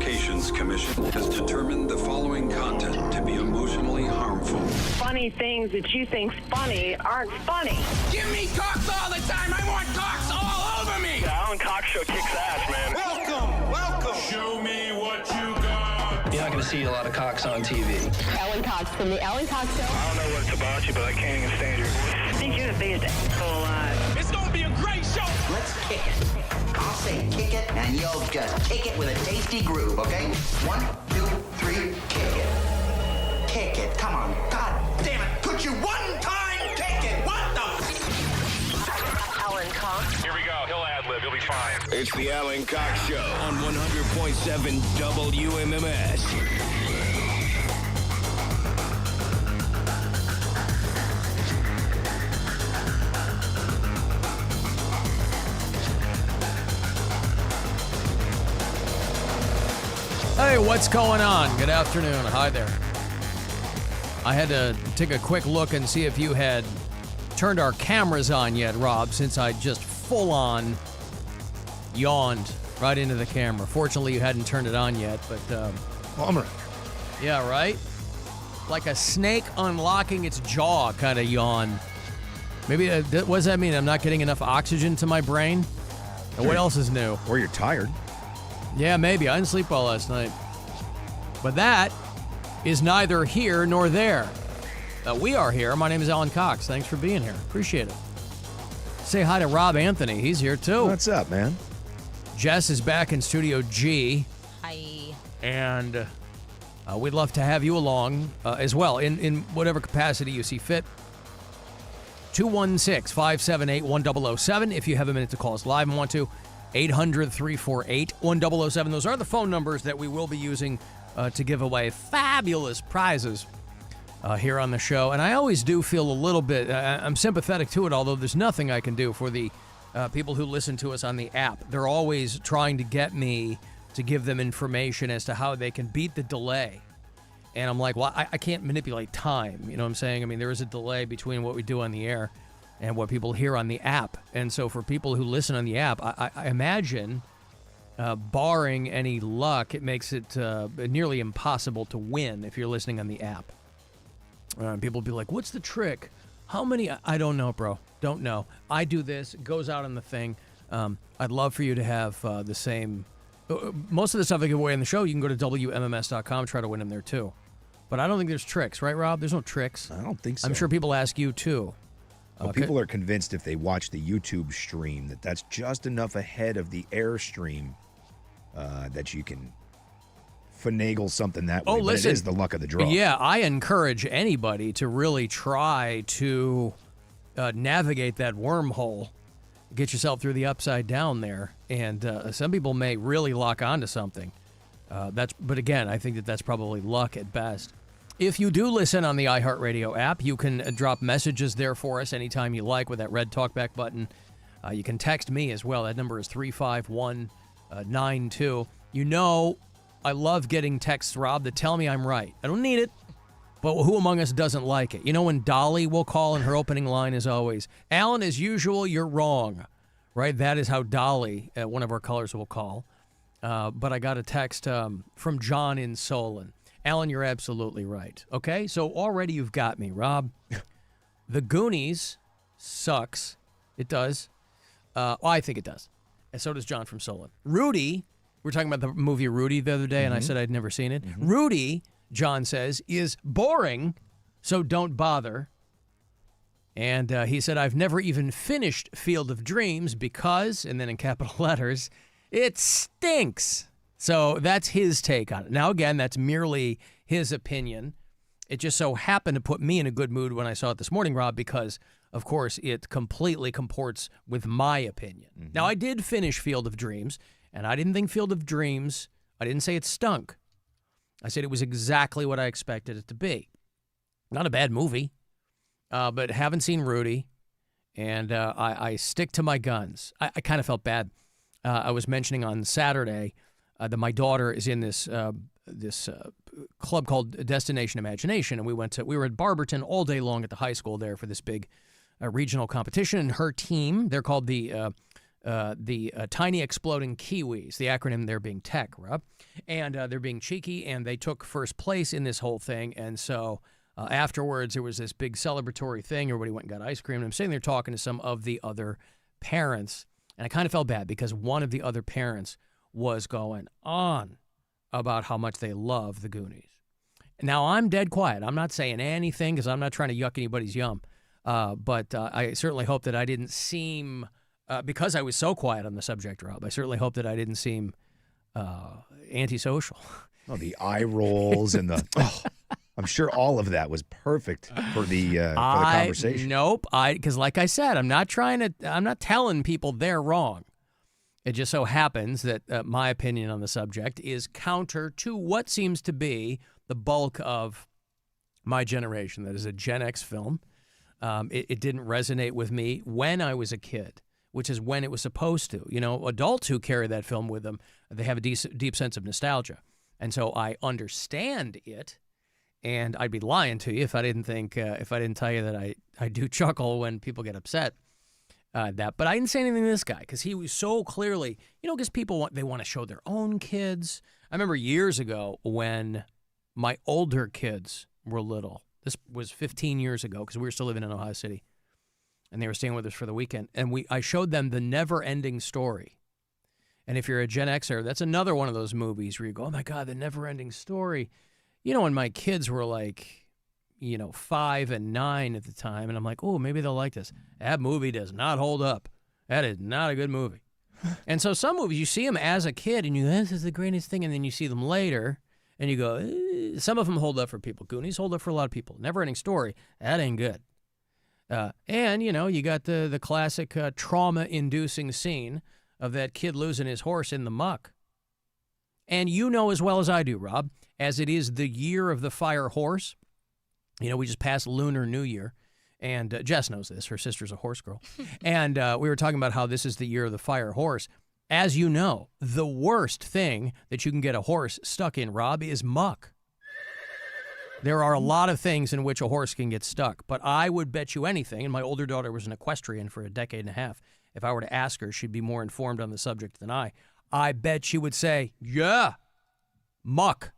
Communications Commission has determined the following content to be emotionally harmful. Funny things that you think's funny aren't funny. Give me cocks all the time. I want cocks all over me. The Alan Cox Show kicks ass, man. Welcome. Show me what you got. You're not going to see a lot of cocks on TV. Alan Cox from the Alan Cox Show. I don't know what it's about you, but I can't even stand your voice. I think you're the biggest asshole alive. It's gonna be a great show. Let's kick it. I'll say kick it, and you'll just kick it with a tasty groove, okay? 1, 2, 3, kick it. Kick it. Come on. God damn it. Could you one time kick it? What the? Alan Cox. Here we go. He'll ad-lib. He'll be fine. It's the Alan Cox Show on 100.7 WMMS. Hey, what's going on? Good afternoon. Hi there. I had to take a quick look and see if you had turned our cameras on yet, Rob, since I just full-on yawned right into the camera. Fortunately, you hadn't turned it on yet, but... Bummer. Yeah, right? Like a snake unlocking its jaw kind of yawn. Maybe, what does that mean? I'm not getting enough oxygen to my brain? And what else is new? Or you're tired. Yeah, maybe. I didn't sleep well last night. But that is neither here nor there. We are here. My name is Alan Cox. Thanks for being here. Appreciate it. Say hi to Rob Anthony. He's here, too. What's up, man? Jess is back in Studio G. Hi. And we'd love to have you along as well, in whatever capacity you see fit. 216-578-1007 if you have a minute to call us live and want to. 800-348-1007. Those are the phone numbers that we will be using to give away fabulous prizes here on the show. And I always do feel a little bit, I'm sympathetic to it, although there's nothing I can do for the people who listen to us on the app. They're always trying to get me to give them information as to how they can beat the delay. And I'm like, well, I can't manipulate time. You know what I'm saying? I mean, there is a delay between what we do on the air and what people hear on the app. And so for people who listen on the app, I imagine, barring any luck, it makes it nearly impossible to win if you're listening on the app. People will be like, what's the trick? How many? I don't know, bro. Don't know. I do this. It goes out on the thing. I'd love for you to have the same. Most of the stuff I give away on the show, you can go to WMMS.com, try to win them there too. But I don't think there's tricks, right, Rob? There's no tricks. I don't think so. I'm sure people ask you too. Well, people are convinced if they watch the YouTube stream that that's just enough ahead of the air stream that you can finagle something that way. Oh, listen, but it is the luck of the draw. Yeah, I encourage anybody to really try to navigate that wormhole, get yourself through the upside down there, and some people may really lock onto something. But again, I think that's probably luck at best. If you do listen on the iHeartRadio app, you can drop messages there for us anytime you like with that red talkback button. You can text me as well. That number is 35192. You know, I love getting texts, Rob, that tell me I'm right. I don't need it, but who among us doesn't like it? You know, when Dolly will call and her opening line is always, Alan, as usual, you're wrong, right? That is how Dolly, one of our callers, will call. But I got a text from John in Solon. Alan, you're absolutely right. Okay, so already you've got me, Rob. The Goonies sucks. It does. Well, I think it does. And so does John from Solon. Rudy, we were talking about the movie Rudy the other day, and I said I'd never seen it. Rudy, John says, is boring, so don't bother. And he said, I've never even finished Field of Dreams because, and then in capital letters, it stinks. So that's his take on it. Now, again, that's merely his opinion. It just so happened to put me in a good mood when I saw it this morning, Rob, because, of course, it completely comports with my opinion. Now, I did finish Field of Dreams, and I didn't think Field of Dreams, I didn't say it stunk. I said it was exactly what I expected it to be. Not a bad movie, but haven't seen Rudy, and I stick to my guns. I kind of felt bad. I was mentioning on Saturday that my daughter is in this club called Destination Imagination, and we were at Barberton all day long at the high school there for this big regional competition. And her team, they're called the the tiny exploding Kiwis, the acronym there being TECH, Rob. And they're being cheeky, and they took first place in this whole thing. And so afterwards, there was this big celebratory thing. Everybody went and got ice cream. And I'm sitting there talking to some of the other parents, and I kind of felt bad because one of the other parents was going on about how much they love the Goonies. Now, I'm dead quiet. I'm not saying anything because I'm not trying to yuck anybody's yum. But I certainly hope that I didn't seem, because I was so quiet on the subject, Rob, I certainly hope that I didn't seem antisocial. Oh, the eye rolls and the, I'm sure all of that was perfect for the conversation. Nope. Because like I said, I'm not telling people they're wrong. It just so happens that my opinion on the subject is counter to what seems to be the bulk of my generation. That is a Gen X film. It didn't resonate with me when I was a kid, which is when it was supposed to. You know, adults who carry that film with them, they have a deep sense of nostalgia. And so I understand it, and I'd be lying to you if I didn't tell you that I do chuckle when people get upset. But I didn't say anything to this guy because he was so clearly, because people want to show their own kids. I remember years ago when my older kids were little. This was 15 years ago because we were still living in Ohio City, and they were staying with us for the weekend. And I showed them the Neverending Story. And if you're a Gen Xer, that's another one of those movies where you go, oh my God, the Neverending Story. When my kids were like, 5 and 9 at the time, and I'm like, oh, maybe they'll like this. That movie does not hold up. That is not a good movie. And so some movies, you see them as a kid, and you go, this is the greatest thing, and then you see them later, and you go, some of them hold up for people. Goonies hold up for a lot of people. Neverending Story, that ain't good. And, you got the classic trauma-inducing scene of that kid losing his horse in the muck. And you know as well as I do, Rob, as it is the year of the fire horse. We just passed Lunar New Year, and Jess knows this. Her sister's a horse girl. And we were talking about how this is the year of the fire horse. As you know, the worst thing that you can get a horse stuck in, Rob, is muck. There are a lot of things in which a horse can get stuck, but I would bet you anything, and my older daughter was an equestrian for a decade and a half. If I were to ask her, she'd be more informed on the subject than I. I bet she would say, yeah, muck.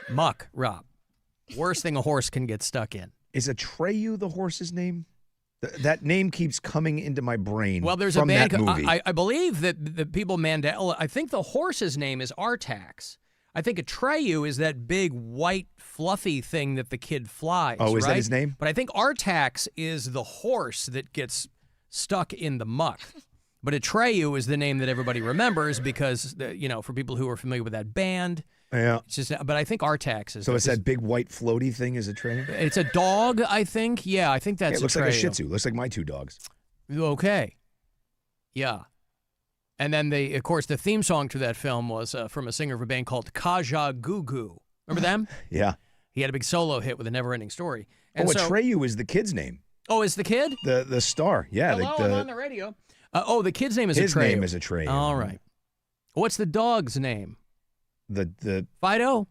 Muck, Rob. Worst thing a horse can get stuck in. Is Atreyu the horse's name? That name keeps coming into my brain. Well, there's from a band. That movie. I believe that the people Mandela. I think the horse's name is Artax. I think Atreyu is that big white fluffy thing that the kid flies. Oh, is right? that his name? But I think Artax is the horse that gets stuck in the muck. But Atreyu is the name that everybody remembers because for people who are familiar with that band. Yeah. It's just, but I think Artax is. So it's that big white floaty thing is a Atreyu? It's a dog, I think. Yeah, I think that's it looks Atreyu. like a Shih Tzu. Looks like my two dogs. Okay. Yeah. And then, of course, the theme song to that film was from a singer of a band called Kaja Gugu. Remember them? Yeah. He had a big solo hit with a Neverending Story. And Atreyu is the kid's name. Oh, is the kid? The star. Yeah. Hello, I'm on the radio. The kid's name is Atreyu. His name is Atreyu. All right. What's the dog's name? The Fido?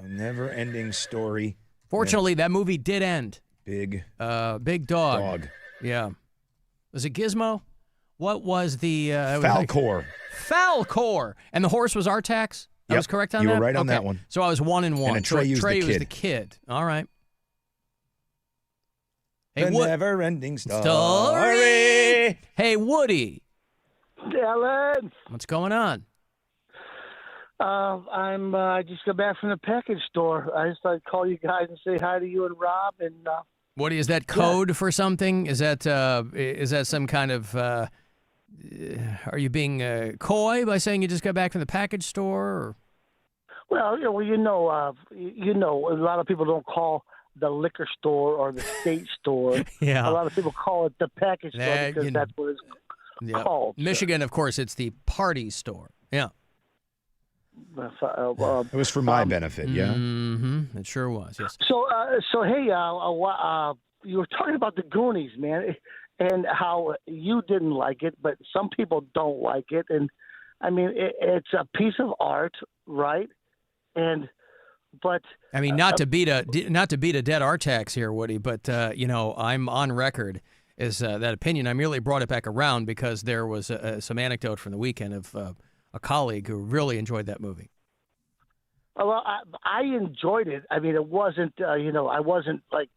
Never-ending Story. Fortunately, that movie did end. Big dog. Yeah. Was it Gizmo? What was the... Falcor. Falcor. And the horse was Artax? I was correct on that? You were right on that one. So I was 1 and 1. And Atreyu's is the kid. All right. Hey, the never-ending story. Hey, Woody. Alan. What's going on? I just got back from the package store. I just thought I'd call you guys and say hi to you and Rob. And Woody, is that code for something? Is that some kind of? Are you being coy by saying you just got back from the package store? Or? Well, a lot of people don't call the liquor store or the state store. Yeah. A lot of people call it the package store because that's what it's called. Michigan, of course, it's the party store. Yeah. It was for my benefit, yeah. Mm-hmm. It sure was, yes. So hey, you were talking about the Goonies, man, and how you didn't like it, but some people don't like it, and I mean, it's a piece of art, right? But I mean, not to beat a dead Artax here, Woody, but I'm on record that opinion. I merely brought it back around because there was some anecdote from the weekend of a colleague who really enjoyed that movie. Well, I enjoyed it. I mean, it wasn't, I wasn't like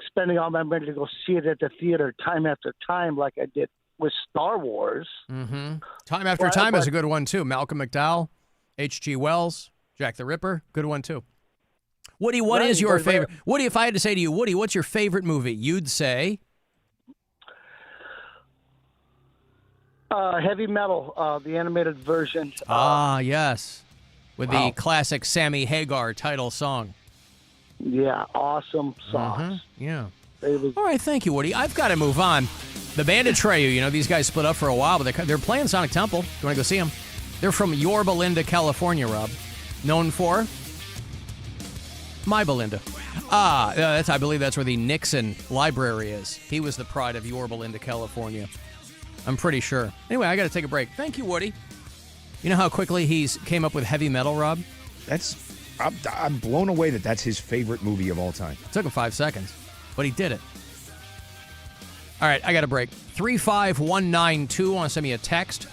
spending all my money to go see it at the theater time after time like I did with Star Wars. Mm-hmm. Time After Time is a good one, too. Malcolm McDowell, H.G. Wells, Jack the Ripper, good one, too. Woody, what is your favorite? Woody, if I had to say to you, Woody, what's your favorite movie? You'd say? Heavy Metal, the animated version. Yes. With the classic Sammy Hagar title song. Yeah, awesome songs. Yeah. All right, thank you, Woody. I've got to move on. The band Atreyu, these guys split up for a while, but they're playing Sonic Temple. Do you want to go see them? They're from Yorba Linda, California, Rob. Known for My Belinda. I believe that's where the Nixon Library is. He was the pride of Yorba Linda, California. I'm pretty sure. Anyway, I got to take a break. Thank you, Woody. You know how quickly he's came up with Heavy Metal, Rob? I'm blown away that that's his favorite movie of all time. It took him 5 seconds, but he did it. All right, I got a break. 35192. Want to send me a text?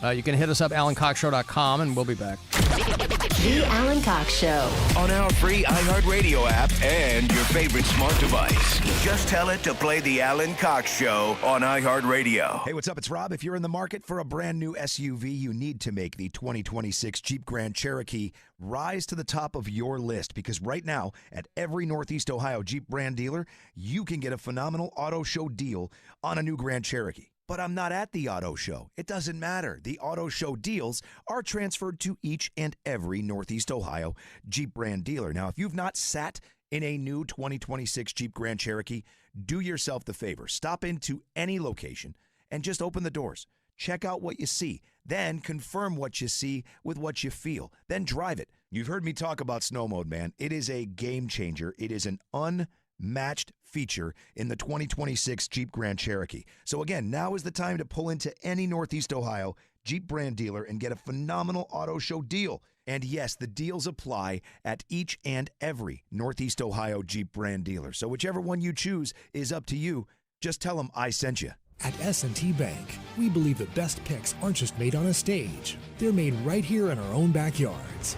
You can hit us up, AlanCoxShow.com, and we'll be back. The Alan Cox Show. On our free iHeartRadio app and your favorite smart device. Just tell it to play The Alan Cox Show on iHeartRadio. Hey, what's up? It's Rob. If you're in the market for a brand new SUV, you need to make the 2026 Jeep Grand Cherokee rise to the top of your list, because right now at every Northeast Ohio Jeep brand dealer, you can get a phenomenal auto show deal on a new Grand Cherokee. But I'm not at the auto show. It doesn't matter. The auto show deals are transferred to each and every Northeast Ohio Jeep brand dealer. Now, if you've not sat in a new 2026 Jeep Grand Cherokee, do yourself the favor. Stop into any location and just open the doors. Check out what you see. Then confirm what you see with what you feel. Then drive it. You've heard me talk about snow mode, man. It is a game changer. It is an unmatched feature in the 2026 Jeep Grand Cherokee. So again, now is the time to pull into any Northeast Ohio Jeep brand dealer and get a phenomenal auto show deal. And yes, the deals apply at each and every Northeast Ohio Jeep brand dealer. So whichever one you choose is up to you. Just tell them I sent you. At S&T Bank, we believe the best picks aren't just made on a stage. They're made right here in our own backyards.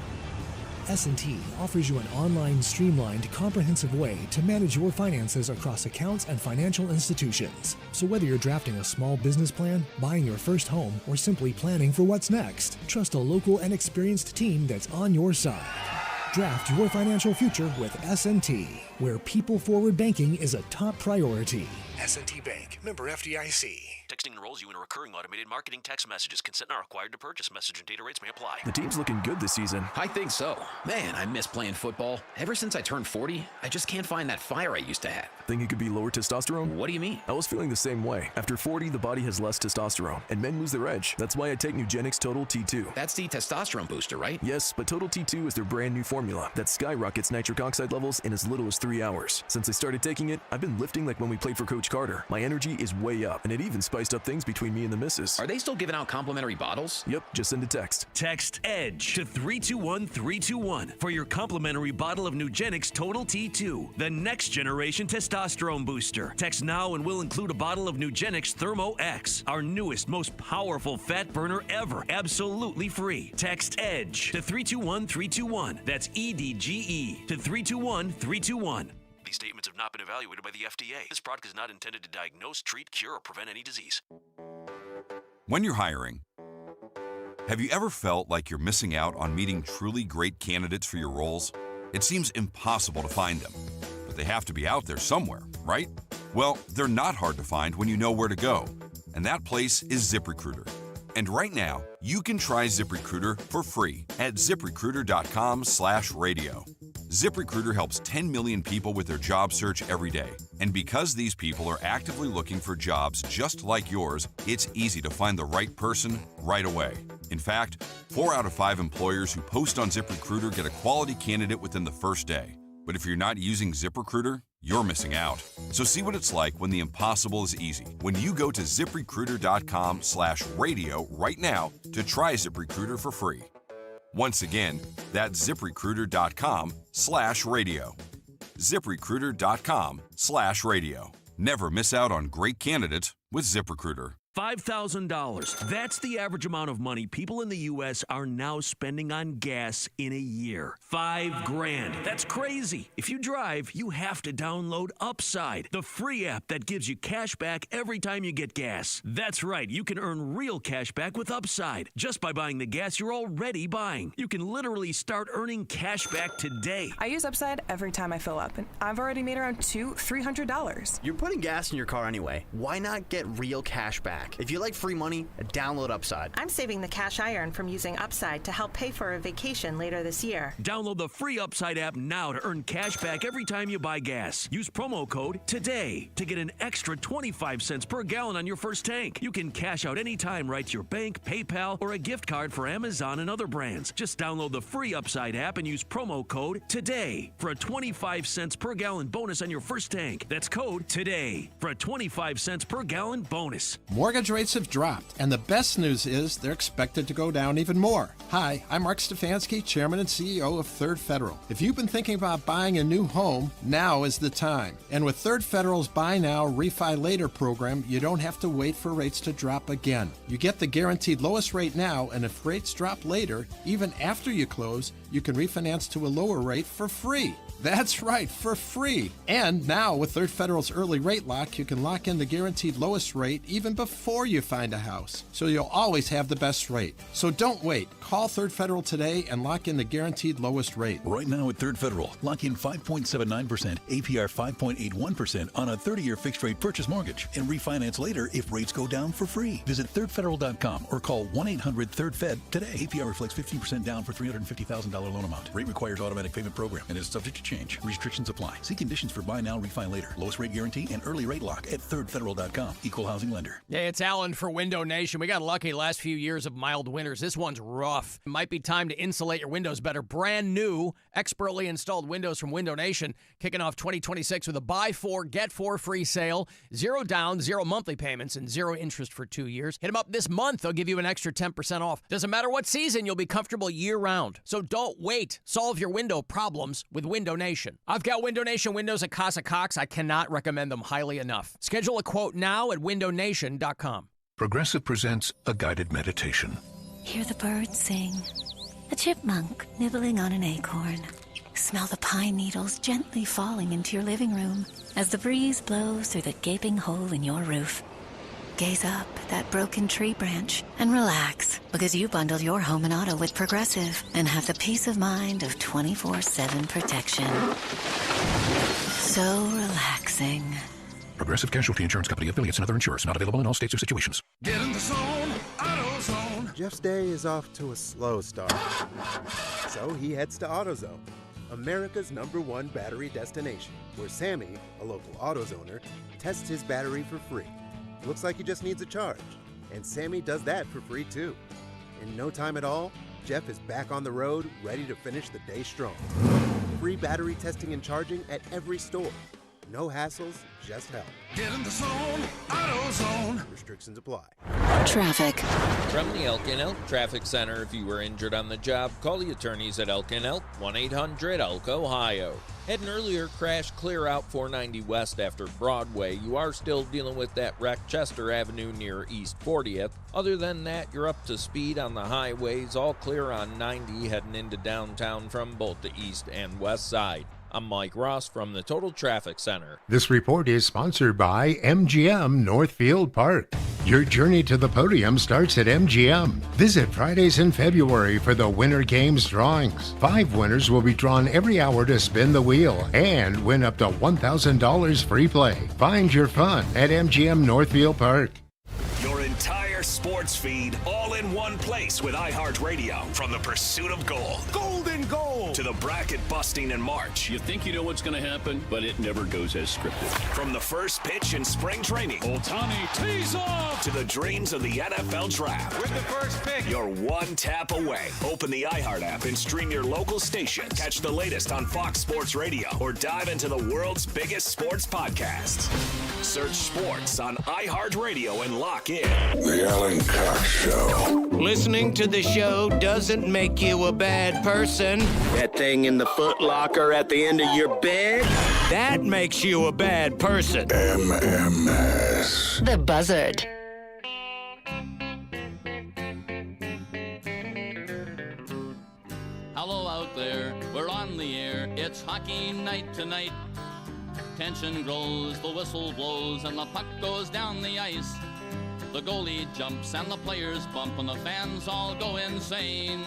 S&T offers you an online, streamlined, comprehensive way to manage your finances across accounts and financial institutions. So whether you're drafting a small business plan, buying your first home, or simply planning for what's next, trust a local and experienced team that's on your side. Draft your financial future with S&T, where people-forward banking is a top priority. S&T Bank, member FDIC. Texting enrolls you in a recurring automated marketing text messages. Consent not required to purchase. Message and data rates may apply. The team's looking good this season. I think so. Man, I miss playing football. Ever since I turned 40, I just can't find that fire I used to have. Think it could be lower testosterone? What do you mean? I was feeling the same way. After 40, the body has less testosterone, and men lose their edge. That's why I take Nugenix Total T2. That's the testosterone booster, right? Yes, but Total T2 is their brand new formula that skyrockets nitric oxide levels in as little as 3 hours. Since I started taking it, I've been lifting like when we played for Coach Carter. My energy is way up, and it even spiced up things between me and the missus. Are they still giving out complimentary bottles? Yep, just send a text. Text EDGE to 321-321 for your complimentary bottle of Nugenix Total T2, the next generation testosterone booster. Text now and we'll include a bottle of Nugenix Thermo X, our newest, most powerful fat burner ever, absolutely free. Text EDGE to 321-321. That's EDGE to 321-321. These statements have not been evaluated by the FDA. This product is not intended to diagnose, treat, cure, or prevent any disease. When you're hiring, have you ever felt like you're missing out on meeting truly great candidates for your roles? It seems impossible to find them, but they have to be out there somewhere, right? Well, they're not hard to find when you know where to go, and that place is ZipRecruiter. And right now, you can try ZipRecruiter for free at ZipRecruiter.com/radio. ZipRecruiter helps 10 million people with their job search every day. And because these people are actively looking for jobs just like yours, it's easy to find the right person right away. In fact, 4 out of 5 employers who post on ZipRecruiter get a quality candidate within the first day. But if you're not using ZipRecruiter, you're missing out. So see what it's like when the impossible is easy. When you go to ZipRecruiter.com/radio right now to try ZipRecruiter for free. Once again, that's ZipRecruiter.com/radio. ZipRecruiter.com/radio. Never miss out on great candidates with ZipRecruiter. $5,000. That's the average amount of money people in the U.S. are now spending on gas in a year. $5,000. That's crazy. If you drive, you have to download Upside, the free app that gives you cash back every time you get gas. That's right. You can earn real cash back with Upside just by buying the gas you're already buying. You can literally start earning cash back today. I use Upside every time I fill up, and I've already made around $300. You're putting gas in your car anyway. Why not get real cash back? If you like free money, download Upside. I'm saving the cash I earn from using Upside to help pay for a vacation later this year. Download the free Upside app now to earn cash back every time you buy gas. Use promo code TODAY to get an extra 25 cents per gallon on your first tank. You can cash out anytime right to your bank, PayPal, or a gift card for Amazon and other brands. Just download the free Upside app and use promo code TODAY for a 25 cents per gallon bonus on your first tank. That's code TODAY for a 25 cents per gallon bonus. Mortgage rates have dropped, and the best news is they're expected to go down even more. Hi, I'm Mark Stefanski, Chairman and CEO of Third Federal. If you've been thinking about buying a new home, now is the time. And with Third Federal's Buy Now, Refi Later program, you don't have to wait for rates to drop again. You get the guaranteed lowest rate now, and if rates drop later, even after you close, you can refinance to a lower rate for free. That's right, for free. And now with Third Federal's early rate lock, you can lock in the guaranteed lowest rate even before you find a house. So you'll always have the best rate. So don't wait. Call Third Federal today and lock in the guaranteed lowest rate. Right now at Third Federal, lock in 5.79%, APR 5.81% on a 30-year fixed-rate purchase mortgage and refinance later if rates go down for free. Visit thirdfederal.com or call 1-800-3rd-FED today. APR reflects 15% down for $350,000 loan amount. Rate requires automatic payment program and is subject to change. Restrictions apply. See conditions for buy now, refi later. Lowest rate guarantee and early rate lock at thirdfederal.com. Equal housing lender. Hey, it's Alan for Window Nation. We got lucky last few years of mild winters. This one's rough. It might be time to insulate your windows better. Brand new, expertly installed windows from Window Nation, kicking off 2026 with a buy 4, get 4 free sale. 0 down, 0 monthly payments, and 0 interest for 2 years. Hit them up this month. They'll give you an extra 10% off. Doesn't matter what season, you'll be comfortable year-round. So don't wait. Solve your window problems with Window Nation. I've got Window Nation windows at Casa Cox. I cannot recommend them highly enough. Schedule a quote now at windownation.com. Progressive presents a guided meditation. Hear the birds sing. A chipmunk nibbling on an acorn. Smell the pine needles gently falling into your living room as the breeze blows through the gaping hole in your roof. Gaze up at that broken tree branch and relax, because you bundled your home and auto with Progressive and have the peace of mind of 24/7 protection. So relaxing. Progressive Casualty Insurance Company, affiliates, and other insurers. Not available in all states or situations. Get in the zone, AutoZone. Jeff's day is off to a slow start. So he heads to AutoZone, America's #1 battery destination, where Sammy, a local AutoZoner, tests his battery for free. Looks like he just needs a charge, and Sammy does that for free too. In no time at all, Jeff is back on the road, ready to finish the day strong. Free battery testing and charging at every store. No hassles, just help. Get in the zone, AutoZone. Restrictions apply. Traffic. From the Elk and Elk Traffic Center, if you were injured on the job, call the attorneys at Elk and Elk, 1-800-ELK, Ohio. Had an earlier crash clear out 490 West after Broadway. You are still dealing with that wreck Chester Avenue near East 40th. Other than that, you're up to speed on the highways, all clear on 90 heading into downtown from both the east and west side. I'm Mike Ross from the Total Traffic Center. This report is sponsored by MGM Northfield Park. Your journey to the podium starts at MGM. Visit Fridays in February for the Winter Games drawings. 5 winners will be drawn every hour to spin the wheel and win up to $1,000 free play. Find your fun at MGM Northfield Park. Your entire sports feed all in one place with iHeartRadio. From the pursuit of gold, golden goal, to the bracket busting in March. You think you know what's going to happen, but it never goes as scripted. From the first pitch in spring training, Ohtani tees off, to the dreams of the NFL draft. With the first pick, you're one tap away. Open the iHeart app and stream your local stations. Catch the latest on Fox Sports Radio or dive into the world's biggest sports podcasts. Search sports on iHeartRadio and lock in. The Alan Cox Show. Listening to the show doesn't make you a bad person. That thing in the foot locker at the end of your bed? That makes you a bad person. MMS. The Buzzard. Hello out there, we're on the air. It's hockey night tonight. Tension grows, the whistle blows, and the puck goes down the ice. The goalie jumps and the players bump and the fans all go insane.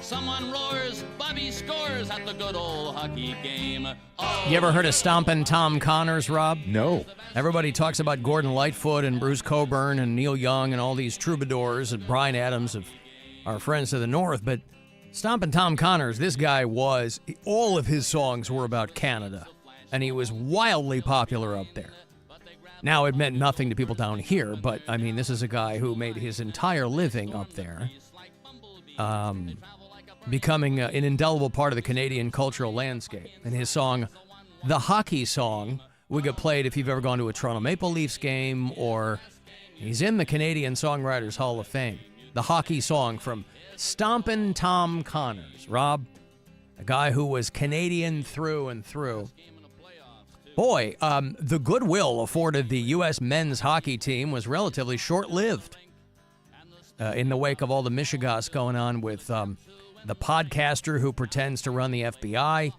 Someone roars, Bobby scores at the good old hockey game. Oh, You ever heard of Stompin' Tom Connors, Rob? No. Everybody talks about Gordon Lightfoot and Bruce Cockburn and Neil Young and all these troubadours and Bryan Adams of our friends to the north, but Stompin' Tom Connors, this guy was, all of his songs were about Canada, and he was wildly popular up there. Now, it meant nothing to people down here, but, I mean, this is a guy who made his entire living up there, becoming an indelible part of the Canadian cultural landscape. And his song, The Hockey Song, would get played if you've ever gone to a Toronto Maple Leafs game, or he's in the Canadian Songwriters Hall of Fame. The Hockey Song from Stompin' Tom Connors. Rob, a guy who was Canadian through and through. Boy, the goodwill afforded the U.S. men's hockey team was relatively short-lived in the wake of all the mishigas going on with the podcaster who pretends to run the FBI,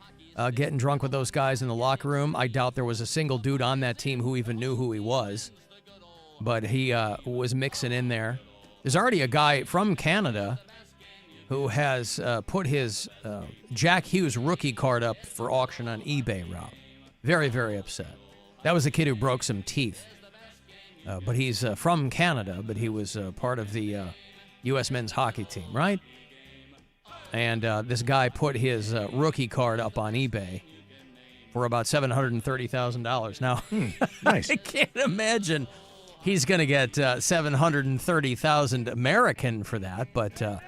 getting drunk with those guys in the locker room. I doubt there was a single dude on that team who even knew who he was, but he was mixing in there. There's already a guy from Canada who has put his Jack Hughes rookie card up for auction on eBay, Rob. Very, very upset. That was the kid who broke some teeth. But he's from Canada, but he was part of the U.S. men's hockey team, right? And this guy put his rookie card up on eBay for about $730,000. Now, nice. I can't imagine he's going to get $730,000 American for that, but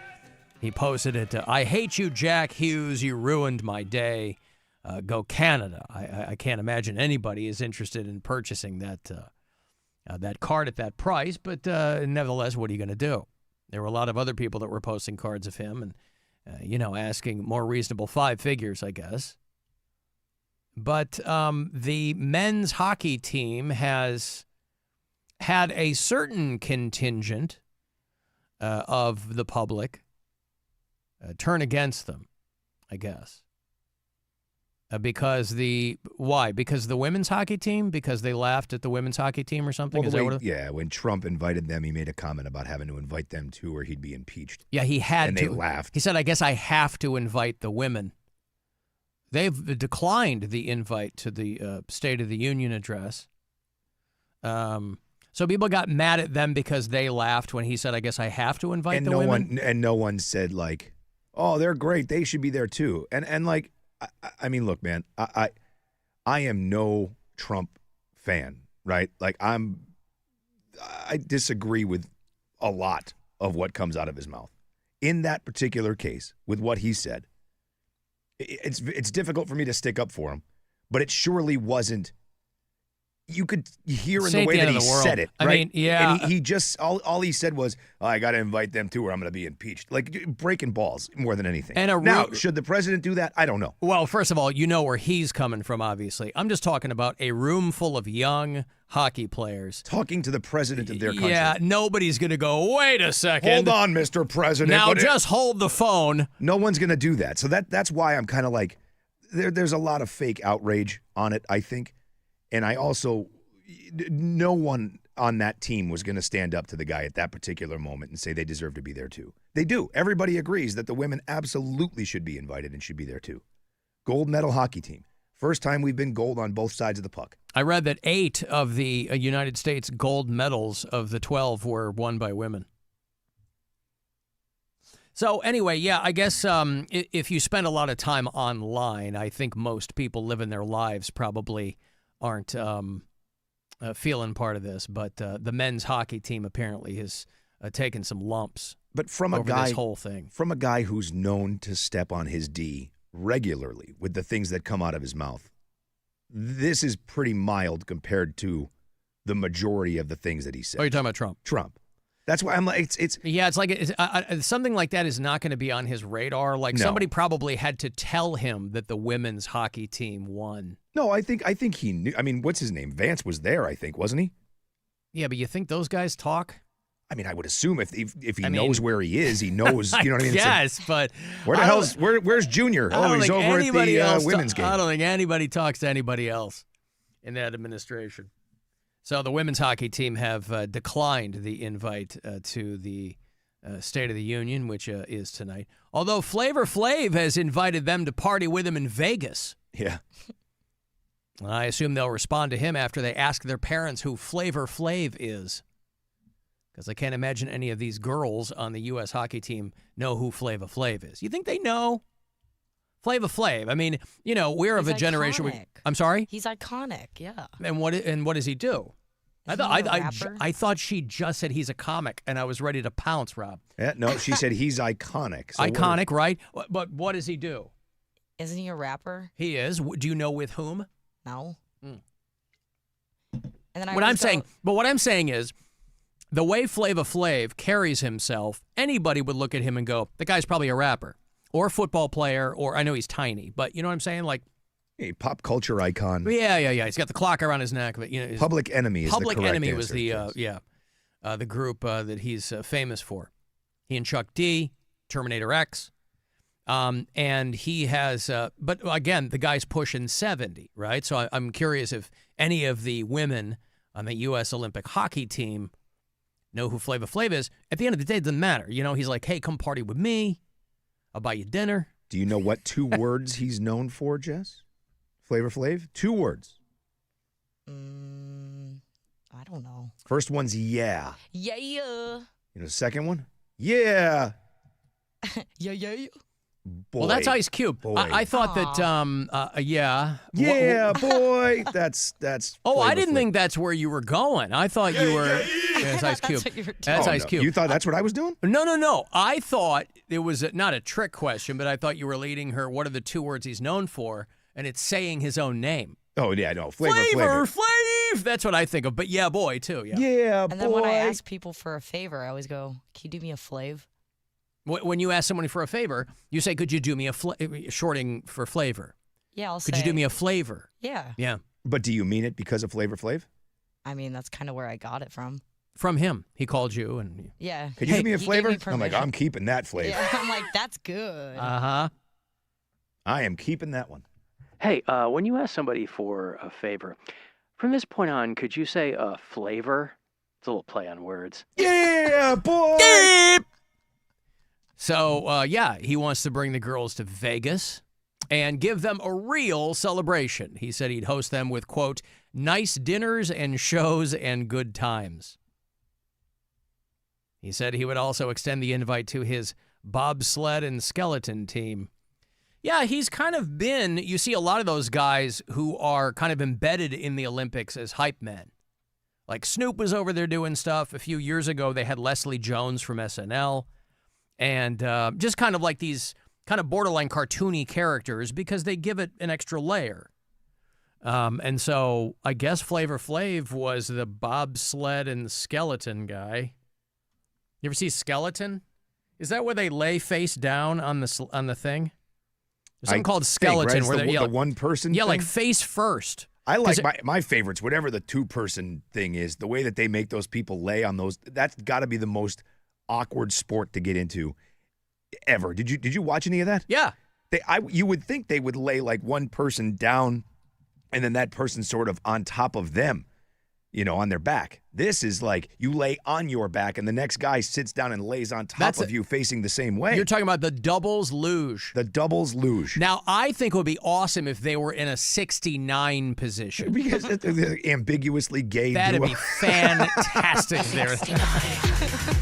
he posted it. I hate you, Jack Hughes. You ruined my day. Go Canada. I can't imagine anybody is interested in purchasing that card at that price, but nevertheless, what are you going to do? There were a lot of other people that were posting cards of him and, asking more reasonable five figures, I guess. But the men's hockey team has had a certain contingent of the public turn against them, I guess. Because the women's hockey team? Because they laughed at the women's hockey team or something? Well, when Trump invited them, he made a comment about having to invite them too, or he'd be impeached. Yeah, he had and to. And they laughed. He said, I guess I have to invite the women. They've declined the invite to the State of the Union address. So people got mad at them because they laughed when he said, I guess I have to invite the women. And no one said, like, oh, they're great. They should be there too. And like, I mean, look, man, I am no Trump fan, right? Like I disagree with a lot of what comes out of his mouth. In that particular case, with what he said, it's difficult for me to stick up for him, but it surely wasn't. You could hear in the way that he said it, right? I mean, yeah. And he just, all he said was, I got to invite them too or I'm going to be impeached. Like, breaking balls more than anything. Now, should the president do that? I don't know. Well, first of all, you know where he's coming from, obviously. I'm just talking about a room full of young hockey players. Talking to the president of their country. Yeah, nobody's going to go, wait a second. Hold on, Mr. President. Now just hold the phone. No one's going to do that. So that's why I'm kind of like, there's a lot of fake outrage on it, I think. And I also, no one on that team was going to stand up to the guy at that particular moment and say they deserve to be there too. They do. Everybody agrees that the women absolutely should be invited and should be there too. Gold medal hockey team. First time we've been gold on both sides of the puck. I read that 8 of the United States gold medals of the 12 were won by women. So anyway, yeah, I guess if you spend a lot of time online, I think most people living their lives probably aren't feeling part of this, but the men's hockey team apparently has taken some lumps. But from over this whole thing, from a guy who's known to step on his D regularly with the things that come out of his mouth, this is pretty mild compared to the majority of the things that he said. Oh, you're talking about Trump? Trump. That's why I'm like, it's something like that is not going to be on his radar. Like somebody probably had to tell him that the women's hockey team won. No, I think he knew. I mean, what's his name? Vance was there, I think, wasn't he? Yeah, but you think those guys talk? I mean, I would assume if he knows where he is, he knows. You know what I mean? Yes, but where's Junior? Oh, he's over at the women's game. I don't think anybody talks to anybody else in that administration. So the women's hockey team have declined the invite to the State of the Union, which is tonight. Although Flavor Flav has invited them to party with him in Vegas. Yeah. I assume they'll respond to him after they ask their parents who Flavor Flav is. Because I can't imagine any of these girls on the U.S. hockey team know who Flavor Flav is. You think they know? Flavor Flav. I mean, we're of a generation. I'm sorry? He's iconic, yeah. And what does he do? I thought she just said he's a comic, and I was ready to pounce, Rob. Yeah, no, she said he's iconic. So iconic, right? But what does he do? Isn't he a rapper? He is. Do you know with whom? No. And then what I'm saying is, the way Flavor Flav carries himself, anybody would look at him and go, the guy's probably a rapper or a football player, or I know he's tiny, but you know what I'm saying? Like, a pop culture icon. Yeah. He's got the clock around his neck. But, Public Enemy is Public the correct Enemy answer, was the group that he's famous for. He and Chuck D, Terminator X. And he has, but again, the guy's pushing 70, right? So I'm curious if any of the women on the U.S. Olympic hockey team know who Flavor Flav is. At the end of the day, it doesn't matter. He's like, hey, come party with me. I'll buy you dinner. Do you know what 2 words he's known for, Jess? Flavor Flav? 2 words. I don't know. First one's yeah. Yeah. Second one? Yeah. Yeah. Boy. Well, that's Ice Cube. I thought that, yeah. Yeah, boy. That's Oh, I didn't think that's where you were going. I thought you were. That's Ice Cube. That's Ice Cube. You thought that's what I was doing? No. I thought it was not a trick question, but I thought you were leading her. What are the 2 words he's known for? And it's saying his own name. Oh, yeah, no. Flavor Flav. That's what I think of. But yeah, boy, too. Yeah. Yeah, boy. And then when I ask people for a favor, I always go, can you do me a Flav? When you ask somebody for a favor, you say, could you do me a shorting for flavor? Yeah, I'll say. Could you do me a flavor? Yeah. Yeah. But do you mean it because of Flavor Flav? I mean, that's kind of where I got it from. From him. He called you and... Yeah. Could you give me a flavor? I'm like, I'm keeping that flavor. Yeah, I'm like, that's good. Uh-huh. I am keeping that one. Hey, when you ask somebody for a favor, from this point on, could you say a flavor? It's a little play on words. Yeah, boy! Beep! So, he wants to bring the girls to Vegas and give them a real celebration. He said he'd host them with, quote, nice dinners and shows and good times. He said he would also extend the invite to his bobsled and skeleton team. Yeah, he's kind of been, you see a lot of those guys who are kind of embedded in the Olympics as hype men. Like Snoop was over there doing stuff. A few years ago, they had Leslie Jones from SNL. And just kind of like these kind of borderline cartoony characters because they give it an extra layer. And so I guess Flavor Flav was the bobsled and skeleton guy. You ever see Skeleton? Is that where they lay face down on the thing? There's something called Skeleton right? where the like, one person Yeah, thing? like face first. I like my favorites, whatever the 2-person thing is, the way that they make those people lay on those, that's got to be the most awkward sport to get into ever. Did you watch any of that? Yeah. You would think they would lay like one person down and then that person sort of on top of them, on their back. This is like you lay on your back and the next guy sits down and lays on top of you facing the same way. You're talking about the doubles luge. The doubles luge. Now, I think it would be awesome if they were in a 69 position. Because ambiguously gay That'd duo. be fantastic.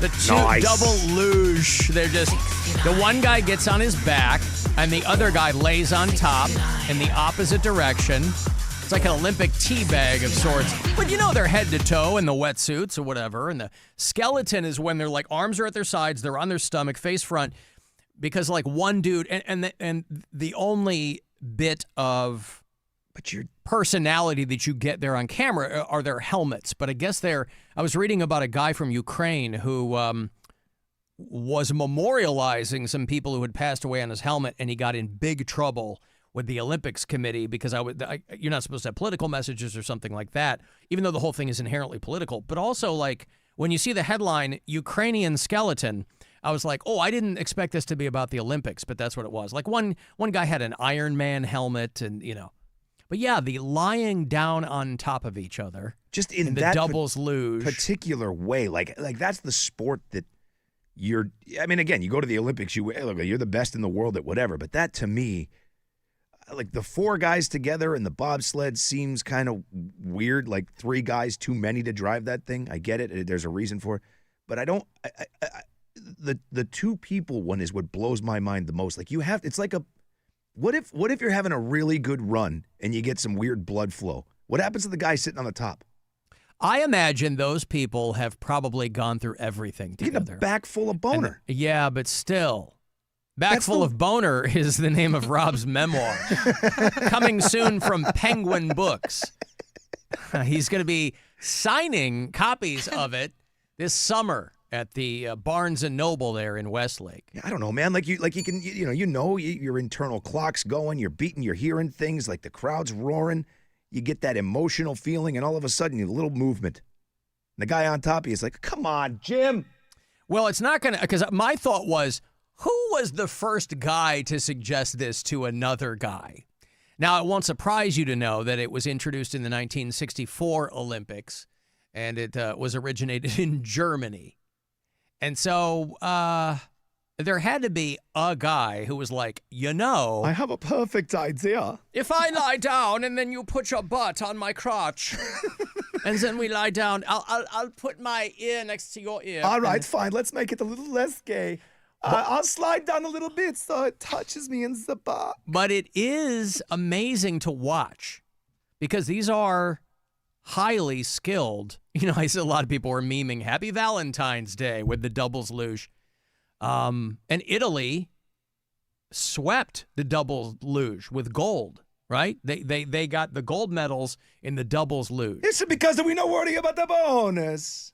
The 2 Nice. double luge. They're just, the one guy gets on his back and the other guy lays on top in the opposite direction. It's like an Olympic teabag of sorts. But they're head to toe in the wetsuits or whatever. And the skeleton is when they're like arms are at their sides, they're on their stomach, face front. Because like one dude, and the only bit of But your personality that you get there on camera are their helmets. But I guess I was reading about a guy from Ukraine who was memorializing some people who had passed away on his helmet, and he got in big trouble with the Olympics committee because you're not supposed to have political messages or something like that, even though the whole thing is inherently political. But also, like, when you see the headline, Ukrainian skeleton, I was like, oh, I didn't expect this to be about the Olympics, but that's what it was. Like, one guy had an Iron Man helmet and, But yeah, the lying down on top of each other. Just in the that doubles luge. particular way. Like that's the sport that again, you go to the Olympics, you're the best in the world at whatever. But that, to me, like the 4 guys together and the bobsled seems kind of weird. Like 3 guys too many to drive that thing. I get it. There's a reason for it. But I don't. The 2 people one is what blows my mind the most. Like it's like what if you're having a really good run and you get some weird blood flow? What happens to the guy sitting on the top? I imagine those people have probably gone through everything together. You get a back full of boner. Yeah, but still. Back Full of Boner is the name of Rob's memoir. Coming soon from Penguin Books. He's going to be signing copies of it this summer at the Barnes & Noble there in Westlake. I don't know, man. Like you can, your internal clock's going, you're beating, you're hearing things, like the crowd's roaring. You get that emotional feeling, and all of a sudden, a little movement. And the guy on top of you is like, come on, Jim. Well, it's not going to, because my thought was, who was the first guy to suggest this to another guy? Now, it won't surprise you to know that it was introduced in the 1964 Olympics, and it was originated in Germany. And so there had to be a guy who was like, I have a perfect idea. If I lie down and then you put your butt on my crotch, and then we lie down, I'll put my ear next to your ear. All right, fine. Let's make it a little less gay. I'll slide down a little bit so it touches me in the butt. But it is amazing to watch because these are highly skilled. I see a lot of people were memeing Happy Valentine's Day with the doubles luge. And Italy swept the doubles luge with gold, right? They got the gold medals in the doubles luge. It's because we not worrying about the bonus.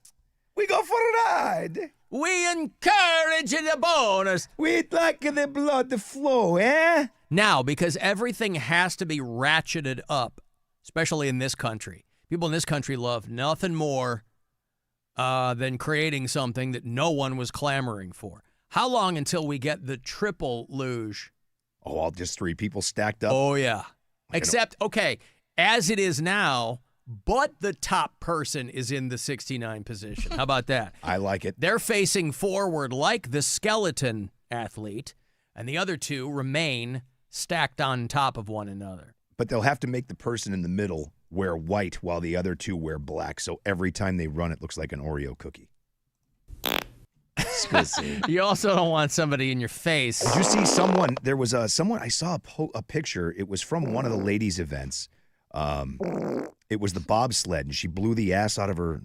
We go for a ride. We encourage the bonus. We like the blood to flow, eh? Now, because everything has to be ratcheted up, especially in this country. People in this country love nothing more than creating something that no one was clamoring for. How long until we get the triple luge? Oh, all just 3 people stacked up? Oh, yeah. Except, okay, as it is now, but the top person is in the 69 position. How about that? I like it. They're facing forward like the skeleton athlete, and the other 2 remain stacked on top of one another. But they'll have to make the person in the middle wear white while the other 2 wear black, so every time they run, it looks like an Oreo cookie. You also don't want somebody in your face. Did you see someone? There was someone, I saw a picture. It was from one of the ladies' events. It was the bobsled, and she blew the ass out of her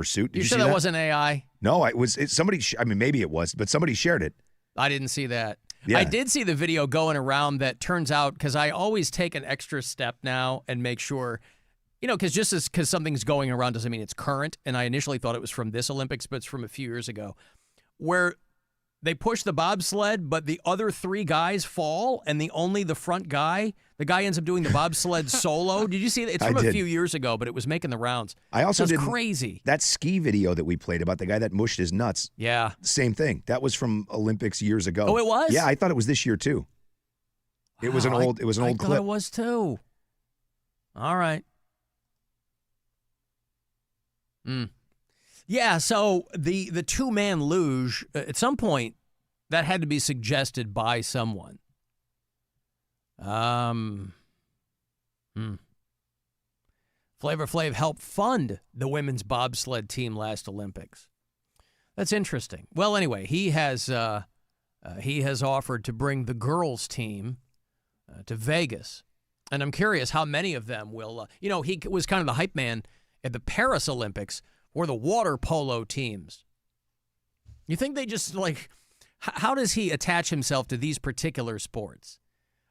suit. Did you sure see that wasn't AI? No, somebody. Maybe it was, but somebody shared it. I didn't see that. Yeah. I did see the video going around that turns out, because I always take an extra step now and make sure, because something's going around doesn't mean it's current. And I initially thought it was from this Olympics, but it's from a few years ago, where they push the bobsled, but the other 3 guys fall, and the front guy, the guy ends up doing the bobsled solo. Did you see that? It's from a few years ago, but it was making the rounds. I also did crazy. That ski video that we played about the guy that mushed his nuts. Yeah. Same thing. That was from Olympics years ago. Oh, it was? Yeah, I thought it was this year too. It was an old clip. I thought it was too. All right. Yeah, so the 2-man luge, at some point, that had to be suggested by someone. Flavor Flav helped fund the women's bobsled team last Olympics. That's interesting. Well, anyway, he has offered to bring the girls' team to Vegas, and I'm curious how many of them will. He was kind of the hype man at the Paris Olympics, or the water polo teams. You think they just how does he attach himself to these particular sports?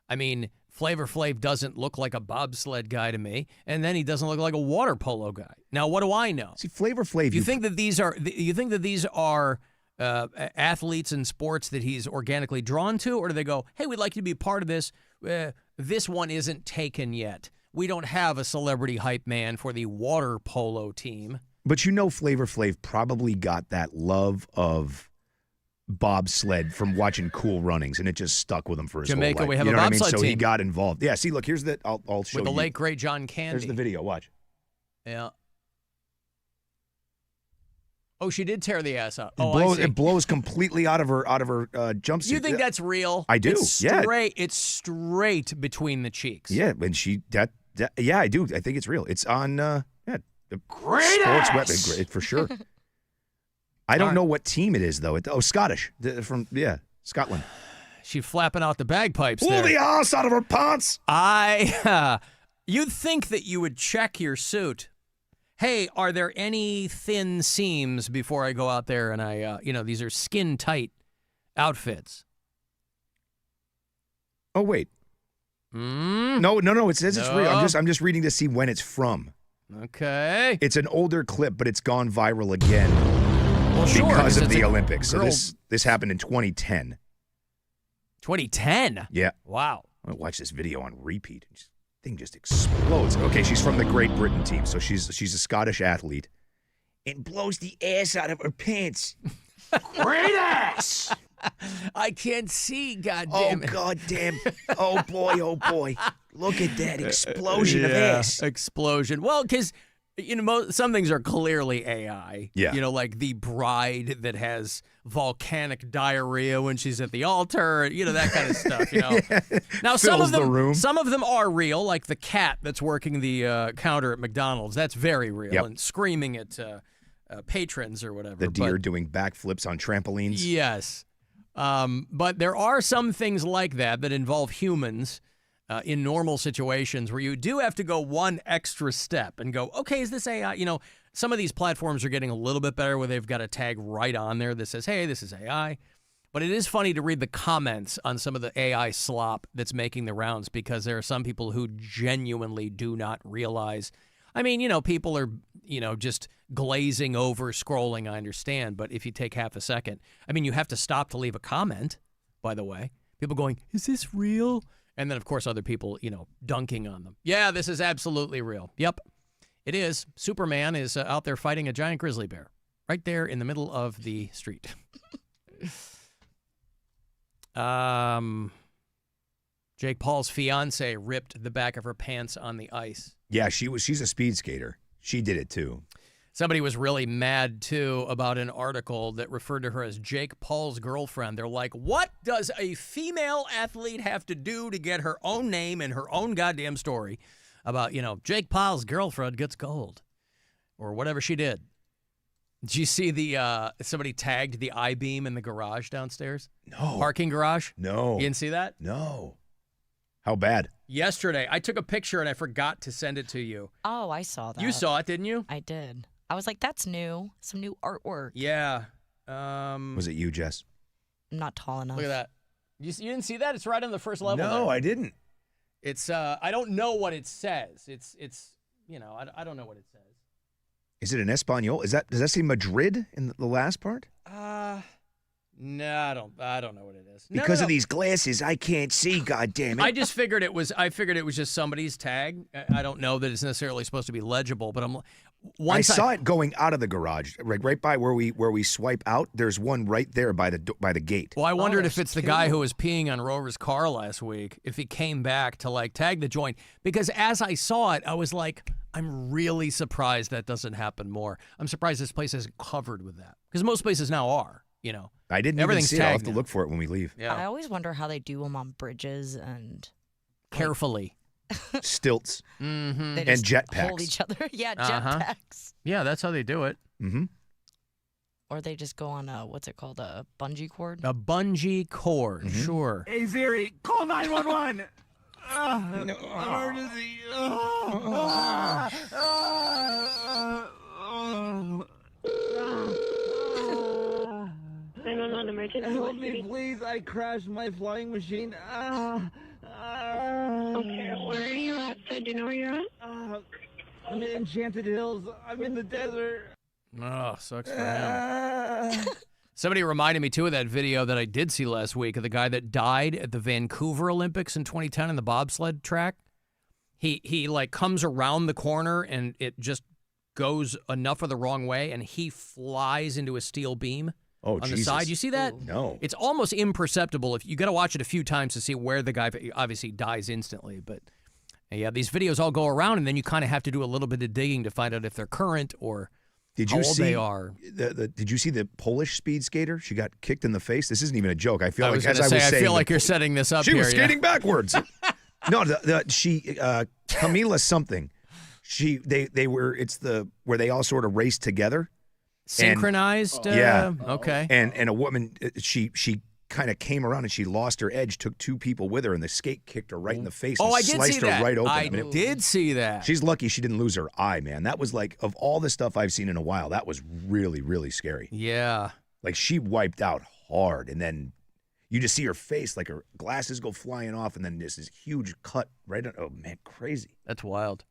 I mean, Flavor Flav doesn't look like a bobsled guy to me, and then he doesn't look like a water polo guy. Now, what do I know? See, Flavor Flav. You think that these are athletes and sports that he's organically drawn to, or do they go, hey, we'd like you to be part of this? This one isn't taken yet. We don't have a celebrity hype man for the water polo team. But you know Flavor Flav probably got that love of bobsled from watching Cool Runnings, and it just stuck with him for his Jamaica, whole life. we have you know a what I mean? bobsled So team. he got involved. Yeah, see, look, here's the, I'll show you. With the late, great John Candy. There's the video, watch. Yeah. Oh, she did tear the ass out. It blows completely out of her jumpsuit. You think that's real? I do, It's yeah. It's straight between the cheeks. Yeah, and yeah, I do. I think it's real. It's on the Great sports ass! web for sure. I don't know what team it is though. Scottish from Scotland. She's flapping out the bagpipes Pull there. the ass out of her pants. You'd think that you would check your suit. Hey, are there any thin seams before I go out there and I, these are skin tight outfits? Oh wait. No. It says it's real. I'm just reading to see when it's from. Okay. It's an older clip, but it's gone viral again because of the Olympics. So this happened in 2010. 2010? Yeah. Wow. I'm gonna watch this video on repeat. This thing just explodes. Okay, she's from the Great Britain team, so she's a Scottish athlete, and blows the ass out of her pants. Great ass! I can't see, goddamn it. Oh, goddamn. Oh, boy. Look at that explosion of ass. Explosion. Well, because, some things are clearly AI. Yeah. Like the bride that has volcanic diarrhea when she's at the altar, that kind of stuff, Yeah. Now, Fills the room. some of them are real, like the cat that's working the counter at McDonald's. That's very real. Yep. And screaming at patrons or whatever. The deer doing backflips on trampolines. Yes. But there are some things like that involve humans in normal situations where you do have to go one extra step and go, okay, is this AI? Some of these platforms are getting a little bit better where they've got a tag right on there that says, hey, this is AI. But it is funny to read the comments on some of the AI slop that's making the rounds because there are some people who genuinely do not realize. I mean, people are, just glazing over, scrolling, I understand. But if you take half a second, you have to stop to leave a comment, by the way. People going, is this real? And then, of course, other people, dunking on them. Yeah, this is absolutely real. Yep, it is. Superman is out there fighting a giant grizzly bear right there in the middle of the street. Jake Paul's fiance ripped the back of her pants on the ice. Yeah, she's a speed skater. She did it too. Somebody was really mad, too, about an article that referred to her as Jake Paul's girlfriend. They're like, what does a female athlete have to do to get her own name and her own goddamn story about, Jake Paul's girlfriend gets gold or whatever she did? Did you see somebody tagged the I-beam in the garage downstairs? No. Parking garage? No. You didn't see that? No. How bad? Yesterday, I took a picture and I forgot to send it to you. Oh, I saw that. You saw it, didn't you? I did. I was like, that's new. Some new artwork. Yeah. Was it you, Jess? I'm not tall enough. Look at that. You didn't see that? It's right on the first level. No, there. I didn't. It's I don't know what it says. It's I don't know what it says. Is it in Espanol? Does that say Madrid in the last part? No, I don't know what it is. Because of these glasses, I can't see, goddammit. I just figured it was just somebody's tag. I don't know that it's necessarily supposed to be legible, but I saw it going out of the garage, right by where we swipe out. There's one right there by the gate. Well, I wondered if it's the guy who was peeing on Rover's car last week, if he came back to tag the joint. Because as I saw it, I was like, I'm really surprised that doesn't happen more. I'm surprised this place isn't covered with that. Because most places now are, I didn't even see it. I'll have to look for it when we leave. Yeah. I always wonder how they do them on bridges and carefully. Stilts mm-hmm. They and just jetpacks. hold each other. Yeah, jetpacks. Yeah, that's how they do it. Mm-hmm. Or they just go on what's it called? A bungee cord? A bungee cord, sure. Hey, Siri, call 911. Emergency. 911 emergency. Help me, please. I crashed my flying machine. Do you know where you're at? I'm in Enchanted Hills. I'm in the desert. Oh, sucks for him. Somebody reminded me, too, of that video that I did see last week of the guy that died at the Vancouver Olympics in 2010 in the bobsled track. He like, comes around the corner, and it just goes enough of the wrong way, and he flies into a steel beam on the side. You see that? No. It's almost imperceptible. If you got to watch it a few times to see where the guy obviously dies instantly. But, yeah, these videos all go around, and then you kind of have to do a little bit of digging to find out if they're current or how old they are. Did you see the Polish speed skater? She got kicked in the face. This isn't even a joke. I feel like I feel like you're setting this up. She here, was skating backwards. No, Camila something. They were. It's where they all sort of race together, synchronized. Yeah. Okay. And a woman, she kind of came around and she lost her edge. Took two people with her, and the skate kicked her right in the face. And I did sliced see her that. right open. I did see that. She's lucky she didn't lose her eye, man. That was like, of all the stuff I've seen in a while, that was really, really scary. Yeah. Like, she wiped out hard, and then you just see her face, like her glasses go flying off, and then there's this huge cut right on. Oh, man, crazy. That's wild.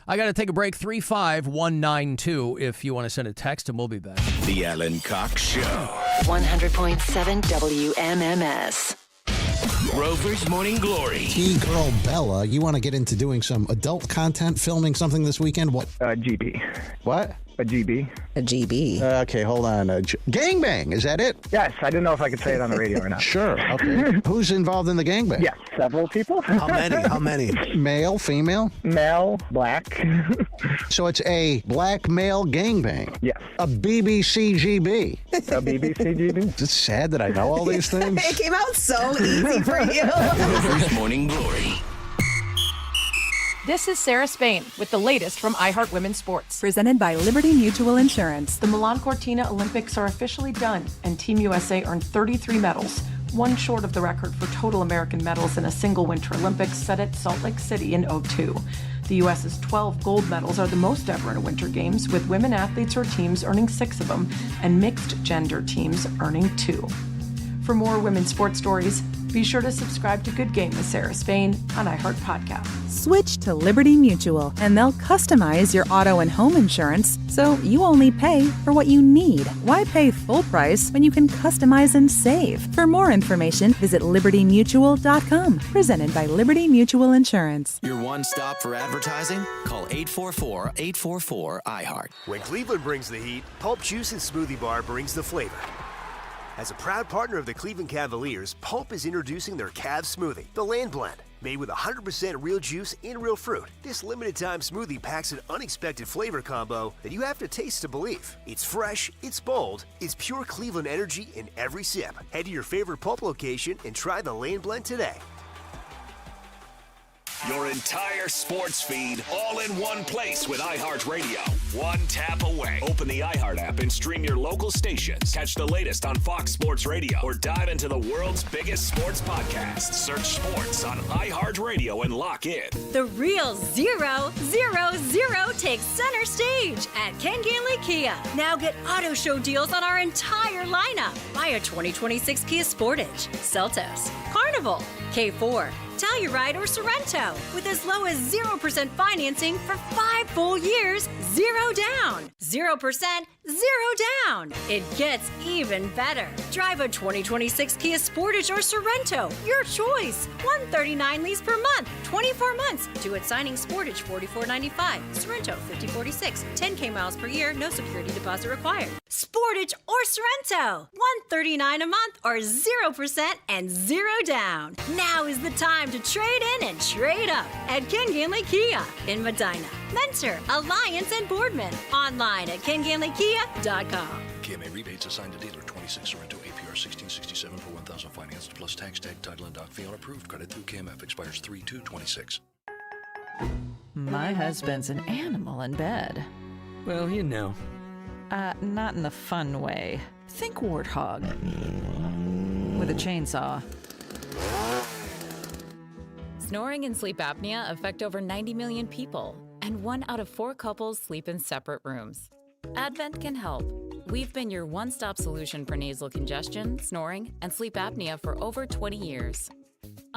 I got to take a break. 35192 if you want to send a text, and we'll be back. The Alan Cox Show. 100.7 WMMS. Rover's Morning Glory. T-girl Bella, you want to get into doing some adult content, filming something this weekend? What? GB. What? A GB. A GB. Okay, hold on. Gangbang, is that it? Yes, I didn't know if I could say it on the radio or not. Sure, okay. Who's involved in the gangbang? Yes, several people. How many? Male, female? Male, black. So it's a black male gangbang? Yes. A BBCGB? A BBCGB? It's sad that I know all these things. It came out so easy for you. Rover's Morning Glory. This is Sarah Spain with the latest from iHeart Women's Sports. Presented by Liberty Mutual Insurance. The Milan Cortina Olympics are officially done, and Team USA earned 33 medals, one short of the record for total American medals in a single Winter Olympics set at Salt Lake City in 2002. The U.S.'s 12 gold medals are the most ever in a Winter Games, with women athletes or teams earning 6 of them, and mixed gender teams earning 2. For more women's sports stories, be sure to subscribe to Good Game with Sarah Spain on iHeart Podcast. Switch to Liberty Mutual, and they'll customize your auto and home insurance so you only pay for what you need. Why pay full price when you can customize and save? For more information, visit libertymutual.com. Presented by Liberty Mutual Insurance. Your one stop for advertising? Call 844-844-iHeart. When Cleveland brings the heat, Pulp Juice and Smoothie Bar brings the flavor. As a proud partner of the Cleveland Cavaliers, Pulp is introducing their Cavs Smoothie, the Land Blend. Made with 100% real juice and real fruit, this limited-time smoothie packs an unexpected flavor combo that you have to taste to believe. It's fresh, it's bold, it's pure Cleveland energy in every sip. Head to your favorite Pulp location and try the Land Blend today. Your entire sports feed all in one place with iHeartRadio. One tap away. Open the iHeart app and stream your local stations. Catch the latest on Fox Sports Radio or dive into the world's biggest sports podcast. Search sports on iHeartRadio and lock in. The real 000 takes center stage at Ken Ganley Kia. Now get auto show deals on our entire lineup. Buy a 2026 Kia Sportage, Seltos, Carnival, K4, Telluride, or Sorrento with as low as 0% financing for 5 full years, 0 down. 0%, 0 down. It gets even better. Drive a 2026 Kia Sportage or Sorrento, your choice. $139 lease per month, 24 months. Due at signing. Sportage $44.95. Sorrento $50.46. 10K miles per year, no security deposit required. Sportage or Sorrento, $139 a month or 0% and 0 down. Now is the time to trade in and trade up at Ken Ganley Kia in Medina, Mentor, Alliance, and Boardman. Online at KenGanleyKia.com. KMA rebates assigned to dealer 26 Sorrento APR 1667 for 1,000 financed plus tax tag title and doc fee on approved credit through KMF expires 3/2/26. My husband's an animal in bed. Well, you know. Not in the fun way. Think warthog. With a chainsaw. Snoring and sleep apnea affect over 90 million people, and 1 out of 4 couples sleep in separate rooms. Advent can help. We've been your one-stop solution for nasal congestion, snoring, and sleep apnea for over 20 years.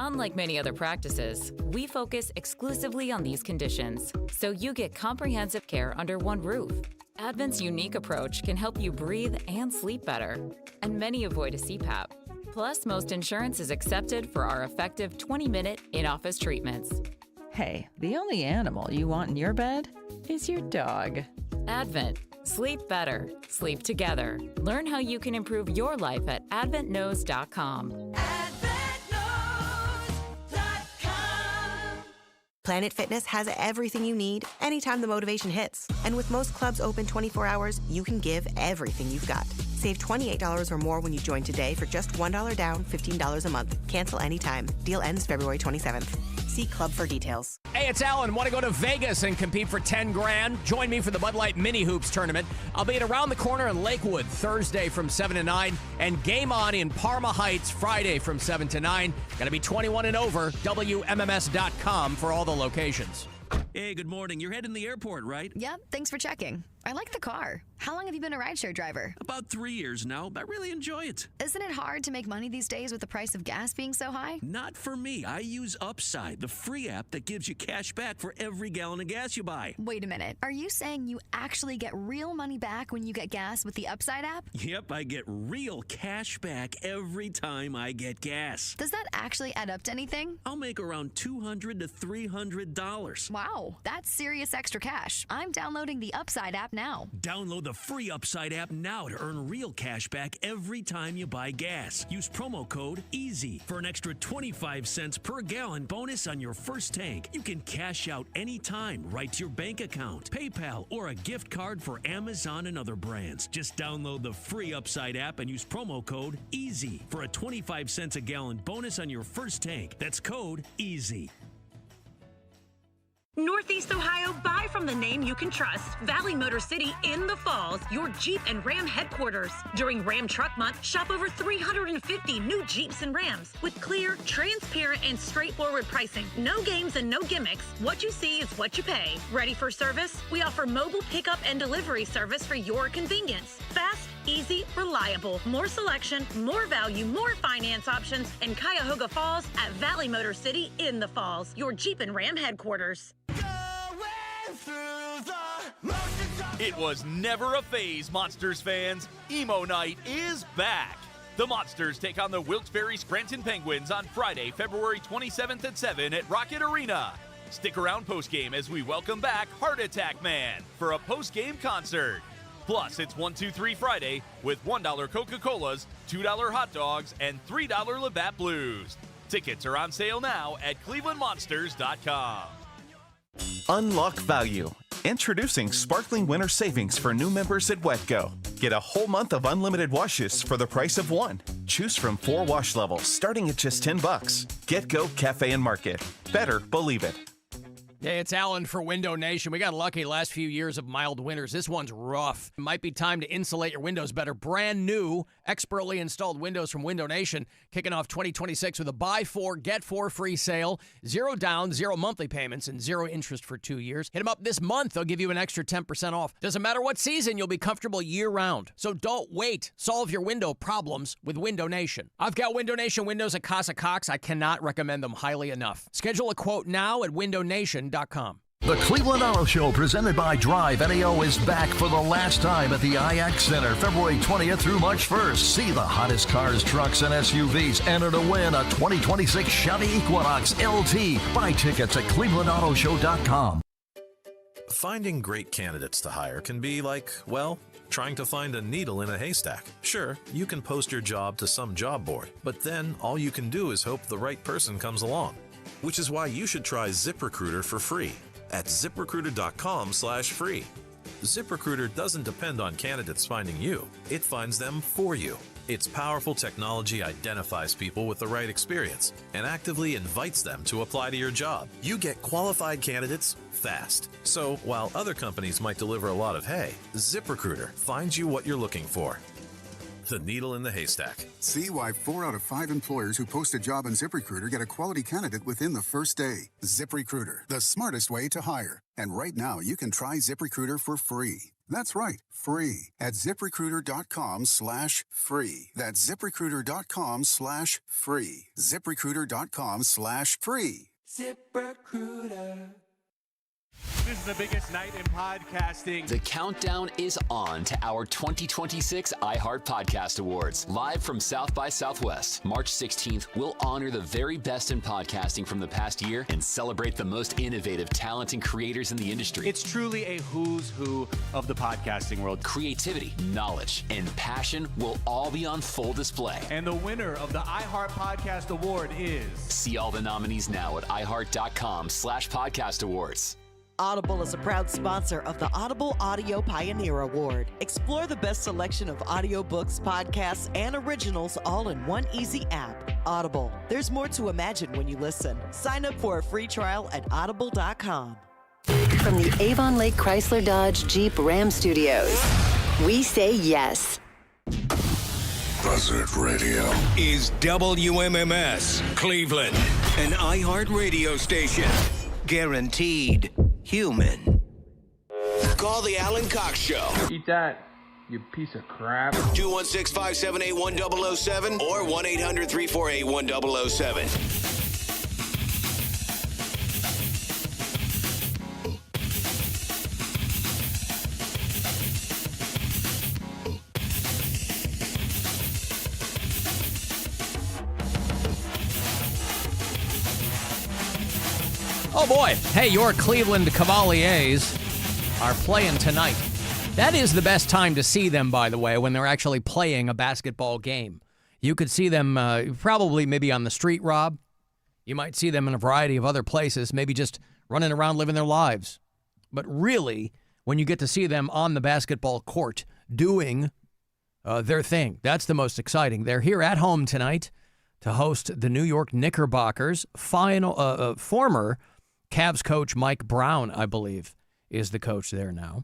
Unlike many other practices, we focus exclusively on these conditions, so you get comprehensive care under one roof. Advent's unique approach can help you breathe and sleep better, and many avoid a CPAP. Plus, most insurance is accepted for our effective 20-minute in-office treatments. Hey, the only animal you want in your bed is your dog. Advent. Sleep better. Sleep together. Learn how you can improve your life at adventknows.com. Planet Fitness has everything you need anytime the motivation hits. And with most clubs open 24 hours, you can give everything you've got. Save $28 or more when you join today for just $1 down, $15 a month. Cancel anytime. Deal ends February 27th. See club for details. Hey, it's Alan. Want to go to Vegas and compete for 10 grand? Join me for the Bud Light Mini Hoops Tournament. I'll be at Around the Corner in Lakewood Thursday from 7 to 9 and Game On in Parma Heights Friday from 7 to 9. Got to be 21 and over. WMMS.com for all the locations. Hey, good morning. You're heading to the airport, right? Yep, thanks for checking. I like the car. How long have you been a rideshare driver? About 3 years now. I really enjoy it. Isn't it hard to make money these days with the price of gas being so high? Not for me. I use Upside, the free app that gives you cash back for every gallon of gas you buy. Wait a minute. Are you saying you actually get real money back when you get gas with the Upside app? Yep, I get real cash back every time I get gas. Does that actually add up to anything? I'll make around $200 to $300. Wow, that's serious extra cash. I'm downloading the Upside app now. Download the free Upside app now to earn real cash back every time you buy gas. Use promo code EASY for an extra 25 cents per gallon bonus on your first tank. You can cash out anytime right to your bank account, PayPal, or a gift card for Amazon and other brands. Just download the free Upside app and use promo code EASY for a 25 cents a gallon bonus on your first tank. That's code EASY. Northeast Ohio, buy from the name you can trust. Valley Motor City in the Falls, your Jeep and Ram headquarters. During Ram Truck Month, shop over 350 new Jeeps and Rams with clear, transparent, and straightforward pricing. No games and no gimmicks. What you see is what you pay. Ready for service? We offer mobile pickup and delivery service for your convenience. Fast, easy, reliable. More selection, more value, more finance options, and Cuyahoga Falls at Valley Motor City in the Falls, your Jeep and Ram headquarters. It was never a phase, Monsters fans. Emo Night is back. The Monsters take on the Wilkes-Barre Scranton Penguins on Friday, February 27th at 7 at Rocket Arena. Stick around postgame as we welcome back Heart Attack Man for a postgame concert. Plus, it's 1, 2, 3 Friday with $1 Coca-Colas, $2 hot dogs, and $3 Labatt Blues. Tickets are on sale now at clevelandmonsters.com. Unlock value. Introducing Sparkling Winter Savings for new members at WetGo. Get a whole month of unlimited washes for the price of one. Choose from 4 wash levels starting at just $10. GetGo Cafe and Market. Better believe it. Hey, it's Alan for Window Nation. We got lucky last few years of mild winters. This one's rough. It might be time to insulate your windows better. Brand new, expertly installed windows from Window Nation, kicking off 2026 with a buy 4, get 4 free sale. 0 down, 0 monthly payments, and 0 interest for 2 years. Hit them up this month. They'll give you an extra 10% off. Doesn't matter what season, you'll be comfortable year-round. So don't wait. Solve your window problems with Window Nation. I've got Window Nation windows at Casa Cox. I cannot recommend them highly enough. Schedule a quote now at windownation.com. The Cleveland Auto Show presented by Drive NAO is back for the last time at the IX Center, February 20th through March 1st. See the hottest cars, trucks, and SUVs. Enter to win a 2026 Chevy Equinox LT. Buy tickets at clevelandautoshow.com. Finding great candidates to hire can be like, well, trying to find a needle in a haystack. Sure, you can post your job to some job board, but then all you can do is hope the right person comes along. Which is why you should try ZipRecruiter for free at ziprecruiter.com/free. ZipRecruiter doesn't depend on candidates finding you. It finds them for you. Its powerful technology identifies people with the right experience and actively invites them to apply to your job. You get qualified candidates fast. So while other companies might deliver a lot of hay, ZipRecruiter finds you what you're looking for. the needle in the haystack. See why 4 out of 5 employers who post a job on ZipRecruiter get a quality candidate within the first day. ZipRecruiter, the smartest way to hire. And right now, you can try ZipRecruiter for free. That's right, free at ZipRecruiter.com/free. That's ZipRecruiter.com/free. ZipRecruiter.com/free. ZipRecruiter. This is the biggest night in podcasting. The countdown is on to our 2026 iHeart Podcast Awards. Live from South by Southwest, March 16th, we'll honor the very best in podcasting from the past year and celebrate the most innovative talent and creators in the industry. It's truly a who's who of the podcasting world. Creativity, knowledge, and passion will all be on full display. And the winner of the iHeart Podcast Award is... See all the nominees now at iHeart.com/podcast awards. Audible is a proud sponsor of the Audible Audio Pioneer Award. Explore the best selection of audiobooks, podcasts, and originals all in one easy app. Audible. There's more to imagine when you listen. Sign up for a free trial at audible.com. From the Avon Lake Chrysler Dodge Jeep Ram Studios, we say yes. Buzzard Radio is WMMS Cleveland, an iHeart radio station. Guaranteed human. Call the Alan Cox Show. Eat that, you piece of crap. 216-578-1007 or 1-800-348-1007. Oh boy. Hey, your Cleveland Cavaliers are playing tonight. That is the best time to see them, by the way, when they're actually playing a basketball game. You could see them probably maybe on the street, Rob. You might see them in a variety of other places, maybe just running around living their lives. But really, when you get to see them on the basketball court doing their thing, that's the most exciting. They're here at home tonight to host the New York Knickerbockers. Former Cavs coach Mike Brown, I believe, is the coach there now.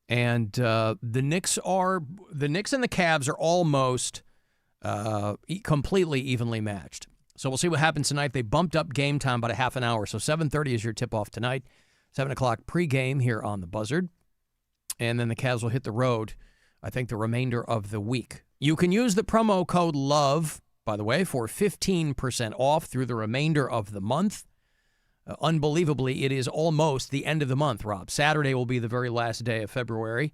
And the Knicks and the Cavs are almost completely evenly matched. So we'll see what happens tonight. They bumped up game time about a half an hour. So 7:30 is your tip-off tonight. 7 o'clock pregame here on the Buzzard. And then the Cavs will hit the road, I think, the remainder of the week. You can use the promo code LOVE, by the way, for 15% off through the remainder of the month. Unbelievably, it is almost the end of the month, Rob. Saturday will be the very last day of February,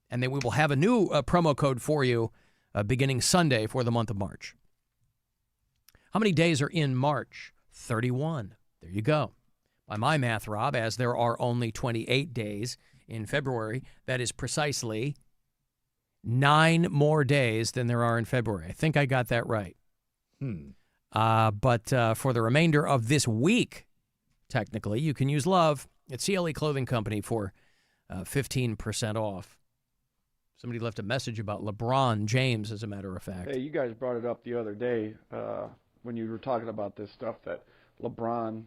and then we will have a new promo code for you beginning Sunday for the month of March. How many days are in March? 31. There you go. By my math, Rob, as there are only 28 days in February, that is precisely 9 more days than there are in February. I think I got that right. But for the remainder of this week, technically, you can use LOVE at CLE Clothing Company for 15% off. Somebody left a message about LeBron James, as a matter of fact. Hey, you guys brought it up the other day when you were talking about this stuff that LeBron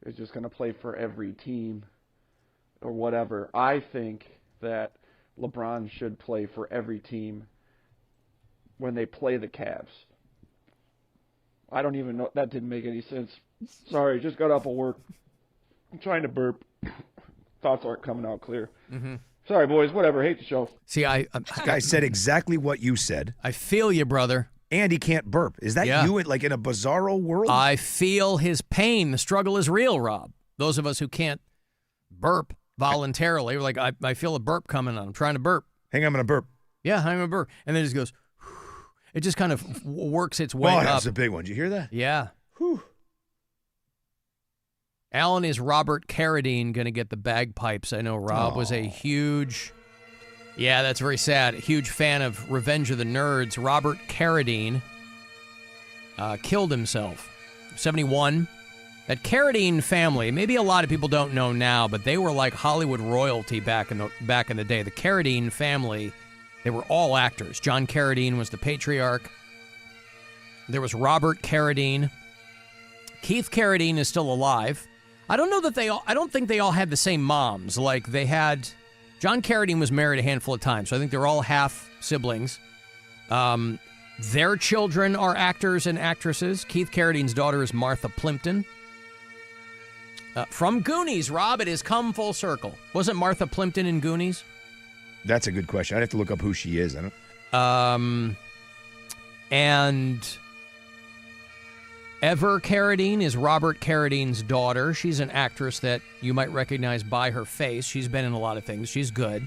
is just going to play for every team or whatever. I think that LeBron should play for every team when they play the Cavs. I don't even know. That didn't make any sense. Sorry, just got off of work. I'm trying to burp. Thoughts aren't coming out clear. Mm-hmm. Sorry, boys. Whatever. Hate the show. See, This guy said exactly what you said. I feel you, brother. And he can't burp. Is that you like in a bizarro world? I feel his pain. The struggle is real, Rob. Those of us who can't burp voluntarily, we're like, I feel a burp coming on. I'm trying to burp. Hang on, I'm going to burp. Yeah, I'm going to burp. And then it just goes, it just kind of works its way up. That's a big one. Did you hear that? Yeah. Whew. Alan, is Robert Carradine going to get the bagpipes? I know Rob was a huge, that's very sad, huge fan of Revenge of the Nerds. Robert Carradine killed himself, 71. That Carradine family, maybe a lot of people don't know now, but they were like Hollywood royalty back in the day. The Carradine family, they were all actors. John Carradine was the patriarch. There was Robert Carradine. Keith Carradine is still alive. I don't think they all had the same moms. Like they had, John Carradine was married a handful of times, so I think they're all half siblings. Their children are actors and actresses. Keith Carradine's daughter is Martha Plimpton. From Goonies, Rob, it has come full circle. Wasn't Martha Plimpton in Goonies? That's a good question. I'd have to look up who she is. I don't. And Ever Carradine is Robert Carradine's daughter. She's an actress that you might recognize by her face. She's been in a lot of things. She's good.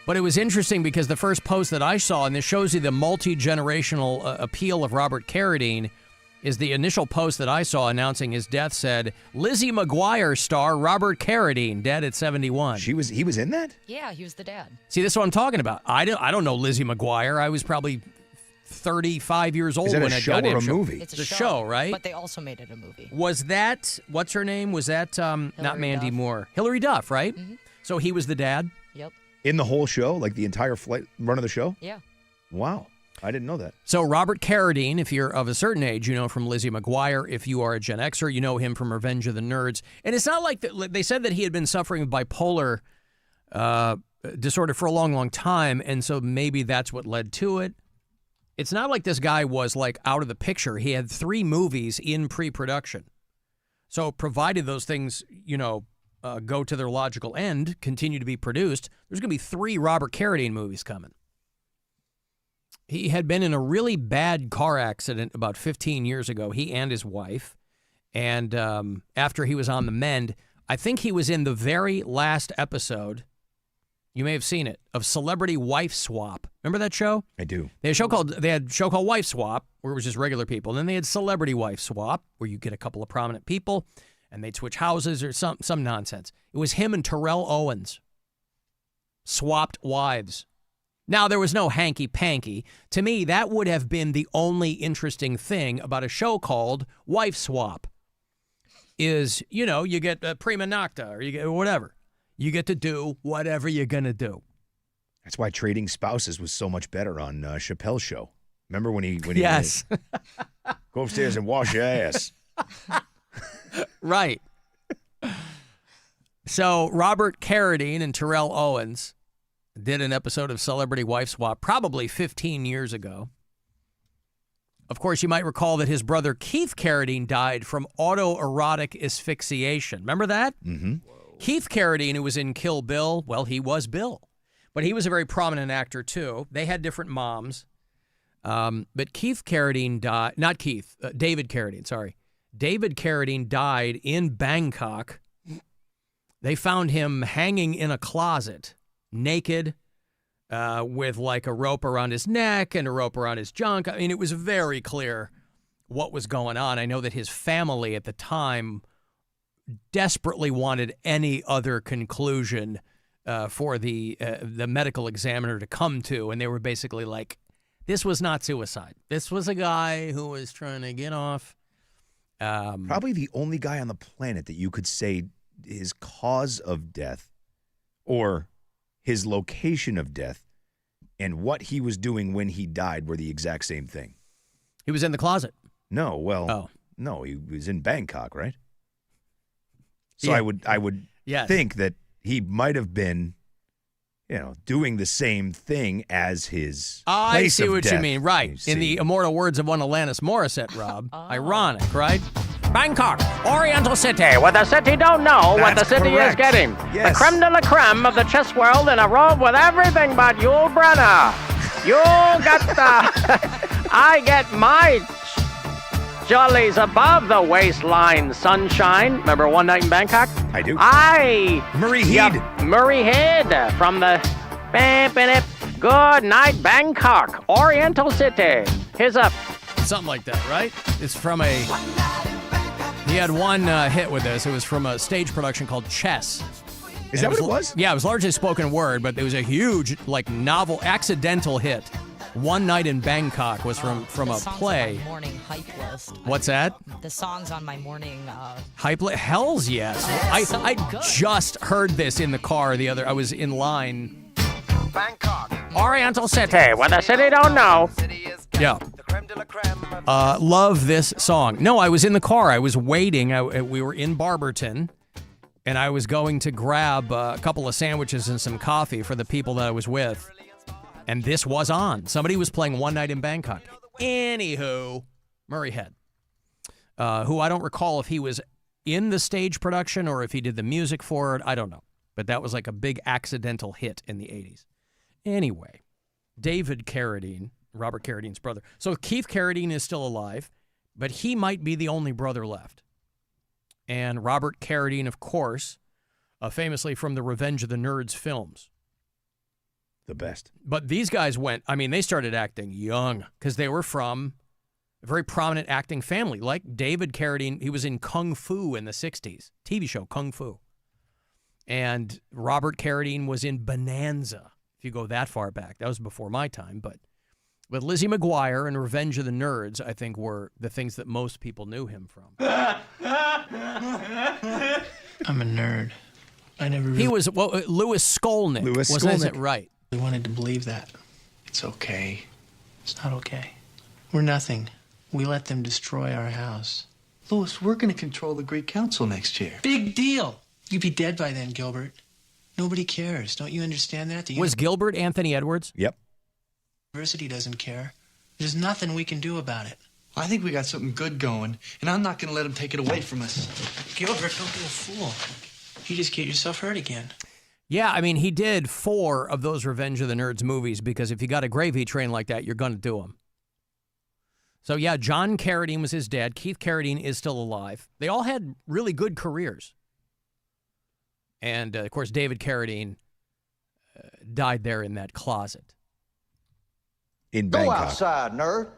But it was interesting because the first post that I saw, and this shows you the multi-generational appeal of Robert Carradine, is the initial post that I saw announcing his death said, Lizzie McGuire star Robert Carradine, dead at 71. He was in that? Yeah, he was the dad. See, this is what I'm talking about. I don't know Lizzie McGuire. I was probably 35 years old when it got in. Is that a show or a movie? It's a show, right? But they also made it a movie. Was that, what's her name? Was that, not Mandy Moore? Hilary Duff, right? Mm-hmm. So he was the dad? Yep. In the whole show? Like the entire run of the show? Yeah. Wow. I didn't know that. So Robert Carradine, if you're of a certain age, you know from Lizzie McGuire. If you are a Gen Xer, you know him from Revenge of the Nerds. And it's not like they said that he had been suffering with bipolar disorder for a long, long time, and so maybe that's what led to it. It's not like this guy was like out of the picture. He had 3 movies in pre-production. So provided those things, go to their logical end, continue to be produced, there's going to be 3 Robert Carradine movies coming. He had been in a really bad car accident about 15 years ago, he and his wife. And after he was on the mend, I think he was in the very last episode, you may have seen it, of Celebrity Wife Swap. Remember that show? I do. They had a show called Wife Swap, where it was just regular people. And then they had Celebrity Wife Swap, where you get a couple of prominent people, and they'd switch houses or some nonsense. It was him and Terrell Owens. Swapped wives. Now, there was no hanky-panky. To me, that would have been the only interesting thing about a show called Wife Swap. Is, you get a prima nocta, or you get whatever. You get to do whatever you're going to do. That's why Trading Spouses was so much better on Chappelle's show. Remember when he yes. Go upstairs and wash your ass. Right. So Robert Carradine and Terrell Owens did an episode of Celebrity Wife Swap probably 15 years ago. Of course, you might recall that his brother Keith Carradine died from autoerotic asphyxiation. Remember that? Mm-hmm. Keith Carradine, who was in Kill Bill, well, he was Bill. But he was a very prominent actor, too. They had different moms. But Keith Carradine died, not Keith, David Carradine, sorry. David Carradine died in Bangkok. They found him hanging in a closet, naked, with like a rope around his neck and a rope around his junk. I mean, it was very clear what was going on. I know that his family at the time desperately wanted any other conclusion for the medical examiner to come to, and they were basically like, this was not suicide. This was a guy who was trying to get off. Probably the only guy on the planet that you could say his cause of death or his location of death and what he was doing when he died were the exact same thing. He was in the closet. No, no, he was in Bangkok, right? So yeah. I would yes. think that he might have been, doing the same thing as his place I see of what death. you mean, right. In the immortal words of one Alanis Morissette, Rob. Ironic, right? Bangkok, Oriental City, where the city don't know what the city correct. is getting. Yes. The creme de la creme of the chess world in a robe with everything but Yul Brynner. You got the... I get my jollies above the waistline, sunshine. Remember One Night in Bangkok? I do. Murray Head. Yep, Murray Head from the... Good night, Bangkok, Oriental City. Here's a... Something like that, right? It's from a... He had one hit with this. It was from a stage production called Chess. Is that what it was? Yeah, it was largely spoken word, but it was a huge, novel, accidental hit. One Night in Bangkok was from a play. On my morning hype list. What's that? The songs on my morning hype list. Hells yes. I just heard this in the car I was in line. Bangkok, Oriental City, where the city don't know. Yeah. Love this song. No, I was in the car. I was waiting. We were in Barberton, and I was going to grab a couple of sandwiches and some coffee for the people that I was with. And this was on. Somebody was playing One Night in Bangkok. Anywho, Murray Head, who I don't recall if he was in the stage production or if he did the music for it. I don't know. But that was like a big accidental hit in the 80s. Anyway, David Carradine, Robert Carradine's brother. So Keith Carradine is still alive, but he might be the only brother left. And Robert Carradine, of course, famously from the Revenge of the Nerds films. The best. But these guys they started acting young because they were from a very prominent acting family. Like David Carradine, he was in Kung Fu in the 60s, TV show Kung Fu. And Robert Carradine was in Bonanza, if you go that far back. That was before my time. But Lizzie McGuire and Revenge of the Nerds, I think, were the things that most people knew him from. I'm a nerd. I never really... He was, Louis Skolnick. Wasn't it right? I wanted to believe that. It's okay. It's not okay. We're nothing. We let them destroy our house. Louis, we're going to control the Greek Council next year. Big deal. You'd be dead by then, Gilbert. Nobody cares. Don't you understand that? Was Gilbert Anthony Edwards? Yep. The university doesn't care. There's nothing we can do about it. I think we got something good going, and I'm not going to let them take it away from us. Gilbert, don't be a fool. You just get yourself hurt again. Yeah, I mean, he did 4 of those Revenge of the Nerds movies because if you got a gravy train like that, you're going to do them. So, yeah, John Carradine was his dad. Keith Carradine is still alive. They all had really good careers. And, of course, David Carradine died there in that closet. In Bangkok. Go outside, nerd.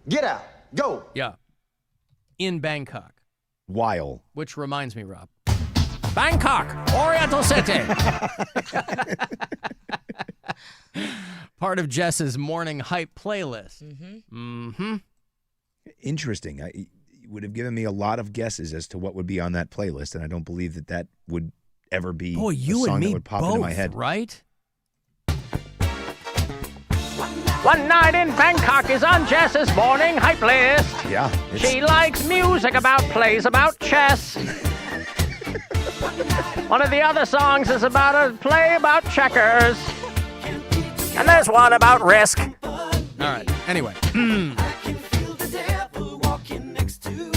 Get out. Go. Yeah. In Bangkok. While. Which reminds me, Rob. Bangkok, Oriental City. Part of Jess's morning hype playlist. Interesting. You would have given me a lot of guesses as to what would be on that playlist, and I don't believe that would ever be a song and me that would pop both, into my head. Right? One Night in Bangkok is on Jess's morning hype list. Yeah. She likes music about plays about chess. One of the other songs is about a play about checkers. And there's one about Risk. All right. Anyway.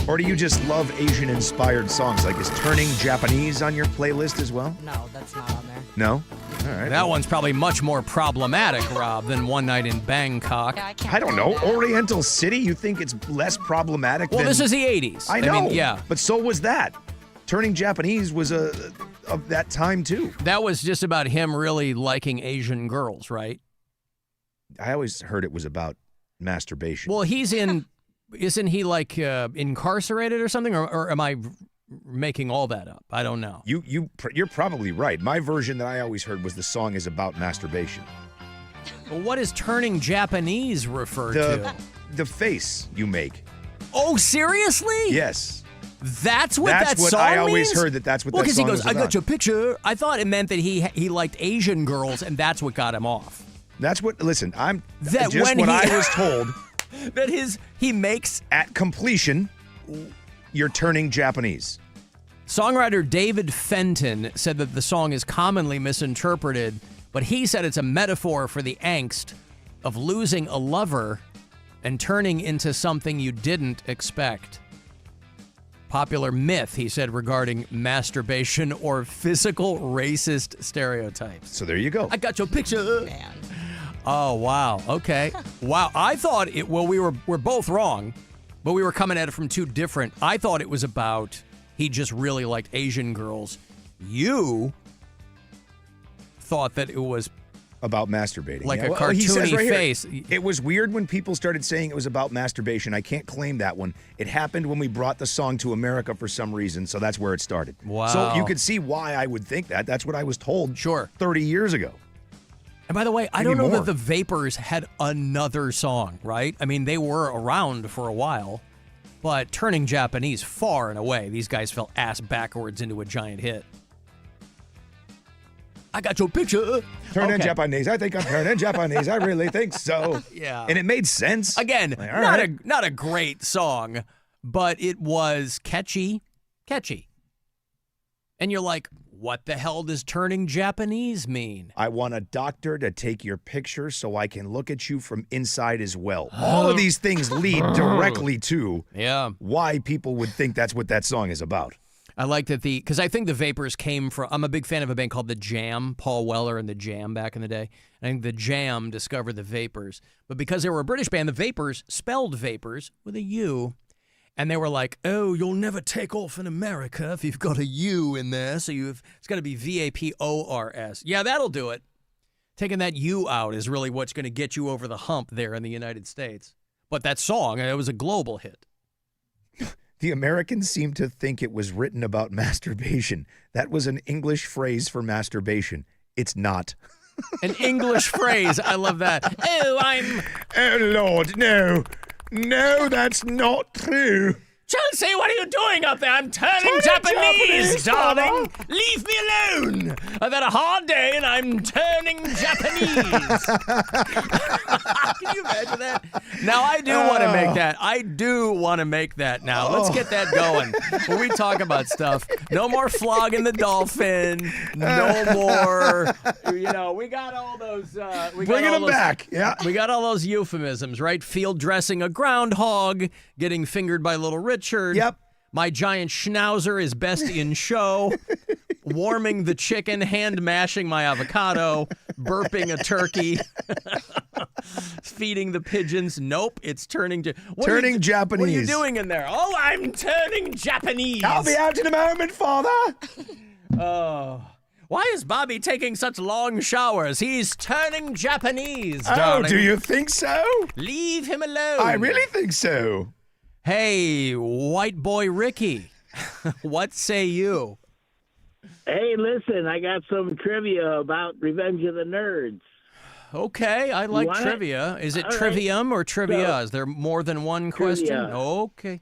Or do you just love Asian-inspired songs? Like, is Turning Japanese on your playlist as well? No, that's not on there. No? All right. That one's probably much more problematic, Rob, than One Night in Bangkok. Yeah, I don't know. Oriental City, you think it's less problematic Well, than... this is the 80s. I know. mean, yeah. But so was that. Turning Japanese was of that time, too. That was just about him really liking Asian girls, right? I always heard it was about masturbation. Well, he's in... Isn't he, like, incarcerated or something? Or am I making all that up? I don't know. You're probably right. My version that I always heard was the song is about masturbation. Well, what does Turning Japanese refer to? The face you make. Oh, seriously? Yes. That's what that song means? I always heard that's what that song because he goes, was I about. got your picture. I thought it meant that he liked Asian girls, and that's what got him off. That's what, listen, I was told. That he makes... At completion, you're turning Japanese. Songwriter David Fenton said that the song is commonly misinterpreted, but he said it's a metaphor for the angst of losing a lover and turning into something you didn't expect. Popular myth, he said, regarding masturbation or physical racist stereotypes. So there you go. I got your picture. Man. Oh, wow. Okay. Wow. I thought we're both wrong, but we were coming at it from two different. I thought it was about he just really liked Asian girls. You thought that it was about masturbating. Like a he cartoony says right face. Here, it was weird when people started saying it was about masturbation. I can't claim that one. It happened when we brought the song to America for some reason, so that's where it started. Wow. So you could see why I would think that. That's what I was told 30 years ago. And by the way, I don't know that the Vapors had another song, right? I mean, they were around for a while, but Turning Japanese, far and away, these guys fell ass backwards into a giant hit. I got your picture. Turning Japanese. I think I'm turning Japanese. I really think so. Yeah. And it made sense. Again, Like, not a great song, but it was catchy. And you're like, What the hell does turning Japanese mean? I want a doctor to take your picture so I can look at you from inside as well. All of these things lead directly to why people would think that's what that song is about. I like that because I think the Vapors came from, I'm a big fan of a band called The Jam, Paul Weller and The Jam back in the day. I think The Jam discovered the Vapors. But because they were a British band, the Vapors spelled Vapors with a U. And they were like, oh, you'll never take off in America if you've got a U in there. So it's got to be VAPORS. Yeah, that'll do it. Taking that U out is really what's going to get you over the hump there in the United States. But that song, it was a global hit. The Americans seem to think it was written about masturbation. That was an English phrase for masturbation. It's not. An English phrase. I love that. Oh, Lord, no. No, that's not true. Chelsea, what are you doing up there? I'm turning Japanese, darling. Leave me alone. I've had a hard day and I'm turning Japanese. Can you imagine that? Now, I do want to make that. I do want to make that now. Let's get that going. When we talk about stuff, no more flogging the dolphin. No more, we got all those. Bringing them back. Yeah. We got all those euphemisms, right? Field dressing a groundhog, getting fingered by Little Richard. Yep. My giant schnauzer is best in show. Warming the chicken, hand mashing my avocado, burping a turkey, feeding the pigeons. Nope, it's turning Japanese. What are you doing in there? Oh, I'm turning Japanese. I'll be out in a moment, Father. Oh. Why is Bobby taking such long showers? He's turning Japanese, darling. Oh, do you think so? Leave him alone. I really think so. Hey, white boy Ricky, what say you? Hey, listen, I got some trivia about Revenge of the Nerds. Okay, I like trivia. Is it trivium or trivia? Is there more than one question? Okay.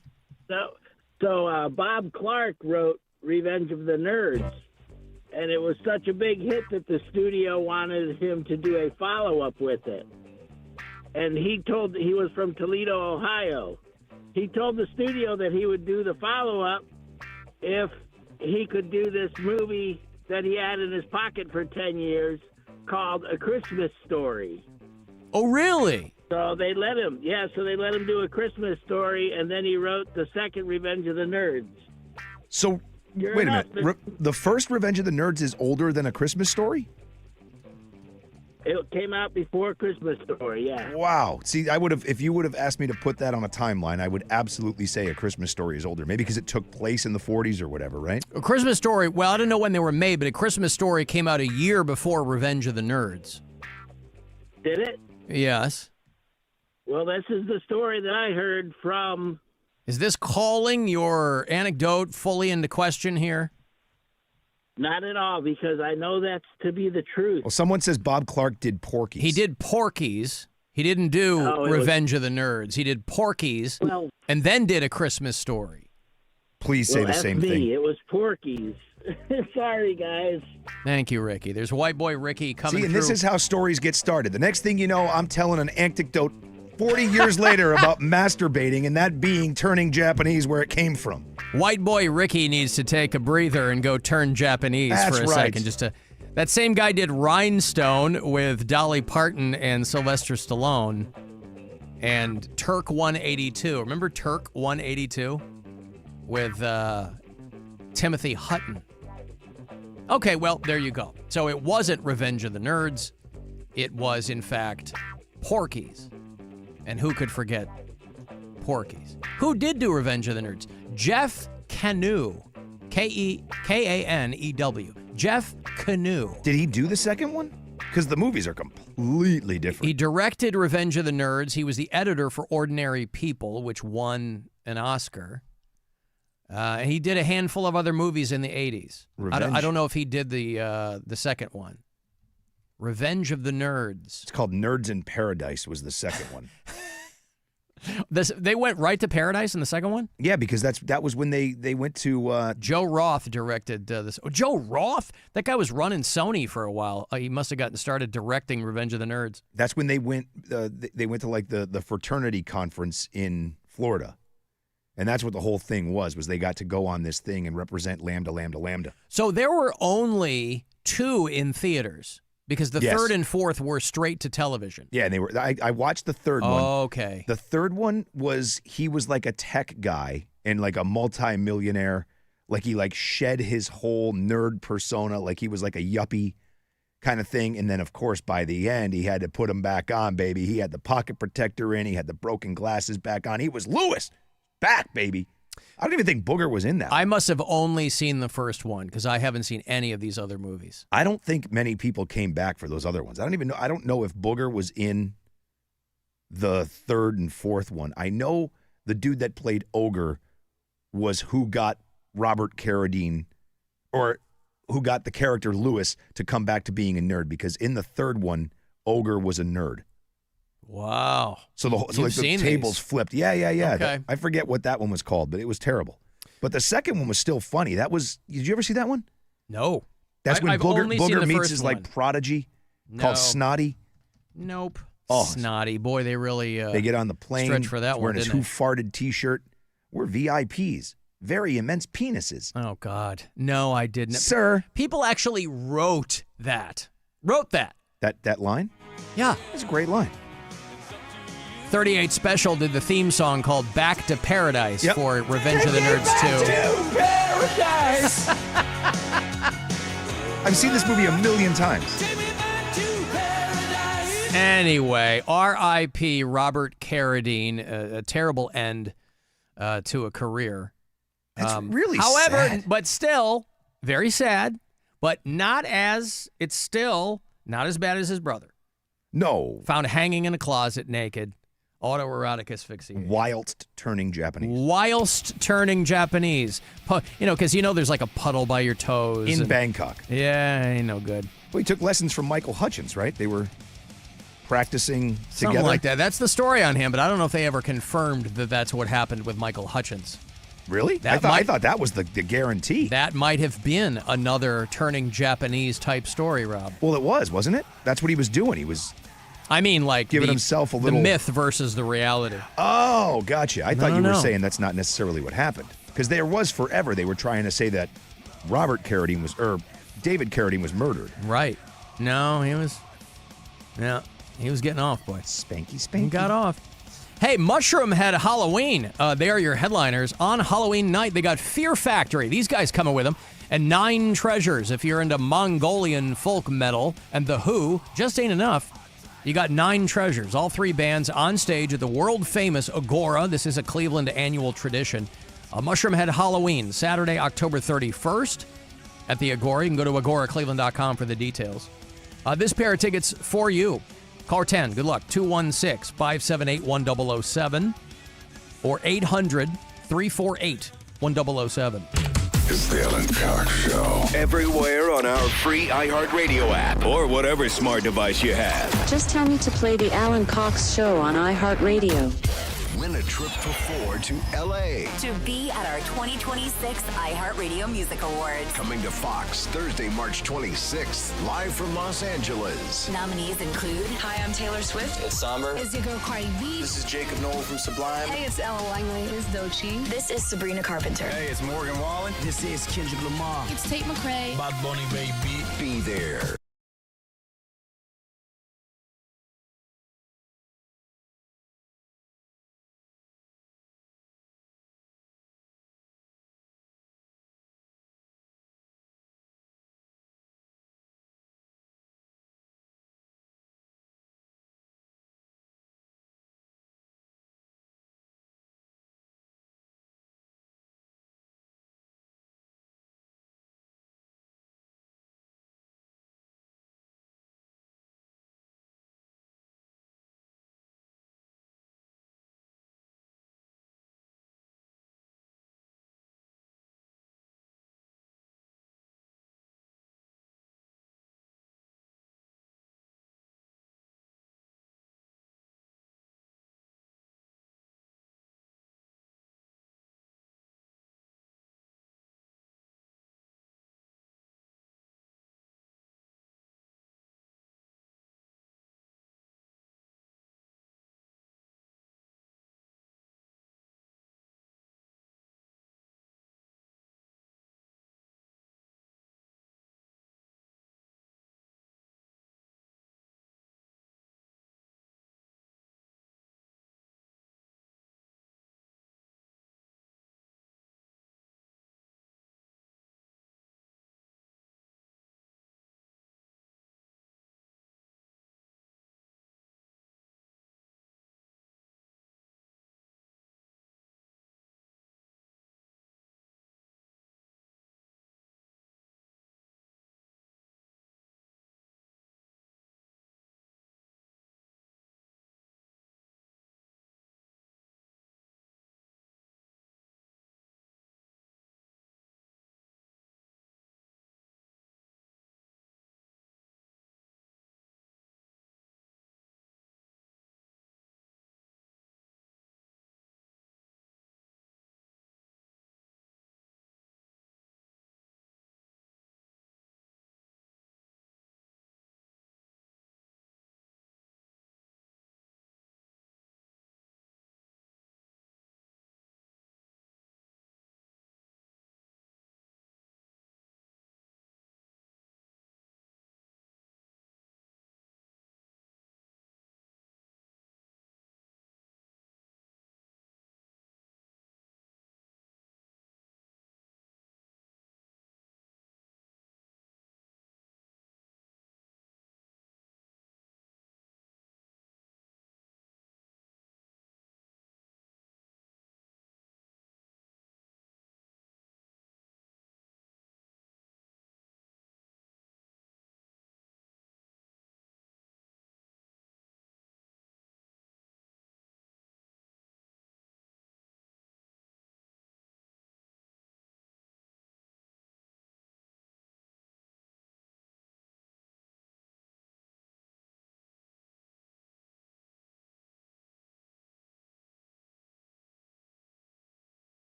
So Bob Clark wrote Revenge of the Nerds, and it was such a big hit that the studio wanted him to do a follow-up with it. And he was from Toledo, Ohio. He told the studio that he would do the follow-up if he could do this movie that he had in his pocket for 10 years called A Christmas Story. Oh, really? So they let him, do A Christmas Story, and then he wrote the second Revenge of the Nerds. So, wait a minute. The first Revenge of the Nerds is older than A Christmas Story? It came out before Christmas Story, yeah. Wow. See, if you would have asked me to put that on a timeline, I would absolutely say A Christmas Story is older. Maybe because it took place in the 40s or whatever, right? A Christmas Story, well, I don't know when they were made, but A Christmas Story came out a year before Revenge of the Nerds. Did it? Yes. Well, this is the story that I heard from... Is this calling your anecdote fully into question here? Not at all, because I know that's to be the truth. Well, someone says Bob Clark did Porky's. He did Porky's. He didn't do Revenge of the Nerds. He did Porky's and then did A Christmas Story. Please say the same thing. It was Porky's. Sorry, guys. Thank you, Ricky. There's white boy Ricky coming and through. This is how stories get started. The next thing you know, I'm telling an anecdote 40 years later about masturbating and that being turning Japanese where it came from. White boy Ricky needs to take a breather and go turn Japanese for a second. That same guy did Rhinestone with Dolly Parton and Sylvester Stallone and Turk 182. Remember Turk 182 with Timothy Hutton? Okay, well, there you go. So it wasn't Revenge of the Nerds. It was, in fact, Porky's. And who could forget Porky's? Who did do Revenge of the Nerds? Jeff Kanew. Kanew. Jeff Kanew. Did he do the second one? Because the movies are completely different. He directed Revenge of the Nerds. He was the editor for Ordinary People, which won an Oscar. He did a handful of other movies in the 80s. I don't know if he did the second one. Revenge of the Nerds. It's called Nerds in Paradise was the second one. They went right to Paradise in the second one? Yeah, because that was when they went to... Joe Roth directed this. Oh, Joe Roth? That guy was running Sony for a while. He must have gotten started directing Revenge of the Nerds. That's when they went to like the fraternity conference in Florida. And that's what the whole thing was they got to go on this thing and represent Lambda, Lambda, Lambda. So there were only 2 in theaters because the third and fourth were straight to television. Yeah, and they were. I watched the third one. Okay. The third one he was like a tech guy and like a multi-millionaire. Like he like shed his whole nerd persona. Like he was like a yuppie kind of thing. And then, of course, by the end, he had to put him back on, baby. He had the pocket protector in. He had the broken glasses back on. He was Lewis. Back, baby. I don't even think Booger was in that. I must have only seen the first one because I haven't seen any of these other movies. I don't think many people came back for those other ones. I don't even know. I don't know if Booger was in the third and fourth one. I know the dude that played Ogre was who got Robert Carradine, or who got the character Lewis to come back to being a nerd, because in the third one, Ogre was a nerd. Wow. So the tables flipped. Yeah. Okay. I forget what that one was called, but it was terrible. But the second one was still funny. Did you ever see that one? No. That's when I've only seen Booger the meets first his one. like prodigy called No. Snotty. Nope. Oh. Snotty. Boy, they really They get on the plane. stretch for that he's one, wearing his didn't Who Farted t-shirt. We're VIPs. Very immense penises. Oh, God. No, I didn't. Sir. People actually wrote that. That line? Yeah. That's a great line. 38 Special did the theme song called Back to Paradise for Revenge of the Nerds 2. Paradise. I've seen this movie a million times. Anyway, R.I.P. Robert Carradine, a terrible end to a career. That's really however, sad. but still, very sad, but it's still not as bad as his brother. No. Found hanging in a closet naked. Autoerotic asphyxiation. Whilst turning Japanese. Because there's like a puddle by your toes. In Bangkok. Yeah, ain't no good. Well, he took lessons from Michael Hutchins, right? They were practicing Something together. like that. That's the story on him, but I don't know if they ever confirmed that that's what happened with Michael Hutchins. Really? I thought that was the guarantee. That might have been another turning Japanese type story, Rob. Well, it was, wasn't it? That's what he was doing. He was... like giving himself a little... the myth versus the reality. Oh, gotcha. I thought you were No. saying that's not necessarily what happened. Because there was forever, they were trying to say that David Carradine was murdered. Right. No, he was getting off, boy. Spanky. He got off. Hey, Mushroom had Halloween. They are your headliners. On Halloween night, they got Fear Factory. These guys coming with them. And Nine Treasures. If you're into Mongolian folk metal and The Who, just ain't enough. You got Nine Treasures, all 3 bands on stage at the world-famous Agora. This is a Cleveland annual tradition. Mushroom Head Halloween, Saturday, October 31st at the Agora. You can go to agoracleveland.com for the details. This pair of tickets for you. Call 10. Good luck. 216-578-1007 or 800-348-1007. It's the Alan Cox Show. Everywhere on our free iHeartRadio app or whatever smart device you have. Just tell me to play the Alan Cox Show on iHeartRadio. Win a trip for 4 to L.A. To be at our 2026 iHeartRadio Music Awards. Coming to Fox Thursday, March 26th, live from Los Angeles. Nominees include... Hi, I'm Taylor Swift. It's Somber. It's your girl Cardi B. This is Jacob Noel from Sublime. Hey, it's Ella Langley. It's Doechii. This is Sabrina Carpenter. Hey, it's Morgan Wallen. This is Kendrick Lamar. It's Tate McRae. Bad Bunny, baby. Be there.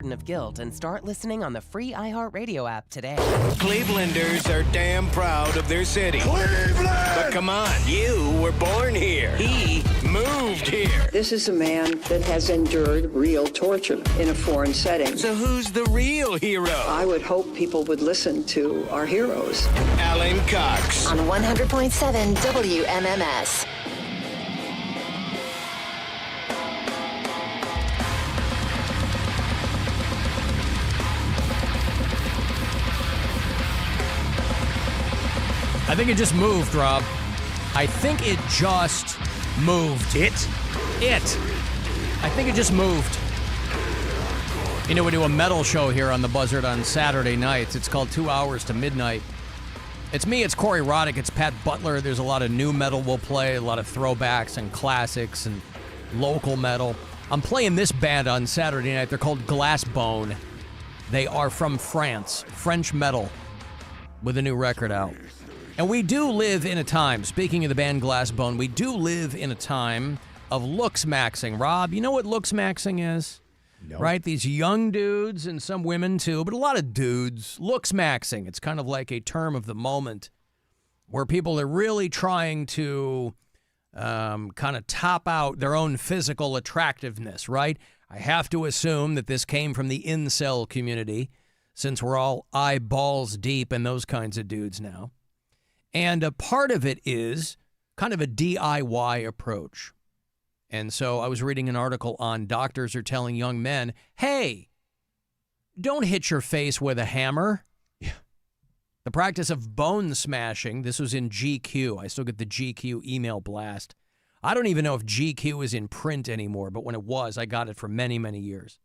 burden of guilt and start listening on the free iHeartRadio app today. Clevelanders are damn proud of their city. Cleveland! But come on, you were born here. He moved here. This is a man that has endured real torture in a foreign setting. So who's the real hero? I would hope people would listen to our heroes. Alan Cox. On 100.7 WMMS. I think it just moved, Rob. I think it just moved. It. I think it just moved. You know, we do a metal show here on the Buzzard on Saturday nights. It's called 2 Hours to Midnight. It's me, it's Corey Roddick, it's Pat Butler. There's a lot of new metal we'll play, a lot of throwbacks and classics and local metal. I'm playing this band on Saturday night. They're called Glassbone. They are from France, French metal, with a new record out. And we do live in a time, speaking of the band Glassbone, we do live in a time of Looksmaxxing. Rob, you know what Looksmaxxing is? No. Right? These young dudes and some women too, but a lot of dudes. Looksmaxxing. It's kind of like a term of the moment where people are really trying to kind of top out their own physical attractiveness, right? I have to assume that this came from the incel community since we're all eyeballs deep in those kinds of dudes now. And a part of it is kind of a DIY approach. And so I was reading an article on doctors are telling young men, hey, don't hit your face with a hammer. Yeah. The practice of bone smashing, this was in GQ. I still get the GQ email blast. I don't even know if GQ is in print anymore, but when it was, I got it for many, many years.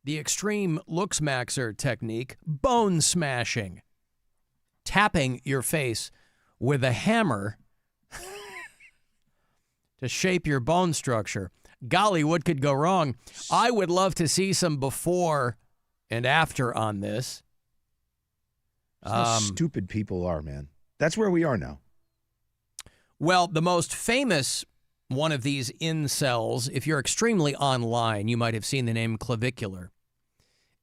The extreme Looksmaxxer technique, bone smashing. Tapping your face with a hammer to shape your bone structure. Golly, what could go wrong? I would love to see some before and after on this. That's how stupid people are, man. That's where we are now. Well, the most famous one of these incels, if you're extremely online, you might have seen the name Clavicular.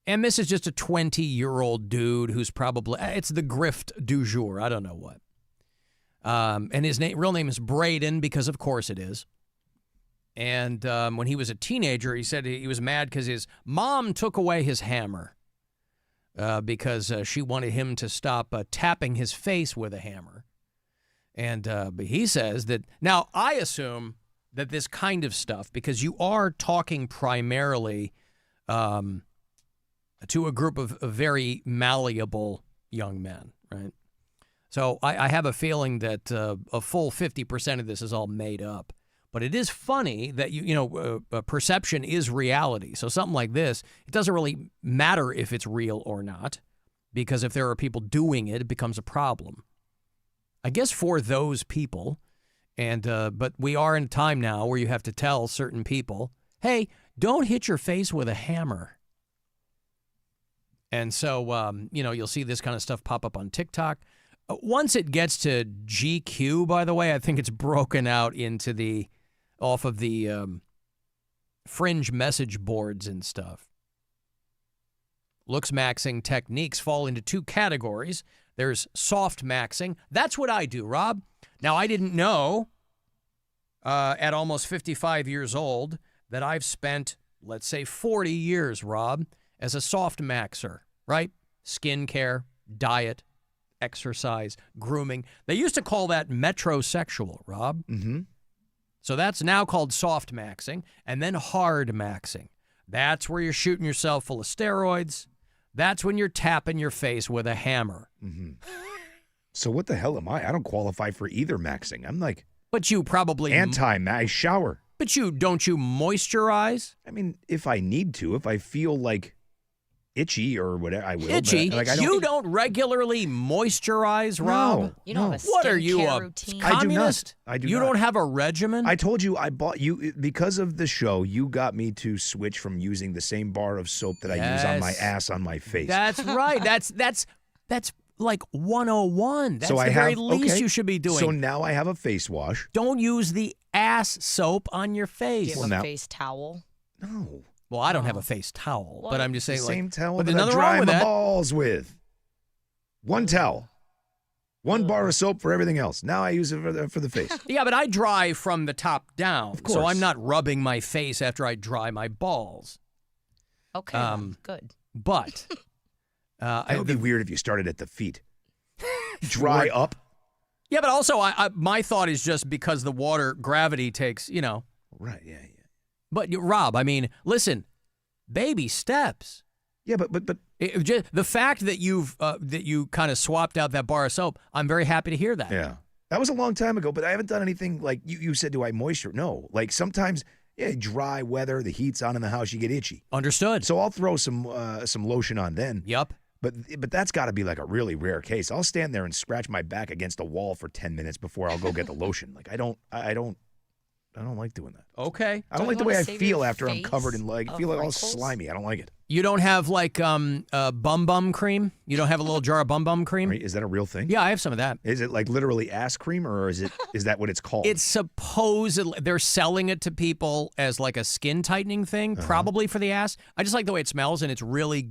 And this is just a 20-year-old dude who's probably, it's the grift du jour, I don't know what. And his real name is Braden, because of course it is. And when he was a teenager, he said he was mad because his mom took away his hammer because she wanted him to stop tapping his face with a hammer. And but he says that, now I assume that this kind of stuff, because you are talking primarily to a group of very malleable young men, right? So I have a feeling that a full 50% of this is all made up. But it is funny that, perception is reality. So something like this, it doesn't really matter if it's real or not, because if there are people doing it, it becomes a problem. I guess for those people, and but we are in a time now where you have to tell certain people, hey, don't hit your face with a hammer. And so, you'll see this kind of stuff pop up on TikTok. Once it gets to GQ, by the way, I think it's broken out into off of the fringe message boards and stuff. Looksmaxxing techniques fall into two categories. There's soft maxing. That's what I do, Rob. Now, I didn't know at almost 55 years old that I've spent, let's say, 40 years, Rob, as a soft maxer, right? Skincare, diet, exercise, grooming. They used to call that metrosexual, Rob. Mm-hmm. So that's now called soft maxing, and then hard maxing. That's where you're shooting yourself full of steroids. That's when you're tapping your face with a hammer. Mm-hmm. So what the hell am I? I don't qualify for either maxing. I'm like, but you probably I shower. But don't you moisturize? I mean, if I need to, if I feel like itchy or whatever, I will. Itchy? But, you don't regularly moisturize, Rob? No. You don't have a What are you, skincare a routine? communist? I do not. You don't have a regimen? I told you I bought you, because of the show, you got me to switch from using the same bar of soap that I use on my ass on my face. That's right. That's like 101. That's so the very least you should be doing. So now I have a face wash. Don't use the ass soap on your face. Do you have a face towel? No. Well, I don't have a face towel, but I'm just saying, the same towel but that there's I nothing dry wrong with my that. balls with. One towel. One bar of soap for everything else. Now I use it for the face. Yeah, but I dry from the top down, Of course. so I'm not rubbing my face after I dry my balls. Okay, good. But that would be weird if you started at the feet. Dry up. Yeah, but also my thought is just because the water gravity takes, Right, yeah. But Rob, I mean, listen, baby steps. Yeah, but the fact that you kind of swapped out that bar of soap, I'm very happy to hear that. Yeah. That was a long time ago, but I haven't done anything like you said, do I moisture? No. Like sometimes, dry weather, the heat's on in the house, you get itchy. Understood. So I'll throw some lotion on then. Yep. But that's got to be like a really rare case. I'll stand there and scratch my back against a wall for 10 minutes before I'll go get the lotion. Like I don't like doing that. Okay. I don't like the way I feel after I'm covered in I feel like all slimy. I don't like it. You don't have like bum cream? You don't have a little jar of bum cream? Right? Is that a real thing? Yeah, I have some of that. Is it like literally ass cream, or is that what it's called? It's supposedly they're selling it to people as like a skin tightening thing, probably for the ass. I just like the way it smells, and it's really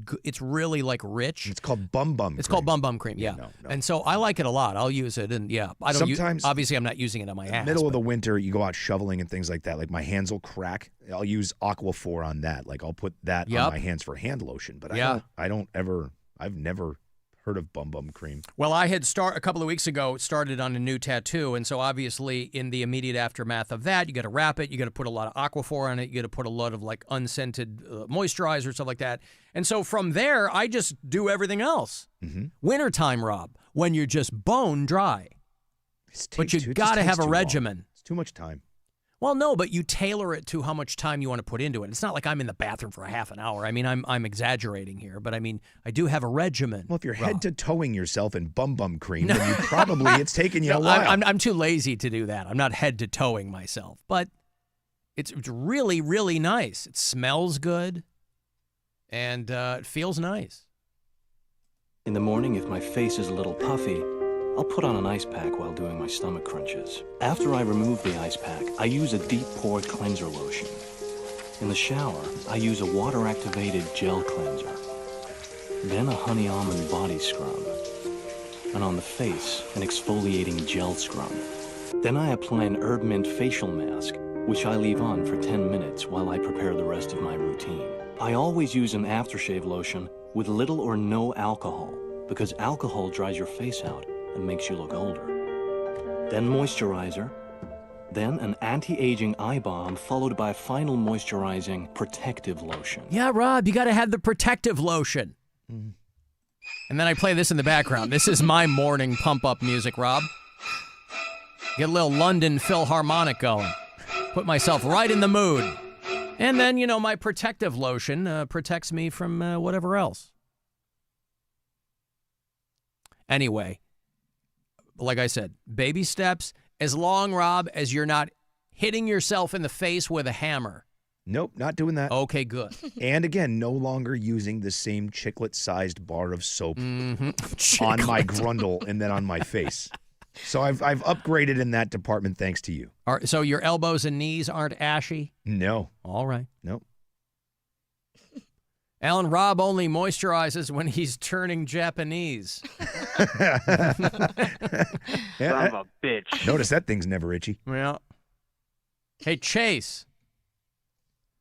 like rich. It's called bum cream. It's called bum cream. Yeah. No. And so I like it a lot. I'll use it, and I don't. Sometimes obviously, I'm not using it on my ass. Middle of the winter, you go out shoveling and things like that. Like my hands will crack. I'll use Aquaphor on that. Like I'll put that on my hands for hand lotion. But I've never heard of bum cream. Well, I had a couple of weeks ago started on a new tattoo, and so obviously in the immediate aftermath of that, you got to wrap it, you got to put a lot of Aquaphor on it, you got to put a lot of like unscented moisturizer, stuff like that. And so from there, I just do everything else. Mm-hmm. Wintertime, Rob, when you're just bone dry. But you got to have a regimen. It's too much time. Well, no, but you tailor it to how much time you want to put into it. It's not like I'm in the bathroom for a half an hour. I mean, I'm exaggerating here, but I mean, I do have a regimen. Well, if you're Rob. head to toeing yourself in bum cream, then it's taken you a while. I'm too lazy to do that. I'm not head to toeing myself, but it's really, really nice. It smells good, and it feels nice. In the morning, if my face is a little puffy, I'll put on an ice pack while doing my stomach crunches. After I remove the ice pack, I use a deep pored cleanser lotion. In the shower, I use a water-activated gel cleanser. Then a honey almond body scrub. And on the face, an exfoliating gel scrub. Then I apply an herb mint facial mask, which I leave on for 10 minutes while I prepare the rest of my routine. I always use an aftershave lotion with little or no alcohol, because alcohol dries your face out and makes you look older. Then moisturizer, then an anti-aging eye balm, followed by a final moisturizing protective lotion. Yeah, Rob, you got to have the protective lotion. Mm-hmm. And then I play this in the background. This is my morning pump-up music, Rob. Get a little London Philharmonic going. Put myself right in the mood. And then, my protective lotion protects me from whatever else. Anyway, like I said, baby steps, as long, Rob, as you're not hitting yourself in the face with a hammer. Nope, not doing that. Okay, good. And again, no longer using the same chiclet-sized bar of soap on my grundle and then on my face. So I've upgraded in that department thanks to you. All right, so your elbows and knees aren't ashy? No. All right. Nope. Alan, Rob only moisturizes when he's turning Japanese. Son of a bitch. Notice that thing's never itchy. Well. Hey, Chase.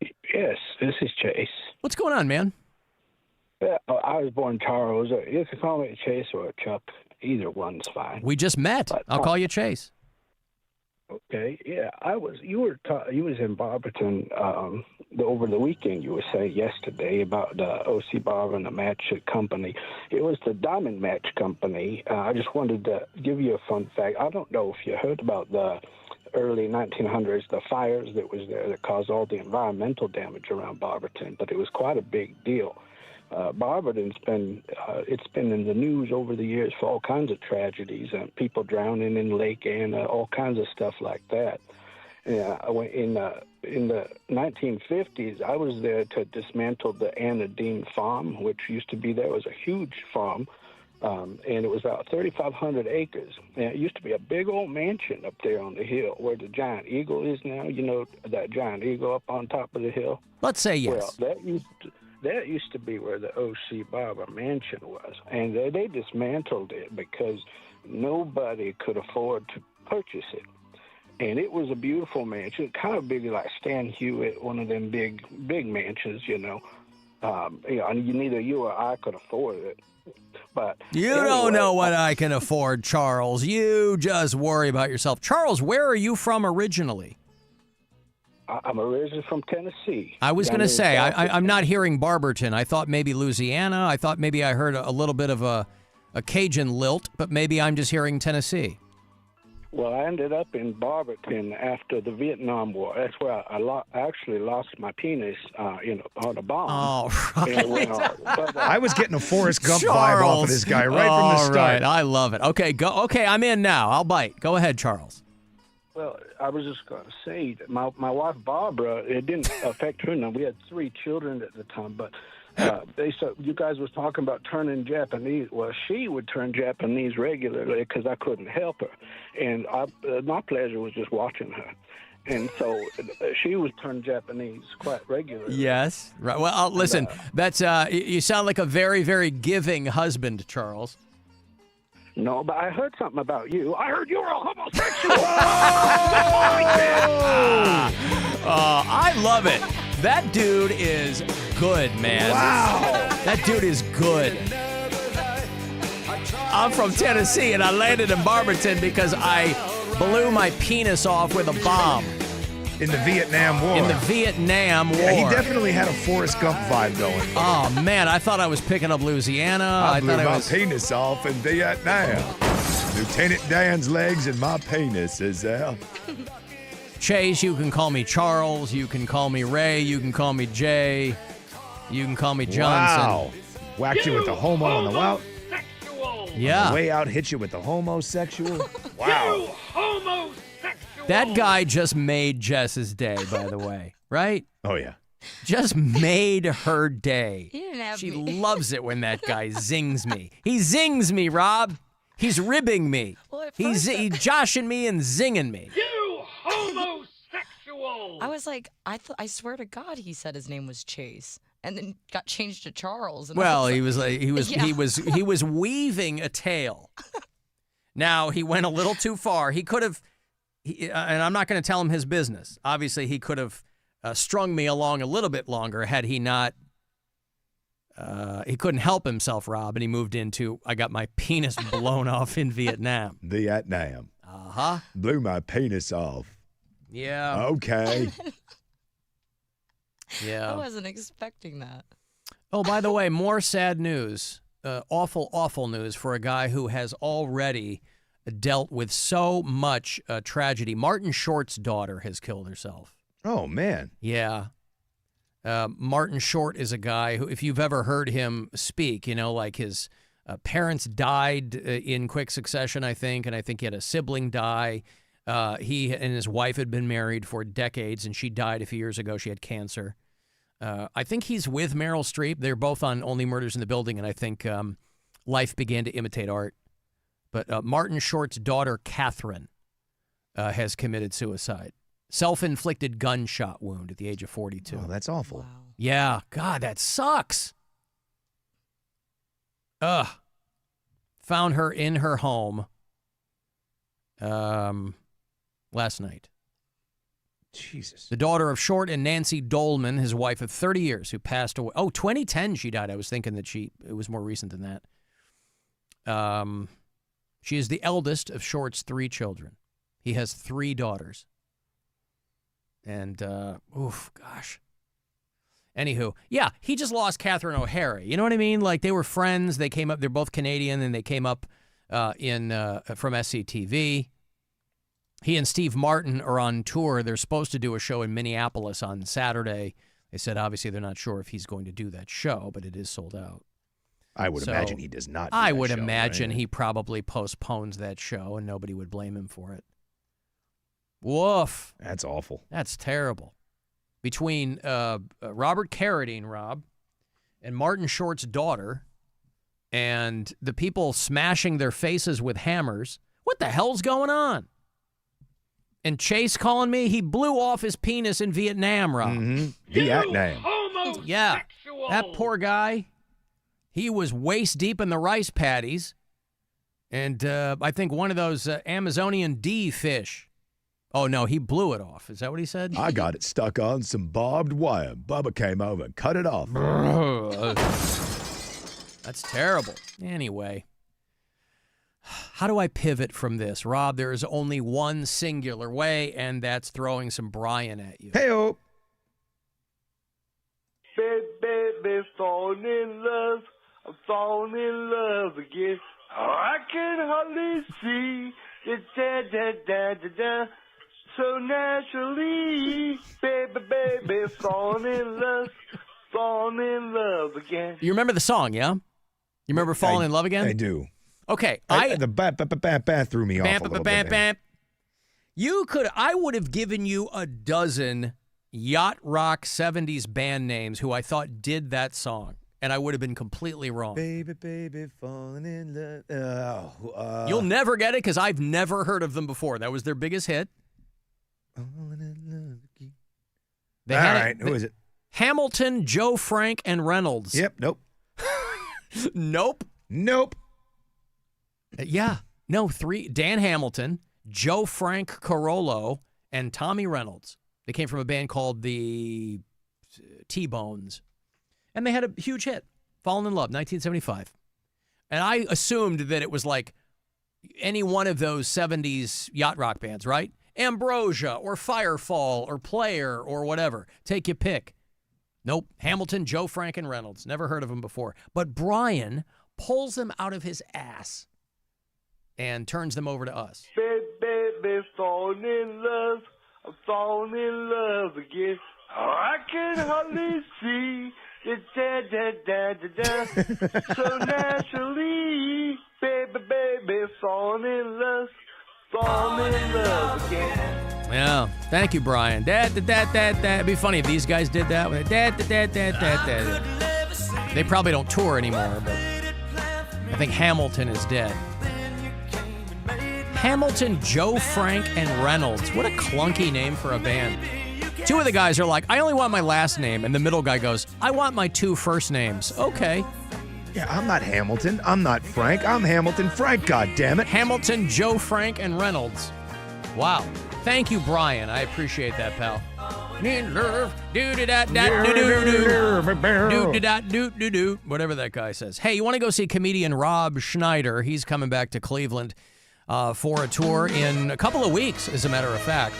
Yes, this is Chase. What's going on, man? Yeah, I was born Charles. You can call me Chase or Chuck. Either one's fine. We just met. I'll call you Chase. Okay, yeah, you was in Barberton over the weekend. You were saying yesterday about the O.C. Barber and the match company. It was the Diamond Match Company. I just wanted to give you a fun fact. I don't know if you heard about the early 1900s, the fires that was there that caused all the environmental damage around Barberton, but it was quite a big deal. Barberton's been in the news over the years for all kinds of tragedies, people drowning in the lake and all kinds of stuff like that. In the 1950s, I was there to dismantle the Anna Dean farm, which used to be there. It was a huge farm, And it was about 3,500 acres. And it used to be a big old mansion up there on the hill where the giant eagle is now. You know, that giant eagle up on top of the hill? Let's say yes. Well, that used to be where the O.C. Barber mansion was. And they dismantled it because nobody could afford to purchase it. And it was a beautiful mansion, kind of big like Stan Hewitt, one of them big mansions, you know. And neither you or I could afford it. But you anyway, don't know what I can afford, Charles. You just worry about yourself. Charles, where are you from originally? I'm originally from Tennessee. I was going to say, I'm not hearing Barberton. I thought maybe Louisiana. I thought maybe I heard a little bit of a Cajun lilt, but maybe I'm just hearing Tennessee. Well, I ended up in Barberton after the Vietnam War. That's where I actually lost my penis, on a bomb. Oh, right. But, I was getting a Forrest Gump vibe off of this guy right from the start. Right. I love it. Okay, go. Okay, I'm in now. I'll bite. Go ahead, Charles. Well, I was just going to say that my wife, Barbara, it didn't affect her none. We had 3 children at the time, but they said you guys was talking about turning Japanese. Well, she would turn Japanese regularly because I couldn't help her, and my pleasure was just watching her. And so she was turned Japanese quite regularly. Yes. Right. Well, listen, that's you sound like a very, very giving husband, Charles. No, but I heard something about you. I heard you were a homosexual. I love it. That dude is good, man. Wow. That dude is good. I'm from Tennessee, and I landed in Barberton because I blew my penis off with a bomb. In the Vietnam War. In the Vietnam War. Yeah, he definitely had a Forrest Gump vibe going. Oh, man, I thought I was picking up Louisiana. I blew my penis off in Vietnam. Lieutenant Dan's legs and my penis is there. Chase, you can call me Charles. You can call me Ray. You can call me Jay. You can call me Johnson. Wow. Whacked you with the homo on the out. Yeah. On the way out, hit you with the homosexual. Wow. That guy just made Jess's day, by the way. Right? Oh, yeah. Just made her day. He didn't have She me. loves it when that guy zings me. He zings me, Rob. He's ribbing me. Well, He's joshing me and zinging me. You homosexual! I was like, I swear to God, he said his name was Chase, and then got changed to Charles. And Well, I he was was Yeah. he was weaving a tale. Now he went a little too far. He could have, and I'm not going to tell him his business. Obviously, he could have strung me along a little bit longer had he not. He couldn't help himself, Rob, and he moved into, I got my penis blown off in Vietnam. Vietnam. Uh-huh. Blew my penis off. Yeah. Okay. Yeah. I wasn't expecting that. Oh, by the way, more sad news. Awful, awful news for a guy who has already dealt with so much tragedy. Martin Short's daughter has killed herself. Oh, man. Yeah. Martin Short is a guy who, if you've ever heard him speak, like his parents died in quick succession, I think, and I think he had a sibling die. He and his wife had been married for decades, and she died a few years ago. She had cancer. I think he's with Meryl Streep. They're both on Only Murders in the Building, and I think life began to imitate art. But Martin Short's daughter, Catherine, has committed suicide. Self-inflicted gunshot wound at the age of 42. Oh, that's awful. Wow. Yeah, God, that sucks. Ugh. Found her in her home last night. Jesus. The daughter of Short and Nancy Dolman, his wife of 30 years, who passed away. Oh, 2010 she died. I was thinking that it was more recent than that. She is the eldest of Short's 3 children. He has 3 daughters. And, gosh. Anywho, yeah, he just lost Catherine O'Hara. You know what I mean? Like, they were friends. They came up. They're both Canadian, and they came up from SCTV. He and Steve Martin are on tour. They're supposed to do a show in Minneapolis on Saturday. They said, obviously, they're not sure if he's going to do that show, but it is sold out. I would imagine he does not do I that would show, imagine right? he probably postpones that show, and nobody would blame him for it. Woof. That's awful. That's terrible. Between Robert Carradine, Rob, and Martin Short's daughter, and the people smashing their faces with hammers. What the hell's going on? And Chase calling me, he blew off his penis in Vietnam, Rob. Vietnam. Yeah, that poor guy. He was waist deep in the rice paddies. And I think one of those Amazonian D fish. Oh, no, he blew it off. Is that what he said? I got it stuck on some barbed wire. Bubba came over and cut it off. That's terrible. Anyway. How do I pivot from this? Rob, there is only one singular way, and that's throwing some Brian at you. Hey-o. Baby, falling in love. I'm falling in love again. Oh, I can hardly see. Da-da-da-da-da-da. So naturally, baby, falling in love again. You remember the song, yeah? You remember Falling in Love Again? I do. Okay, the bat threw me off a little bit. I would have given you a dozen yacht rock 70s band names who I thought did that song, and I would have been completely wrong. Baby, falling in love. You'll never get it because I've never heard of them before. That was their biggest hit. Falling in love again. They All had right, who is it? Hamilton, Joe Frank, and Reynolds. Yep, nope. Nope. Yeah. No, three. Dan Hamilton, Joe Frank Carollo, and Tommy Reynolds. They came from a band called the T-Bones. And they had a huge hit, Fallen in Love, 1975. And I assumed that it was like any one of those 70s yacht rock bands, right? Ambrosia or Firefall or Player or whatever. Take your pick. Nope. Hamilton, Joe Frank, and Reynolds. Never heard of them before. But Brian pulls them out of his ass and turns them over to us. Baby, falling in love. I'm falling in love again. Oh, I can hardly see. Da-da-da-da-da. So naturally, baby, falling in love again. Yeah. Thank you, Brian. It'd be funny if these guys did that. They probably don't tour anymore, but I think Hamilton is dead. Hamilton, Joe Frank, and Reynolds. What a clunky name for a band. Two of the guys are like, I only want my last name. And the middle guy goes, I want my two first names. Okay. Yeah, I'm not Hamilton. I'm not Frank. I'm Hamilton Frank, goddammit. Hamilton, Joe Frank, and Reynolds. Wow. Thank you, Brian. I appreciate that, pal. Whatever that guy says. Hey, you want to go see comedian Rob Schneider? He's coming back to Cleveland for a tour in a couple of weeks, as a matter of fact.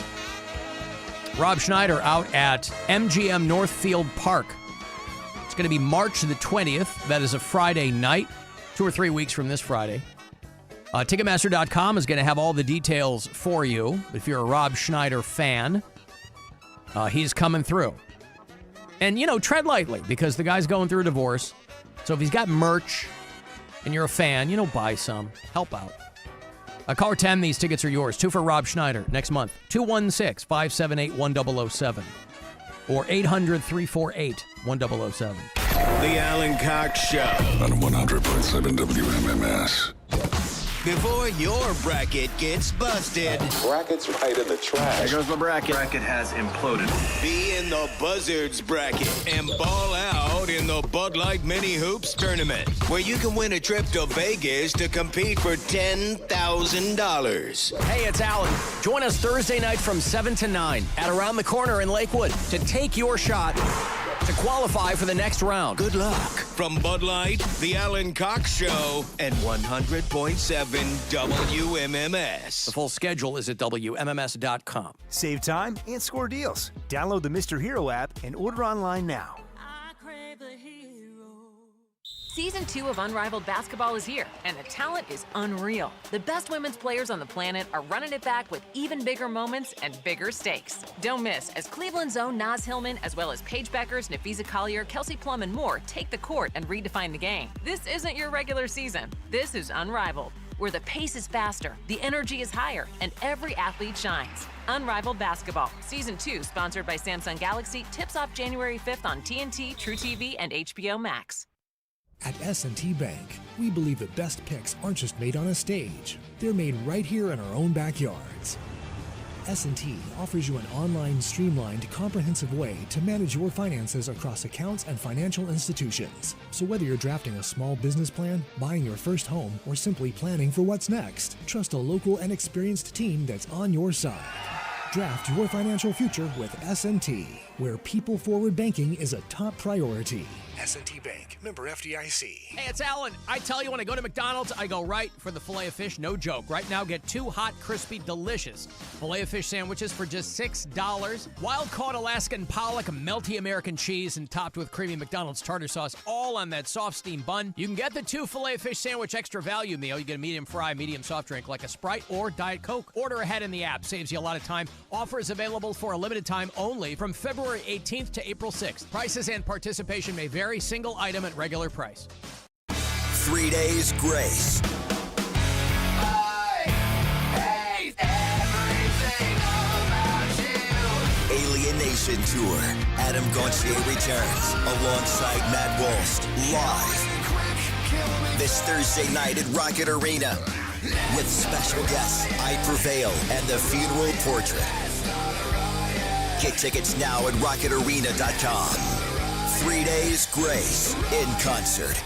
Rob Schneider out at MGM Northfield Park. It's going to be March the 20th. That is a Friday night, 2 or 3 weeks from this Friday. Ticketmaster.com is going to have all the details for you. If you're a Rob Schneider fan, he's coming through. And, tread lightly because the guy's going through a divorce. So if he's got merch and you're a fan, buy some. Help out. Caller 10, these tickets are yours. 2 for Rob Schneider next month. 216-578-1007. Or 800-348-1007. The Alan Cox Show. On 100.7 WMMS. Before your bracket gets busted. Bracket's right in the trash. There goes my bracket. Bracket has imploded. Be in the Buzzards bracket and ball out in the Bud Light Mini Hoops tournament, where you can win a trip to Vegas to compete for $10,000. Hey, it's Alan. Join us Thursday night from 7 to 9 at Around the Corner in Lakewood to take your shot to qualify for the next round. Good luck. From Bud Light, The Alan Cox Show, and 100.7 WMMS. The full schedule is at WMMS.com. Save time and score deals. Download the Mr. Hero app and order online now. Season 2 of Unrivaled Basketball is here, and the talent is unreal. The best women's players on the planet are running it back with even bigger moments and bigger stakes. Don't miss as Cleveland's own Naz Hillman, as well as Paige Beckers, Nafisa Collier, Kelsey Plum, and more take the court and redefine the game. This isn't your regular season. This is Unrivaled, where the pace is faster, the energy is higher, and every athlete shines. Unrivaled Basketball, Season 2, sponsored by Samsung Galaxy, tips off January 5th on TNT, True TV, and HBO Max. At S&T Bank, we believe the best picks aren't just made on a stage. They're made right here in our own backyards. S&T offers you an online, streamlined, comprehensive way to manage your finances across accounts and financial institutions. So whether you're drafting a small business plan, buying your first home, or simply planning for what's next, trust a local and experienced team that's on your side. Draft your financial future with S&T, where people-forward banking is a top priority. S&T Bank, member FDIC. Hey, it's Alan. I tell you, when I go to McDonald's, I go right for the Filet-O-Fish, no joke. Right now, get 2 hot, crispy, delicious Filet-O-Fish sandwiches for just $6. Wild-caught Alaskan pollock, melty American cheese, and topped with creamy McDonald's tartar sauce, all on that soft steam bun. You can get the 2 Filet-O-Fish sandwich extra value meal. You get a medium fry, medium soft drink like a Sprite or Diet Coke. Order ahead in the app. Saves you a lot of time. Offers available for a limited time only from February 18th to April 6th. Prices and participation may vary. Single item at regular price. 3 days grace. Alienation Tour. Adam Gauthier returns alongside Matt Walsh live this Thursday night at Rocket Arena with special guests I Prevail and The Funeral Portrait. Get tickets now at rocketarena.com. 3 days grace in concert.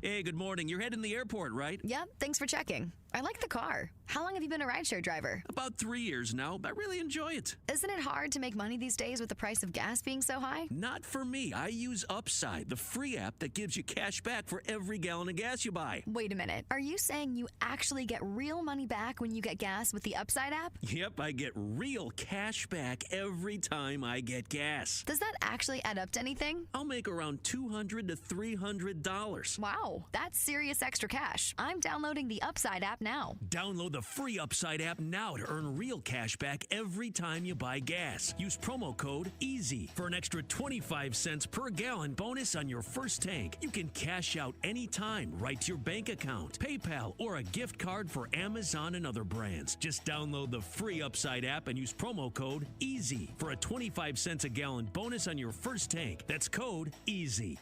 Hey, good morning. You're heading to the airport, right? Yep, thanks for checking. I like the car. How long have you been a rideshare driver? About 3 years now. I really enjoy it. Isn't it hard to make money these days with the price of gas being so high? Not for me. I use Upside, the free app that gives you cash back for every gallon of gas you buy. Wait a minute. Are you saying you actually get real money back when you get gas with the Upside app? Yep, I get real cash back every time I get gas. Does that actually add up to anything? I'll make around $200 to $300. Wow, that's serious extra cash. I'm downloading the Upside app now. Download the free Upside app now to earn real cash back every time you buy gas. Use promo code EASY for an extra 25 cents per gallon bonus on your first tank. You can cash out anytime right to your bank account, PayPal, or a gift card for Amazon and other brands. Just download the free Upside app and use promo code EASY for a 25 cents a gallon bonus on your first tank. That's code EASY.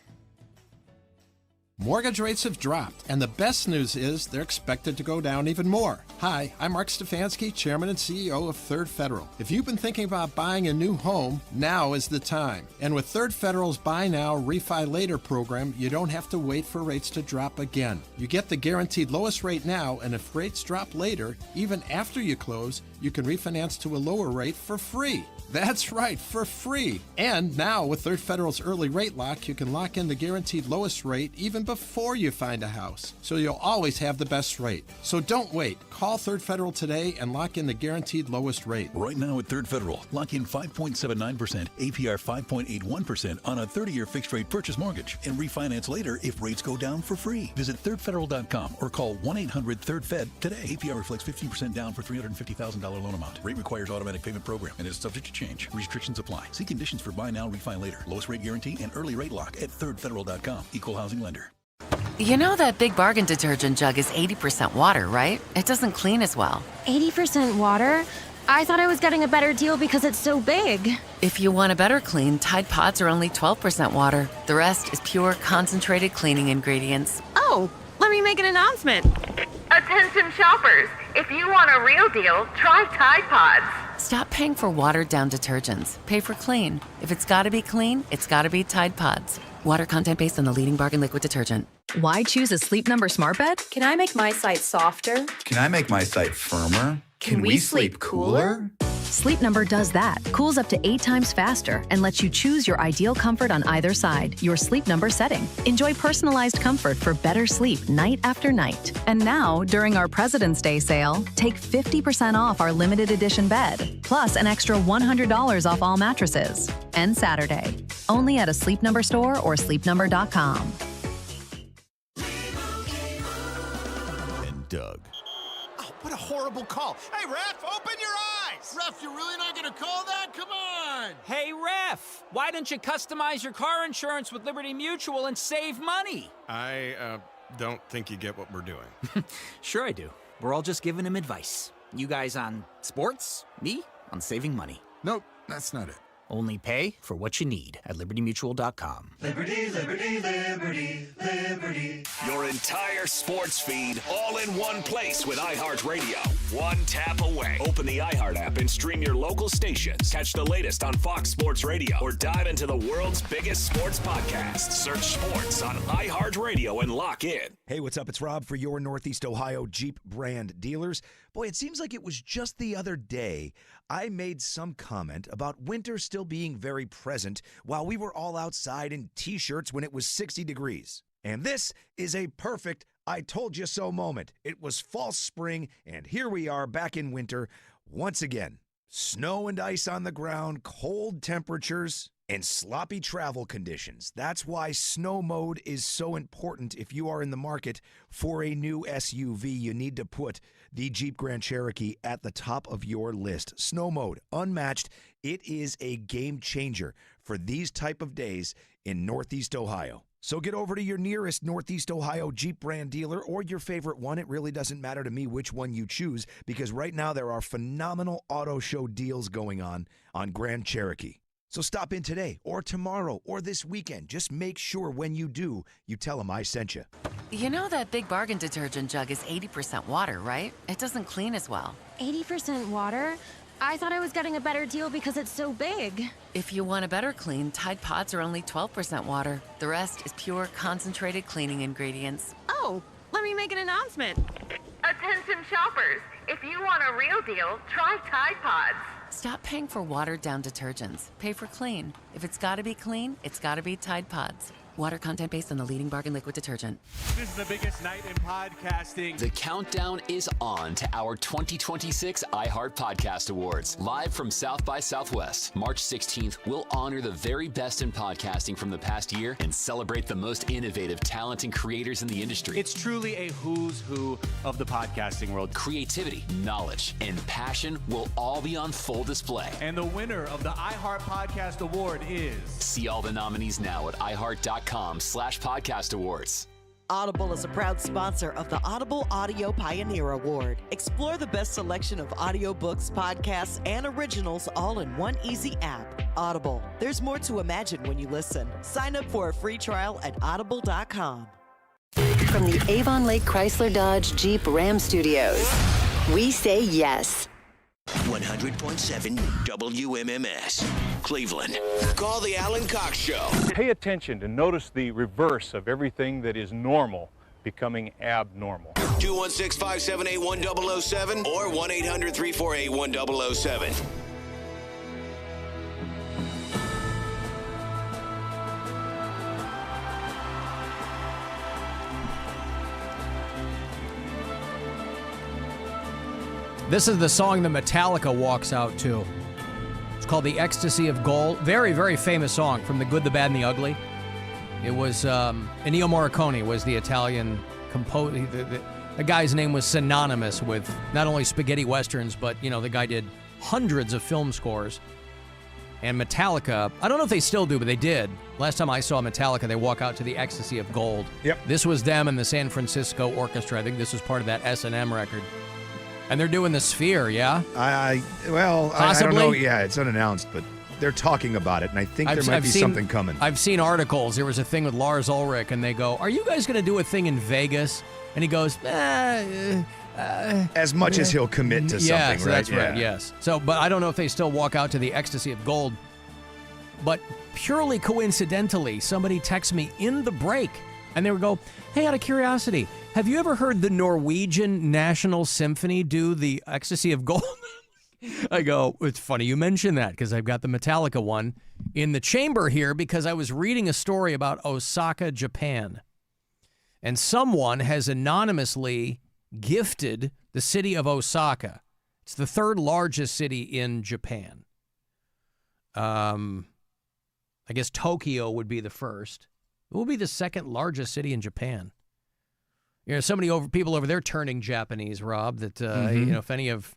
Mortgage rates have dropped, and the best news is they're expected to go down even more. Hi, I'm Mark Stefanski, Chairman and CEO of Third Federal. If you've been thinking about buying a new home, now is the time. And with Third Federal's Buy Now, Refi Later program, you don't have to wait for rates to drop again. You get the guaranteed lowest rate now, and if rates drop later, even after you close, you can refinance to a lower rate for free. That's right, for free. And now with Third Federal's Early Rate Lock, you can lock in the guaranteed lowest rate even before you find a house. So you'll always have the best rate. So don't wait. Call Third Federal today and lock in the guaranteed lowest rate. Right now at Third Federal, lock in 5.79%, APR 5.81% on a 30-year fixed-rate purchase mortgage and refinance later if rates go down for free. Visit thirdfederal.com or call 1-800-3rd-FED today. APR reflects 15% down for $350,000 loan amount. Rate requires automatic payment program and is subject to change. Restrictions apply. See conditions for buy now, refi later. Lowest rate guarantee and early rate lock at thirdfederal.com. Equal housing lender. You know that Big Bargain detergent jug is 80% water, right? It doesn't clean as well. 80% water? I thought I was getting a better deal because it's so big. If you want a better clean, Tide Pods are only 12% water. The rest is pure, concentrated cleaning ingredients. Oh, let me make an announcement. Attention shoppers, if you want a real deal, try Tide Pods. Stop paying for watered-down detergents. Pay for clean. If it's gotta be clean, it's gotta be Tide Pods. Water content based on the leading bargain liquid detergent. Why choose a Sleep Number smart bed? Can I make my site softer? Can I make my site firmer? Can we sleep cooler? Sleep Number does that. Cools up to 8 times faster and lets you choose your ideal comfort on either side. Your Sleep Number setting. Enjoy personalized comfort for better sleep night after night. And now, during our President's Day sale, take 50% off our limited edition bed, plus an extra $100 off all mattresses. And Saturday. Only at a Sleep Number store or sleepnumber.com. And Doug. What a horrible call. Hey, ref, open your eyes! Ref, you're really not gonna call that? Come on! Hey, ref, why don't you customize your car insurance with Liberty Mutual and save money? I don't think you get what we're doing. Sure I do. We're all just giving him advice. You guys on sports, me on saving money. Nope, that's not it. Only pay for what you need at libertymutual.com. Liberty, liberty, liberty, liberty. Liberty. Your entire sports feed all in one place with iHeartRadio. One tap away. Open the iHeart app and stream your local stations. Catch the latest on Fox Sports Radio or dive into the world's biggest sports podcast. Search sports on iHeartRadio and lock in. Hey, what's up? It's Rob for your Northeast Ohio Jeep brand dealers. Boy, it seems like it was just the other day I made some comment about winter still being very present while we were all outside in T-shirts when it was 60 degrees. And this is a perfect I told you so moment. It was false spring, and here we are back in winter once again. Snow and ice on the ground, cold temperatures, and sloppy travel conditions. That's why snow mode is so important. If you are in the market for a new SUV, you need to put the Jeep Grand Cherokee at the top of your list. Snow mode, unmatched. It is a game changer for these type of days in Northeast Ohio. So get over to your nearest Northeast Ohio Jeep brand dealer or your favorite one. It really doesn't matter to me which one you choose because right now there are phenomenal auto show deals going on Grand Cherokee. So stop in today or tomorrow or this weekend. Just make sure when you do, you tell them I sent you. You know that Big Bargain detergent jug is 80% water, right? It doesn't clean as well. 80% water? I thought I was getting a better deal because it's so big. If you want a better clean, Tide Pods are only 12% water. The rest is pure, concentrated cleaning ingredients. Oh, let me make an announcement. Attention shoppers, if you want a real deal, try Tide Pods. Stop paying for watered-down detergents. Pay for clean. If it's gotta be clean, it's gotta be Tide Pods. Water content based on the leading bargain liquid detergent. This is the biggest night in podcasting. The countdown is on to our 2026 iHeart Podcast Awards. Live from South by Southwest, March 16th, we'll honor the very best in podcasting from the past year and celebrate the most innovative talent and creators in the industry. It's truly a who's who of the podcasting world. Creativity, knowledge, and passion will all be on full display. And the winner of the iHeart Podcast Award is... See all the nominees now at iHeart.com/podcast awards. Audible is a proud sponsor of the Audible Audio Pioneer Award. Explore the best selection of audiobooks, podcasts, and originals all in one easy app. Audible. There's more to imagine when you listen. Sign up for a free trial at audible.com. From the Avon Lake Chrysler Dodge Jeep Ram Studios, we say yes. 100.7 WMMS, Cleveland. Call the Alan Cox Show. Pay attention to notice the reverse of everything that is normal becoming abnormal. 216-578-1007 or 1-800-348-1007. This is the song that Metallica walks out to. It's called The Ecstasy of Gold. Very, very famous song from The Good, the Bad, and the Ugly. It was, Ennio Morricone was the Italian composer. The guy's name was synonymous with not only spaghetti westerns, but, you know, the guy did hundreds of film scores. And Metallica, I don't know if they still do, but they did. Last time I saw Metallica, they walk out to The Ecstasy of Gold. Yep. This was them and the San Francisco Orchestra. I think this was part of that S&M record. And they're doing the Sphere, yeah? Possibly? I don't know. Yeah, it's unannounced, but they're talking about it, and I think there might be something coming. I've seen articles. There was a thing with Lars Ulrich, and they go, are you guys going to do a thing in Vegas? And he goes, as much as he'll commit to something, right? That's right, yes. So, but I don't know if they still walk out to The Ecstasy of Gold. But purely coincidentally, somebody texts me in the break, and they would go, hey, out of curiosity, have you ever heard the Norwegian National Symphony do The Ecstasy of Gold? I go, it's funny you mention that because I've got the Metallica one in the chamber here because I was reading a story about Osaka, Japan. And someone has anonymously gifted the city of Osaka. It's the third largest city in Japan. I guess Tokyo would be the first. It will be the second largest city in Japan. You know, so many people over there turning Japanese, Rob, that, you know, if any of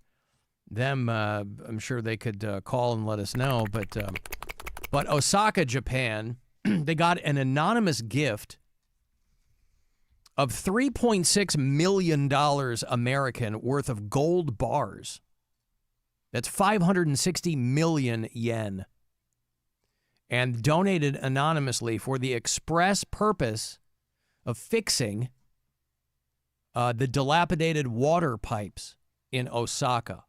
them, I'm sure they could call and let us know. But Osaka, Japan, they got an anonymous gift of $3.6 million American worth of gold bars. That's 560 million yen. And donated anonymously for the express purpose of fixing the dilapidated water pipes in Osaka.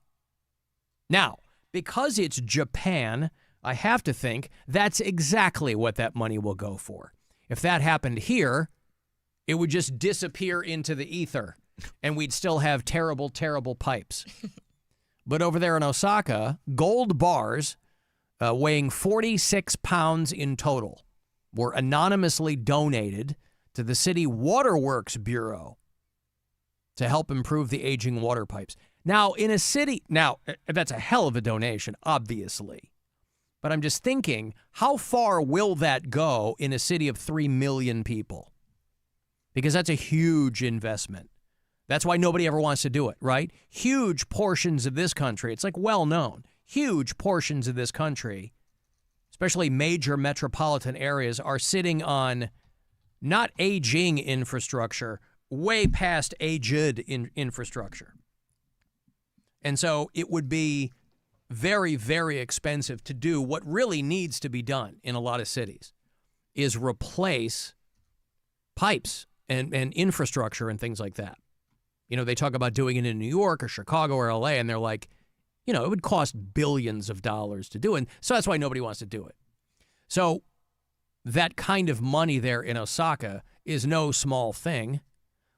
Now, because it's Japan, I have to think that's exactly what that money will go for. If that happened here, it would just disappear into the ether, and we'd still have terrible, terrible pipes. But over there in Osaka, gold bars weighing 46 pounds in total were anonymously donated to the City Waterworks Bureau to help improve the aging water pipes. Now, in a city, that's a hell of a donation, obviously. But I'm just thinking, how far will that go in a city of 3 million people? Because that's a huge investment. That's why nobody ever wants to do it, right? Huge portions of this country, it's like well known, huge portions of this country, especially major metropolitan areas, are sitting on not aging infrastructure, way past aged infrastructure. And so it would be very, very expensive to do what really needs to be done in a lot of cities is replace pipes and infrastructure and things like that. You know, they talk about doing it in New York or Chicago or LA, and they're like, you know, it would cost billions of dollars to do it. And so that's why nobody wants to do it. So that kind of money there in Osaka is no small thing.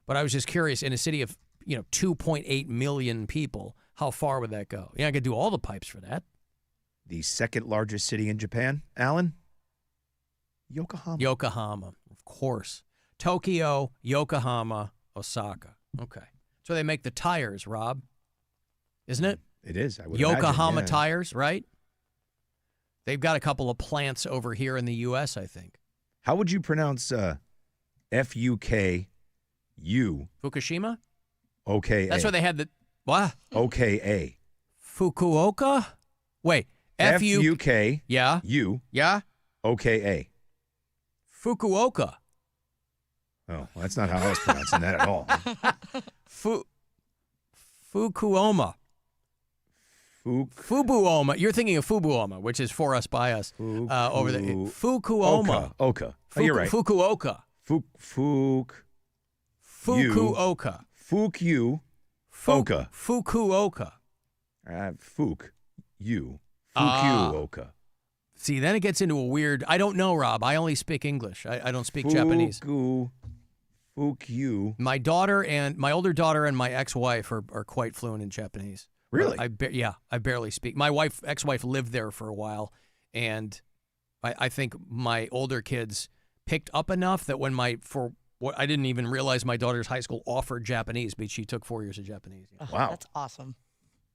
But I was just curious, in a city of, 2.8 million people, how far would that go? Yeah, I could do all the pipes for that. The second largest city in Japan, Alan? Yokohama. Yokohama, of course. Tokyo, Yokohama, Osaka. Okay. So they make the tires, Rob. Isn't it? It is. I would Yokohama imagine, yeah. tires, right? They've got a couple of plants over here in the U.S., I think. How would you pronounce Fuku? Fukushima? Okay. That's where they had the, what? OKA. Fukuoka? Wait. F-U-K. Yeah. U. Yeah. OKA. Fukuoka. Oh, well, that's not how I was pronouncing that at all. Fukuoma. Fubuoma. You're thinking of Fubuoma, which is for us, by us. Over there. Fukuoma. Oka. Oh, you're right. Fukuoka. Fukuoka. Fukuoka. Fukuoka. Fukuoka. Fukuoka. See, then it gets into a weird, I don't know, Rob. I only speak English. I don't speak Japanese. Fuku. My older daughter and my ex-wife are quite fluent in Japanese. Really? I barely speak. My ex-wife lived there for a while, and I think my older kids picked up enough that I didn't even realize my daughter's high school offered Japanese, but she took 4 years of Japanese. Oh, wow. That's awesome.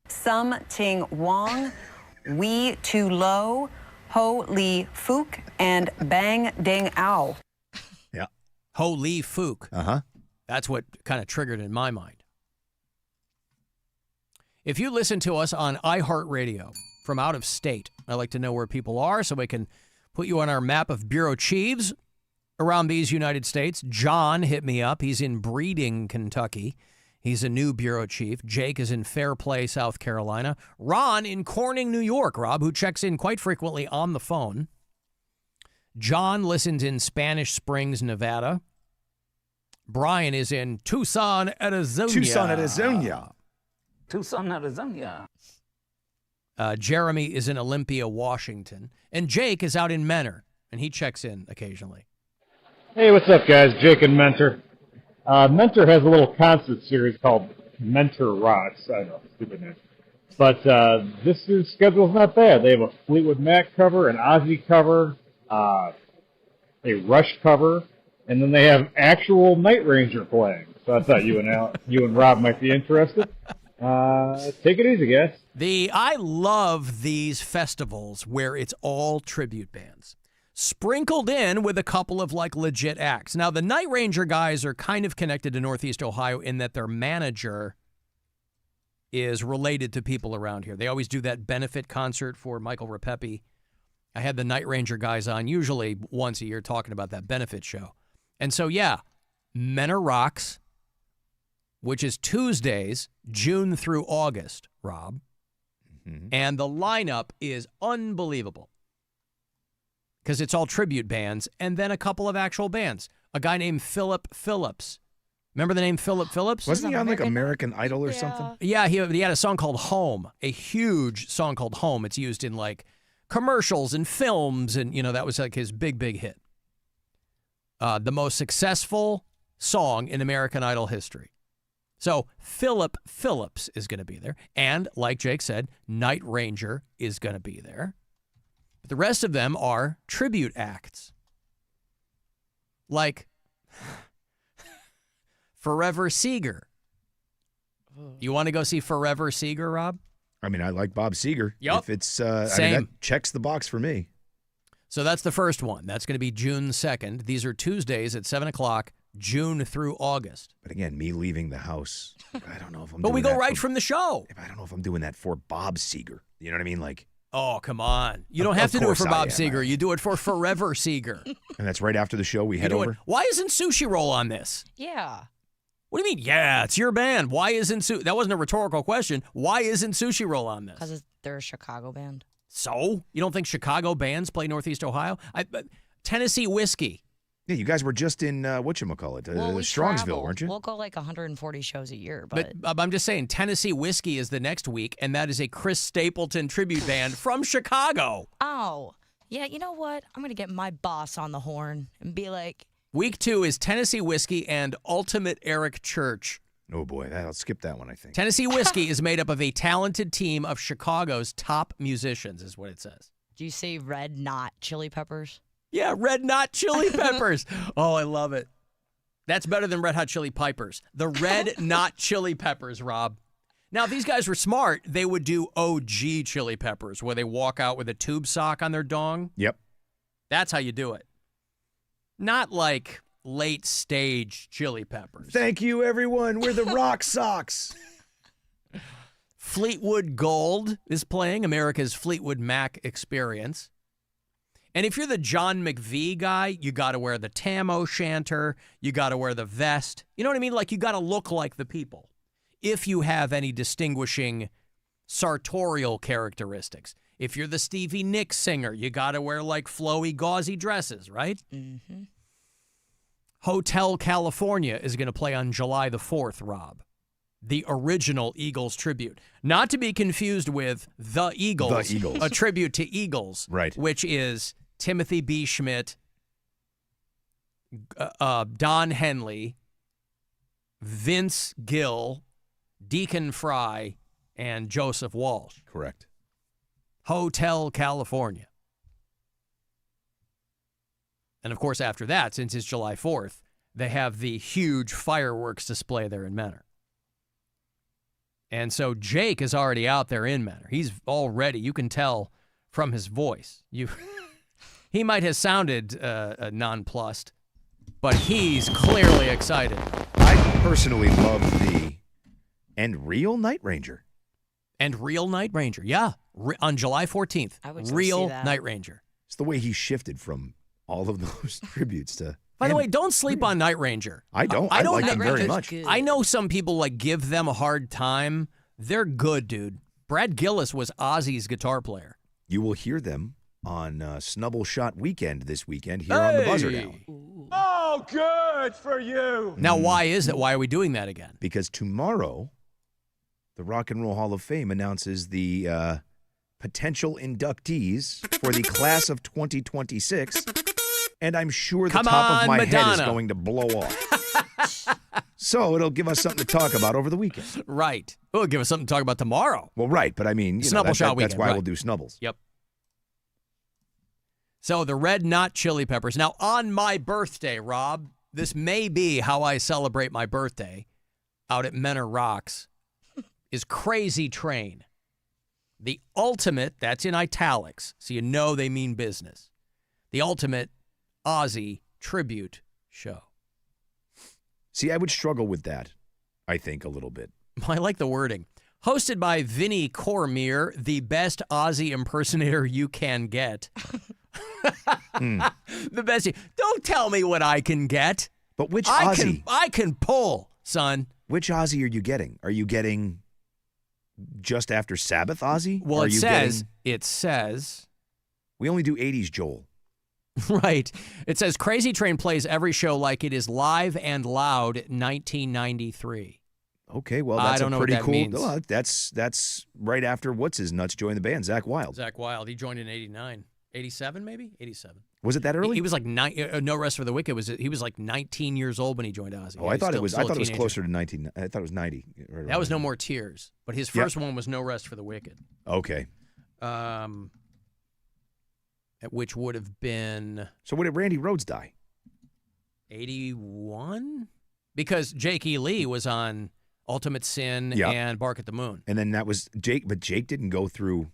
Sum Ting Wong, Wee Tu Lo, Ho Li Fook, and Bang Ding Ao. Yeah. Ho Li Fook. Uh-huh. That's what kind of triggered in my mind. If you listen to us on iHeartRadio from out of state, I like to know where people are so we can put you on our map of bureau chiefs around these United States. John hit me up. He's in Breeding, Kentucky. He's a new bureau chief. Jake is in Fairplay, South Carolina. Ron in Corning, New York, Rob, who checks in quite frequently on the phone. John listens in Spanish Springs, Nevada. Brian is in Tucson, Arizona. Jeremy is in Olympia, Washington. And Jake is out in Mentor, and he checks in occasionally. Hey, what's up, guys? Jake and Mentor. Mentor has a little concert series called Mentor Rocks. I know, stupid name. But this year's schedule's not bad. They have a Fleetwood Mac cover, an Ozzy cover, a Rush cover, and then they have actual Night Ranger playing. So I thought you and Rob might be interested. Take it easy, guys. I love these festivals where it's all tribute bands, sprinkled in with a couple of legit acts. Now, the Night Ranger guys are kind of connected to Northeast Ohio in that their manager is related to people around here. They always do that benefit concert for Michael Repepe. I had the Night Ranger guys on usually once a year talking about that benefit show. And so, yeah, Mentor Rocks, which is Tuesdays, June through August, Rob. Mm-hmm. And the lineup is unbelievable because it's all tribute bands and then a couple of actual bands. A guy named Philip Phillips. Remember the name Philip Phillips? Wasn't he on like American Idol or something? Yeah, he had a song called Home, a huge song called Home. It's used in like commercials and films, and that was like his big hit. The most successful song in American Idol history. So Philip Phillips is going to be there. And like Jake said, Night Ranger is going to be there. But the rest of them are tribute acts. Like Forever Seeger. You want to go see Forever Seeger, Rob? I mean, I like Bob Seger. Yep. If it's, Same. that checks the box for me. So that's the first one. That's going to be June 2nd. These are Tuesdays at 7 o'clock, June through August. But again, me leaving the house, I don't know if I'm But doing we go that right from the show. I don't know if I'm doing that for Bob Seger. You know what I mean? Like, oh, come on. You don't have to do it for Bob Seger. You do it for Forever Seeger. And that's right after the show we head over? Why isn't Sushi Roll on this? Yeah. What do you mean? Yeah, it's your band. Why isn't that wasn't a rhetorical question. Why isn't Sushi Roll on this? Because they're a Chicago band. So? You don't think Chicago bands play Northeast Ohio? Tennessee Whiskey. Yeah, you guys were just in, whatchamacallit, Strongsville, travel. weren't you? We'll go like 140 shows a year. But I'm just saying, Tennessee Whiskey is the next week, and that is a Chris Stapleton tribute band from Chicago. Oh, yeah, you know what? I'm going to get my boss on the horn and be like... Week 2 is Tennessee Whiskey and Ultimate Eric Church. Oh, boy, I'll skip that one, I think. Tennessee Whiskey is made up of a talented team of Chicago's top musicians, is what it says. Do you say Red Knot Chili Peppers? Yeah, Red Knot Chili Peppers. Oh, I love it. That's better than Red Hot Chili Pipers. The Red Knot Chili Peppers, Rob. Now, if these guys were smart, they would do OG Chili Peppers, where they walk out with a tube sock on their dong. Yep. That's how you do it. Not like late stage Chili Peppers. Thank you, everyone. We're the Rock Socks. Fleetwood Gold is playing, America's Fleetwood Mac Experience. And if you're the John McVie guy, you got to wear the tam o'shanter. You got to wear the vest. You know what I mean? Like, you got to look like the people. If you have any distinguishing sartorial characteristics. If you're the Stevie Nicks singer, you got to wear, like, flowy, gauzy dresses, right? Mm-hmm. Hotel California is going to play on July the 4th, Rob. The original Eagles tribute. Not to be confused with The Eagles. The Eagles. A tribute to Eagles. Right. Which is Timothy B. Schmidt, Don Henley, Vince Gill, Deacon Fry, and Joseph Walsh. Correct. Hotel California. And, of course, after that, since it's July 4th, they have the huge fireworks display there in Menor. And so Jake is already out there in Menor. He's already, you can tell from his voice. He might have sounded nonplussed, but he's clearly excited. I personally love the and real Night Ranger. And real Night Ranger, yeah. On July 14th, I would real see that. Night Ranger. It's the way he shifted from all of those tributes to... By the way, don't sleep on Night Ranger. I don't. I like them very much. I know some people like give them a hard time. They're good, dude. Brad Gillis was Ozzy's guitar player. You will hear them on Snubble Shot Weekend this weekend here on the Buzzer now. Oh, good for you. Now, why is that? Why are we doing that again? Because tomorrow, the Rock and Roll Hall of Fame announces the potential inductees for the class of 2026. And I'm sure the top of my head is going to blow off. So it'll give us something to talk about over the weekend. Right. It'll give us something to talk about tomorrow. Well, right. But I mean, Snubble Shot that's weekend, why right. we'll do Snubbles. Yep. So the Red Knot Chili Peppers. Now, on my birthday, Rob, this may be how I celebrate my birthday out at Menor Rocks, is Crazy Train. The ultimate, that's in italics, so you know they mean business. The ultimate Ozzy tribute show. See, I would struggle with that, I think, a little bit. I like the wording. Hosted by Vinnie Cormier, the best Ozzy impersonator you can get. The best. Don't tell me what I can get. But which Ozzy? I can pull, son. Which Ozzy are you getting? Are you getting just after Sabbath Ozzy? Well, it says. We only do 80s Joel. Right. It says Crazy Train plays every show like it is live and loud 1993. Okay, well, that's I don't a know pretty what that cool. means. Well, that's right after What's His Nuts joined the band, Zach Wilde. Zach Wilde. He joined in 89. 87 maybe? 87. Was it that early? He was like No Rest for the Wicked. He was like 19 years old when he joined Ozzy. Oh, I thought it was closer to 19. I thought it was 90. Right That was No More Tears, but his first one was No Rest for the Wicked. Okay. Which would have been. So when did Randy Rhoads die? 81? Because Jake E. Lee was on Ultimate Sin and Bark at the Moon. And then that was Jake, but Jake didn't go through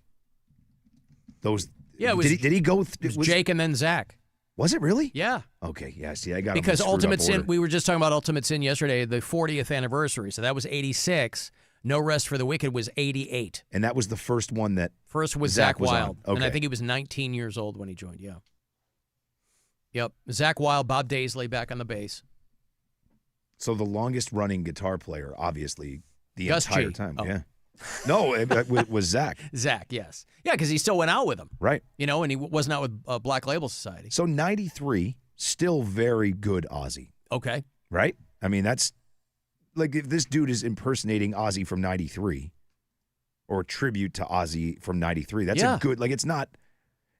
those. Yeah, it was, did he go? It was Jake and then Zach. Was it really? Yeah. Okay, yeah, see, I got because them Ultimate Sin, order. we were just talking about Ultimate Sin yesterday, the 40th anniversary. So that was 86. No Rest for the Wicked was 88. And that was the first one that First was Zach Wilde. Okay. And I think he was 19 years old when he joined, Yep. Zach Wilde, Bob Daisley back on the bass. So the longest running guitar player, obviously, the Gus entire G. time. Oh. Yeah. No, it was Zach. Zach, yes. Yeah, because he still went out with him. Right. And he wasn't out with Black Label Society. So 93, still very good Ozzy. Okay. Right? I mean, that's like if this dude is impersonating Ozzy from 93 or tribute to Ozzy from 93, that's a good, like it's not,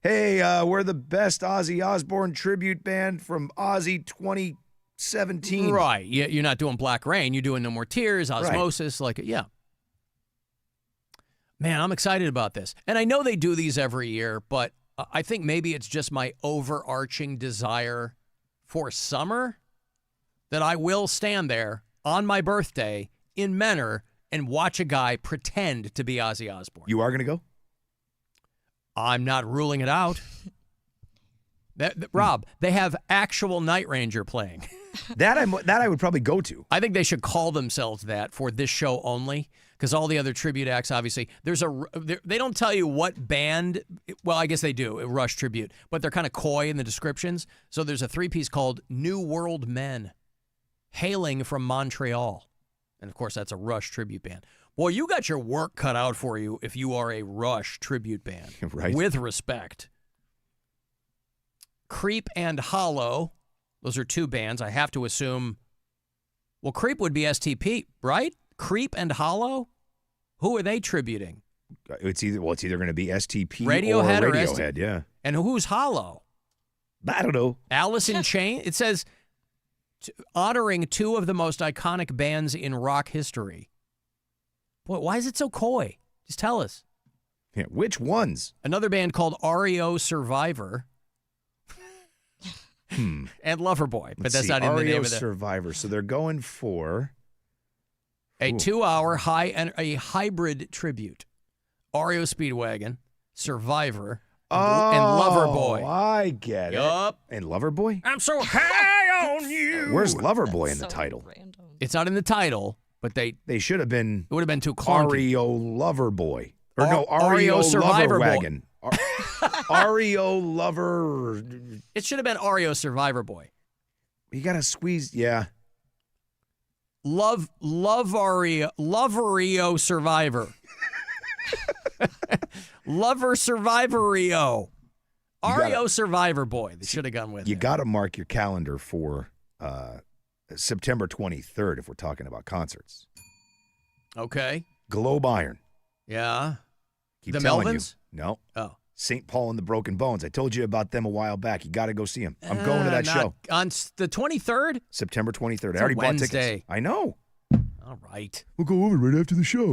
hey, we're the best Ozzy Osbourne tribute band from Ozzy 2017. Right. You're not doing Black Rain. You're doing No More Tears, Osmosis, Man, I'm excited about this. And I know they do these every year, but I think maybe it's just my overarching desire for summer that I will stand there on my birthday in Menor and watch a guy pretend to be Ozzy Osbourne. You are going to go? I'm not ruling it out. Rob, they have actual Night Ranger playing. That I would probably go to. I think they should call themselves that for this show only, because all the other tribute acts, obviously, they don't tell you what band. Well, I guess they do, a Rush tribute, but they're kind of coy in the descriptions. So there's a three-piece called New World Men, hailing from Montreal, and of course that's a Rush tribute band. Boy, you got your work cut out for you if you are a Rush tribute band. Right. With respect. Creep and Hollow. Those are two bands. I have to assume. Well, Creep would be STP, right? Creep and Hollow? Who are they tributing? It's either going to be STP Radiohead or Radiohead, yeah. And who's Hollow? I don't know. Alice in Chains? It says honoring two of the most iconic bands in rock history. Boy, why is it so coy? Just tell us. Yeah, which ones? Another band called REO Survivor. And Loverboy, but that's not in the name of it. Survivor. So they're going for a 2-hour a hybrid tribute. REO Speedwagon, Survivor, and Loverboy. I get it. And Loverboy? I'm so high on you. Where's Loverboy in the title? Random. It's not in the title, but they should have been. It would have been too clunky. REO Loverboy. Or no, REO Survivor Loverwagon. REO Lover. It should have been REO Survivor Boy. You got to squeeze, yeah. Love REO Survivor. Lover Survivor REO. REO Survivor Boy. They should have gone with You got to mark your calendar for September 23rd if we're talking about concerts. Okay. Globe Iron. Yeah. Keep the telling Melvins? you. No. Oh. St. Paul and the Broken Bones. I told you about them a while back. You got to go see them. I'm going to that show. On the 23rd? September 23rd. It's I already bought Wednesday. tickets. I know. All right. We'll go over right after the show.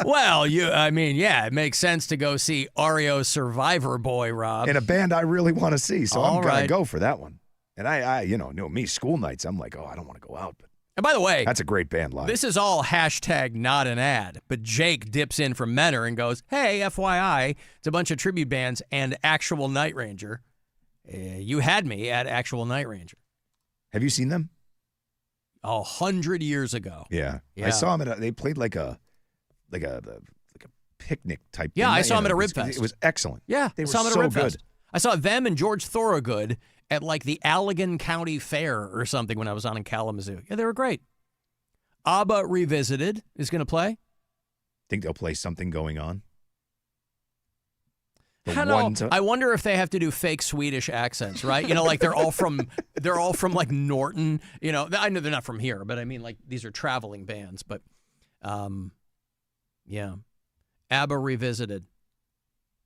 Well, it makes sense to go see REO Survivor Boy, Rob. And a band I really want to see, so I'm going to go for that one. And I me, school nights, I'm like, I don't want to go out. But and by the way, that's a great band live. This is all hashtag not an ad, but Jake dips in from Menor and goes, hey, FYI, it's a bunch of tribute bands and actual Night Ranger. You had me at actual Night Ranger. Have you seen them? 100 years ago. Yeah. I saw them they played like a picnic type thing. Yeah, I saw them at a Rib Fest. It was excellent. Yeah, they were saw them at so a Rib good. Fest. I saw them and George Thorogood at like the Allegan County Fair or something when I was on in Kalamazoo. Yeah, they were great. ABBA Revisited is going to play. Think they'll play Something Going On? Hello. I wonder if they have to do fake Swedish accents, right? You know, like they're all from like Norton. You know, I know they're not from here, but I mean, like these are traveling bands. But, yeah, ABBA Revisited,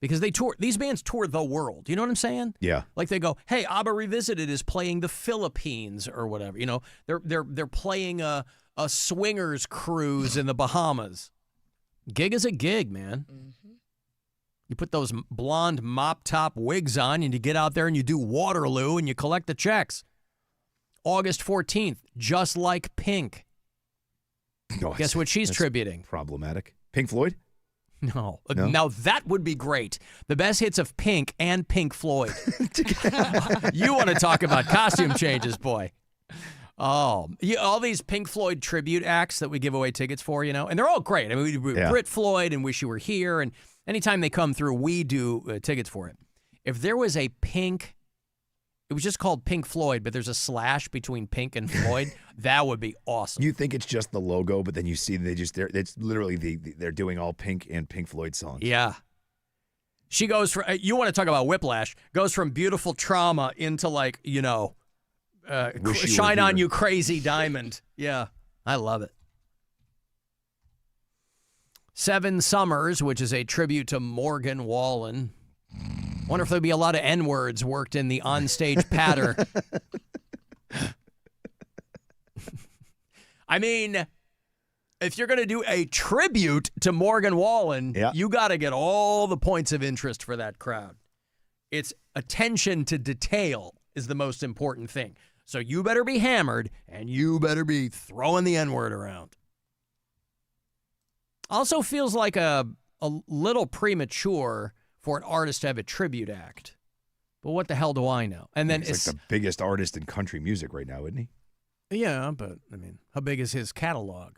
because these bands tour the world. You know what I'm saying? Yeah. Like they go, hey, ABBA Revisited is playing the Philippines or whatever. You know, they're playing a swingers cruise in the Bahamas. Gig is a gig, man. You put those blonde mop-top wigs on and you get out there and you do Waterloo and you collect the checks. August 14th, Just Like Pink. No, guess what she's tributing? Problematic. Pink Floyd? No. Now that would be great. The best hits of Pink and Pink Floyd. You want to talk about costume changes, boy. Oh, all these Pink Floyd tribute acts that we give away tickets for, you know, and they're all great. I mean, Brit Floyd and Wish You Were Here, and anytime they come through, we do tickets for it. If there was a Pink, it was just called Pink Floyd, but there's a slash between Pink and Floyd, that would be awesome. You think it's just the logo, but then you see it's literally they're doing all Pink and Pink Floyd songs. Yeah. She goes from, you want to talk about whiplash, goes from Beautiful Trauma into like, you know, Shine On You Crazy Diamond. Yeah, I love it. Seven Summers, which is a tribute to Morgan Wallen. Wonder if there'll be a lot of N-words worked in the onstage patter. I mean, if you're going to do a tribute to Morgan Wallen, you got to get all the points of interest for that crowd. It's attention to detail is the most important thing. So you better be hammered, and you better be throwing the N-word around. Also feels like a little premature for an artist to have a tribute act. But what the hell do I know? And then it's like the biggest artist in country music right now, isn't he? Yeah, but, I mean, how big is his catalog?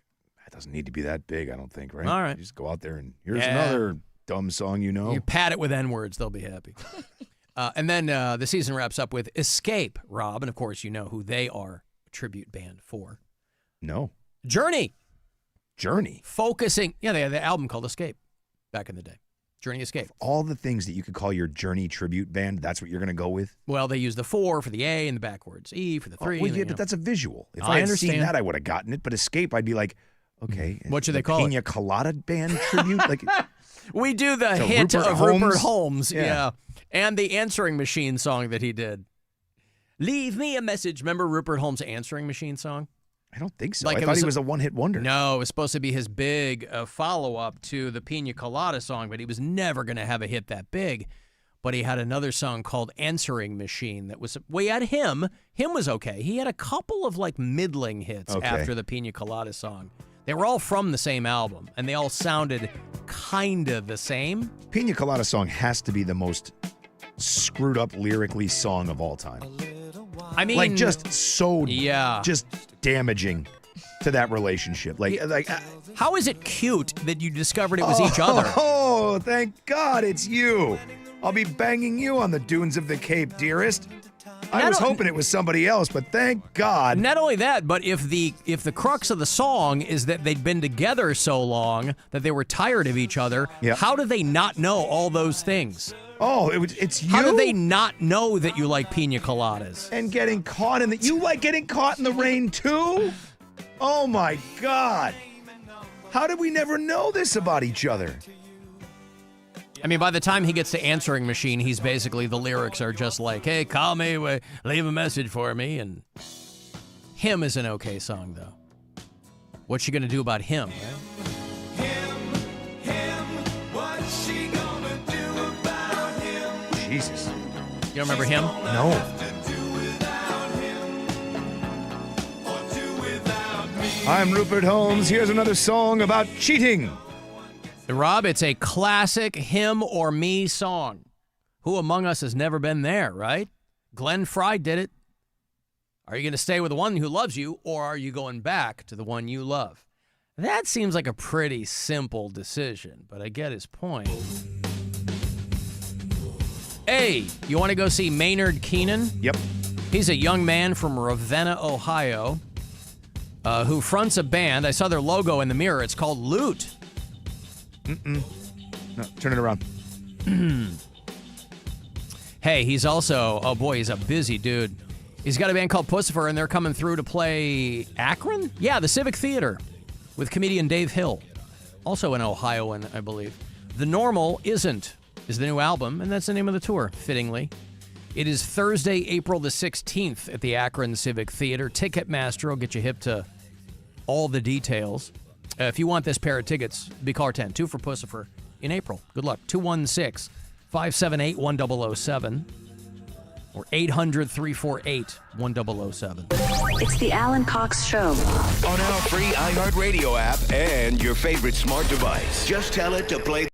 It doesn't need to be that big, I don't think, right? All right. You just go out there and here's another dumb song you know. You pat it with N-words, they'll be happy. And then the season wraps up with Escape, Rob. And, of course, you know who they are a tribute band for. No. Journey. Focusing. Yeah, they had the album called Escape back in the day. Journey Escape. All the things that you could call your Journey tribute band, that's what you're going to go with? Well, they use the 4 for the A and the backwards E for the 3. Well, yeah, but that's a visual. If I had seen that, I would have gotten it. But Escape, I'd be like, okay. What should they call Pina Colada band tribute? Like, we do the hit of Rupert Holmes. Yeah. And the answering machine song that he did. Leave me a message. Remember Rupert Holmes' answering machine song? I don't think so. I thought he was a one-hit wonder. No, it was supposed to be his big follow-up to the Pina Colada song, but he was never going to have a hit that big. But he had another song called Answering Machine that was, well, he had him. Him was okay. He had a couple of, like, middling hits after the Pina Colada song. They were all from the same album, and they all sounded kind of the same. Pina Colada song has to be the most screwed up lyrically song of all time. I mean, like just so just damaging to that relationship. Like how is it cute that you discovered it was each other? Oh, thank God it's you. I'll be banging you on the dunes of the Cape, dearest. I was hoping it was somebody else, but thank God. Not only that, but if the crux of the song is that they'd been together so long that they were tired of each other, how do they not know all those things? Oh, it's you? How do they not know that you like pina coladas? And getting caught in the... You like getting caught in the rain, too? Oh, my God. How did we never know this about each other? I mean, by the time he gets to Answering Machine, he's basically, the lyrics are just like, hey, call me, leave a message for me. And Him is an okay song, though. What's she going to do about him, right? Jesus. You don't remember Him? No. I'm Rupert Holmes. Here's another song about cheating. Rob, it's a classic Him or Me song. Who among us has never been there, right? Glenn Fry did it. Are you going to stay with the one who loves you, or are you going back to the one you love? That seems like a pretty simple decision, but I get his point. Hey, you want to go see Maynard Keenan? Yep. He's a young man from Ravenna, Ohio, who fronts a band. I saw their logo in the mirror. It's called Loot. No, turn it around. Hey, he's also, oh boy, he's a busy dude. He's got a band called Pussifer, and they're coming through to play Akron? Yeah, the Civic Theater with comedian Dave Hill. Also an Ohioan, I believe. The Normal Isn't is the new album, and that's the name of the tour, fittingly. It is Thursday, April the 16th at the Akron Civic Theater. Ticketmaster will get you hip to all the details. If you want this pair of tickets, be caller 10, 2 for Pussifer in April. Good luck. 216-578-1007 or 800-348-1007. It's the Alan Cox Show. On our free iHeartRadio app and your favorite smart device. Just tell it to play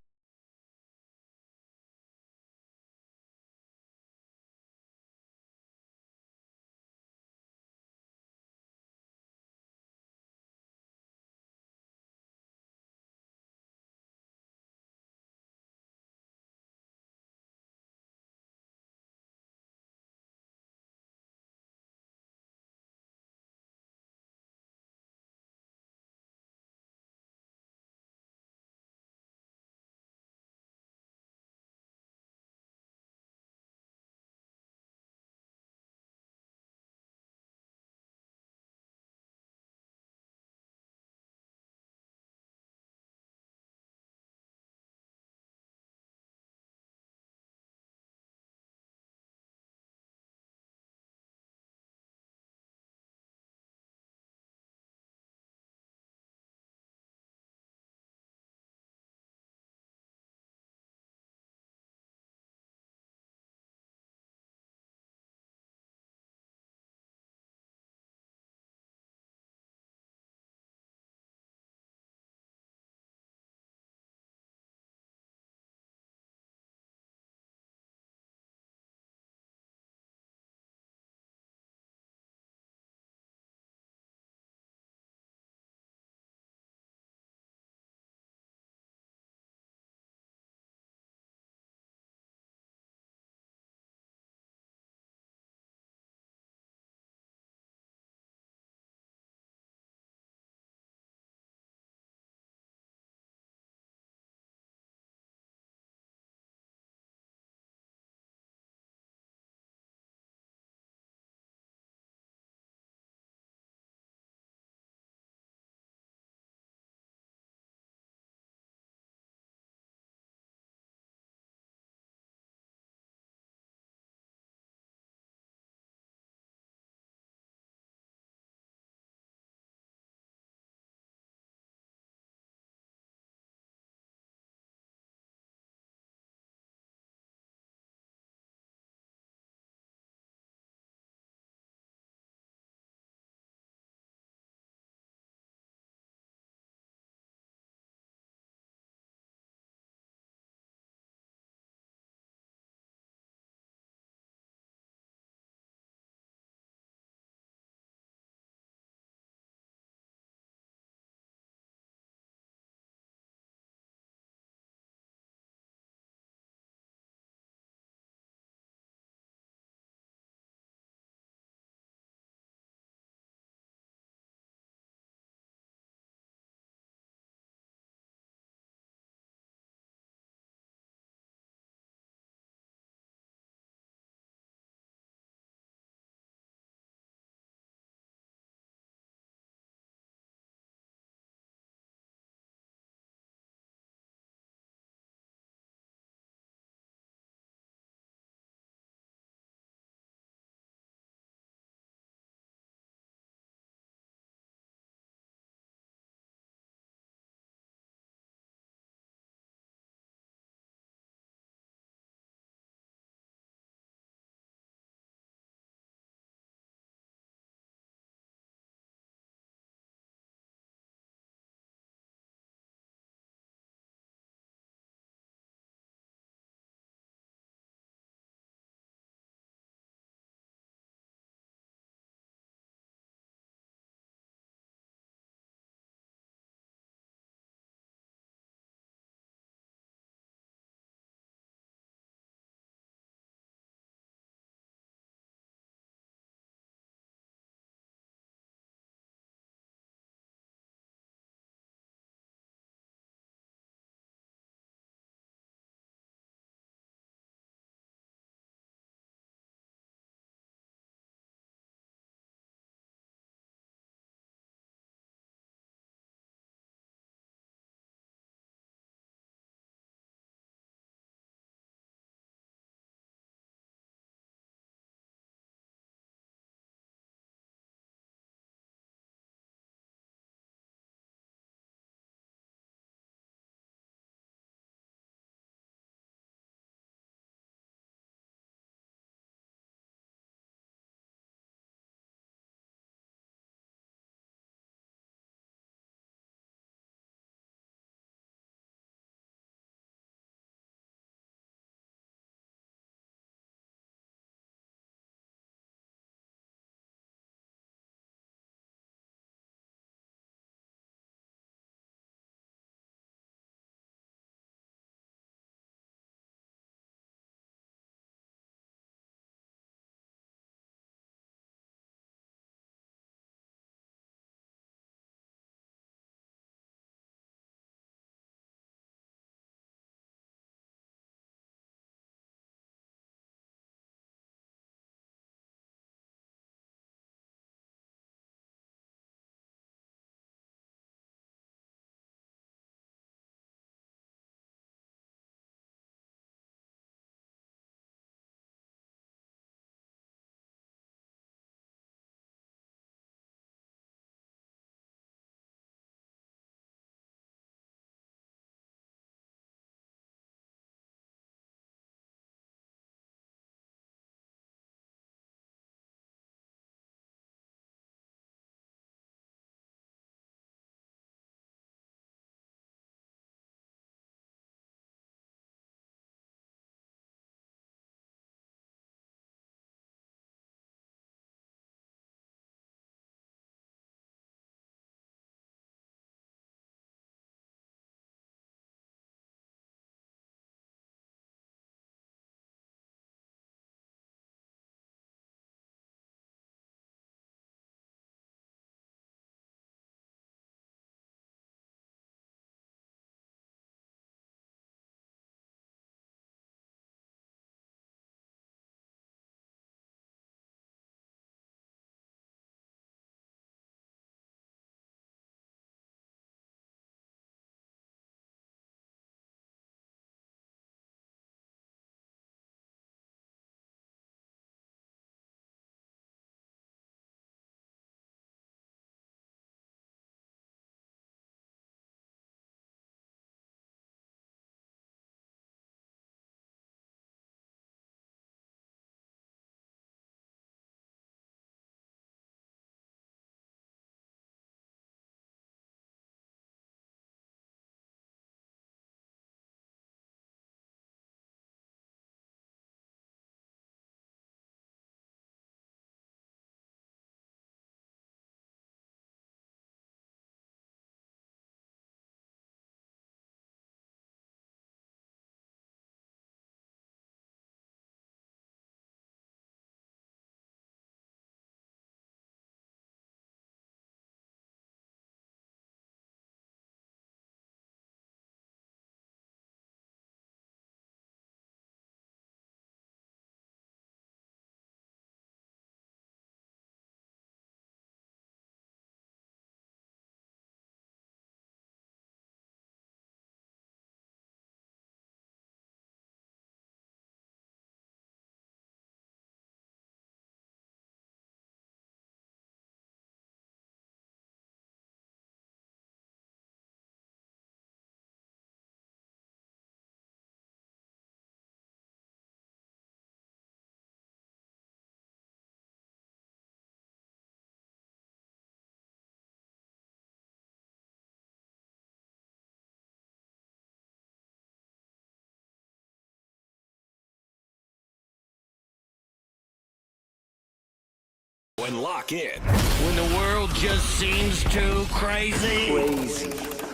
And lock in. When the world just seems too crazy.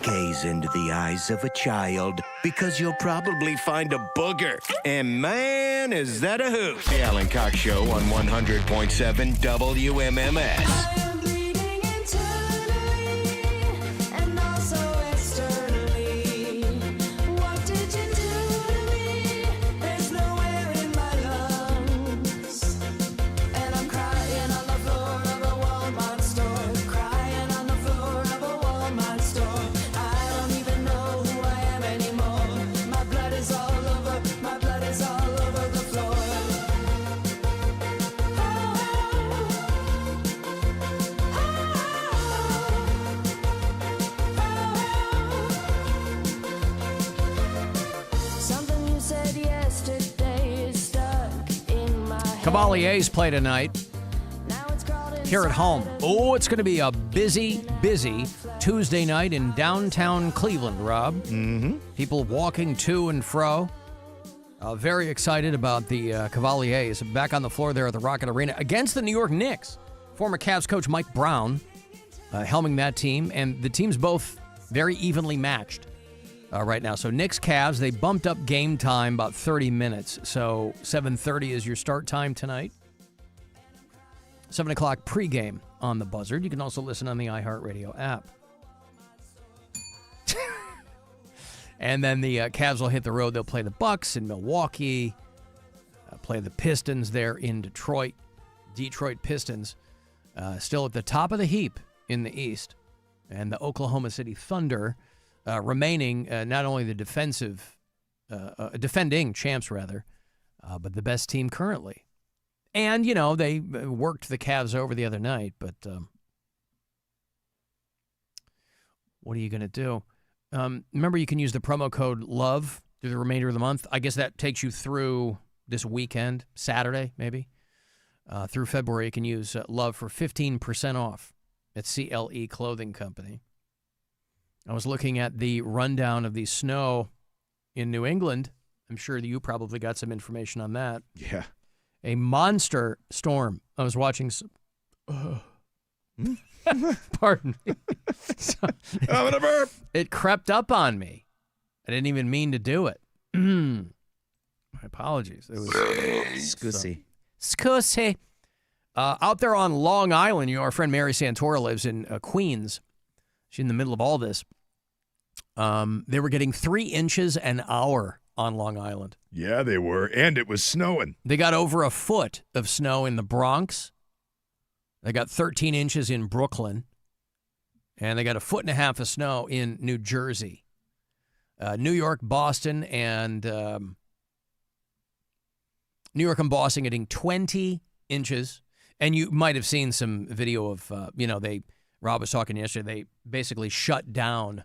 Gaze into the eyes of a child, because you'll probably find a booger. And man, is that a hoot. The Alan Cox Show on 100.7 WMMS. Cavalier's play tonight here at home. Oh, it's going to be a busy Tuesday night in downtown Cleveland, Rob. Mm-hmm. People walking to and fro. Very excited about the Cavaliers back on the floor there at the Rocket Arena against the New York Knicks. Former Cavs coach Mike Brown helming that team, and the team's both very evenly matched right now. So Knicks, Cavs, they bumped up game time about 30 minutes. So 7:30 is your start time tonight. 7 o'clock pregame on the Buzzard. You can also listen on the iHeartRadio app. And then the Cavs will hit the road. They'll play the Bucks in Milwaukee, play the Pistons there in Detroit. Detroit Pistons still at the top of the heap in the East. And the Oklahoma City Thunder remaining not only the defending champs, rather, but the best team currently. And, you know, they worked the Cavs over the other night, but what are you going to do? Remember, you can use the promo code LOVE through the remainder of the month. I guess that takes you through this weekend, Saturday, maybe. Through February, you can use LOVE for 15% off at CLE Clothing Company. I was looking at the rundown of the snow in New England. I'm sure that you probably got some information on that. Yeah. A monster storm. I was watching some... Pardon me. So, I'm gonna burp. It crept up on me. I didn't even mean to do it. My apologies. It was Scusi. Out there on Long Island, you know, our friend Mary Santora lives in Queens. She's in the middle of all this. They were getting 3 inches an hour on Long Island. Yeah, they were, and it was snowing. They got over a foot of snow in the Bronx. They got 13 inches in Brooklyn, and they got 1.5 feet of snow in New Jersey. New York, Boston, and New York and Boston getting 20 inches. And you might have seen some video of, Rob was talking yesterday, they basically shut down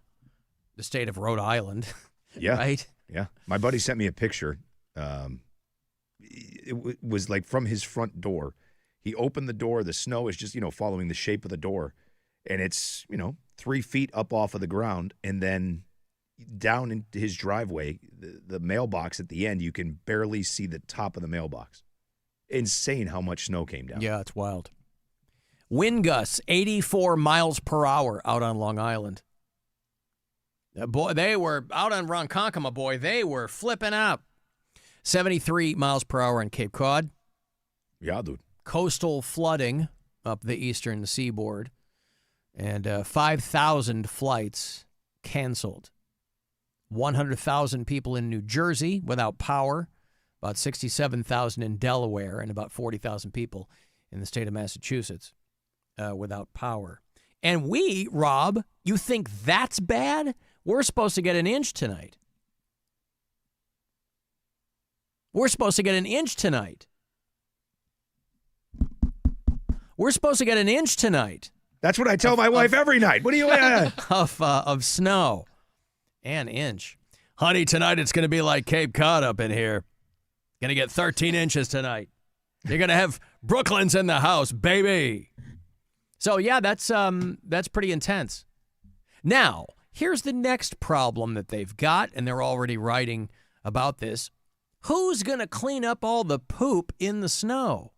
the state of Rhode Island. Yeah. Right? Yeah. My buddy sent me a picture. It was like from his front door. He opened the door. The snow is just, following the shape of the door. And it's, 3 feet up off of the ground. And then down into his driveway, the mailbox at the end, you can barely see the top of the mailbox. Insane how much snow came down. Yeah, it's wild. Wind gusts, 84 miles per hour out on Long Island. Boy, they were out on Ronkonkoma, boy. They were flipping out. 73 miles per hour on Cape Cod. Yeah, dude. Coastal flooding up the eastern seaboard. And 5,000 flights canceled. 100,000 people in New Jersey without power. About 67,000 in Delaware, and about 40,000 people in the state of Massachusetts without power. And we, Rob, you think that's bad? We're supposed to get an inch tonight. We're supposed to get an inch tonight. We're supposed to get an inch tonight. That's what I tell my wife every night. What do you of snow. An inch. Honey, tonight it's going to be like Cape Cod up in here. Going to get 13 inches tonight. You're going to have Brooklyn's in the house, baby. So, yeah, that's pretty intense. Now, here's the next problem that they've got, and they're already writing about this. Who's going to clean up all the poop in the snow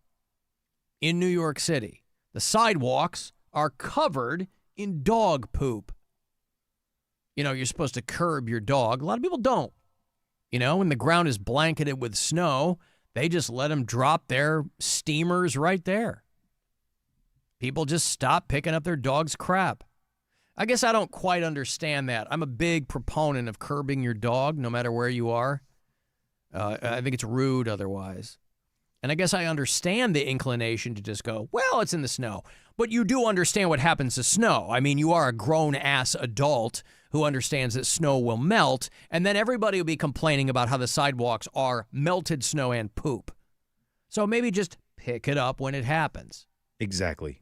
in New York City? The sidewalks are covered in dog poop. You know, you're supposed to curb your dog. A lot of people don't. You know, when the ground is blanketed with snow, they just let them drop their steamers right there. People just stop picking up their dog's crap. I guess I don't quite understand that. I'm a big proponent of curbing your dog, no matter where you are. I think it's rude otherwise. And I guess I understand the inclination to just go, well, it's in the snow. But you do understand what happens to snow. I mean, you are a grown-ass adult who understands that snow will melt, and then everybody will be complaining about how the sidewalks are melted snow and poop. So maybe just pick it up when it happens. Exactly.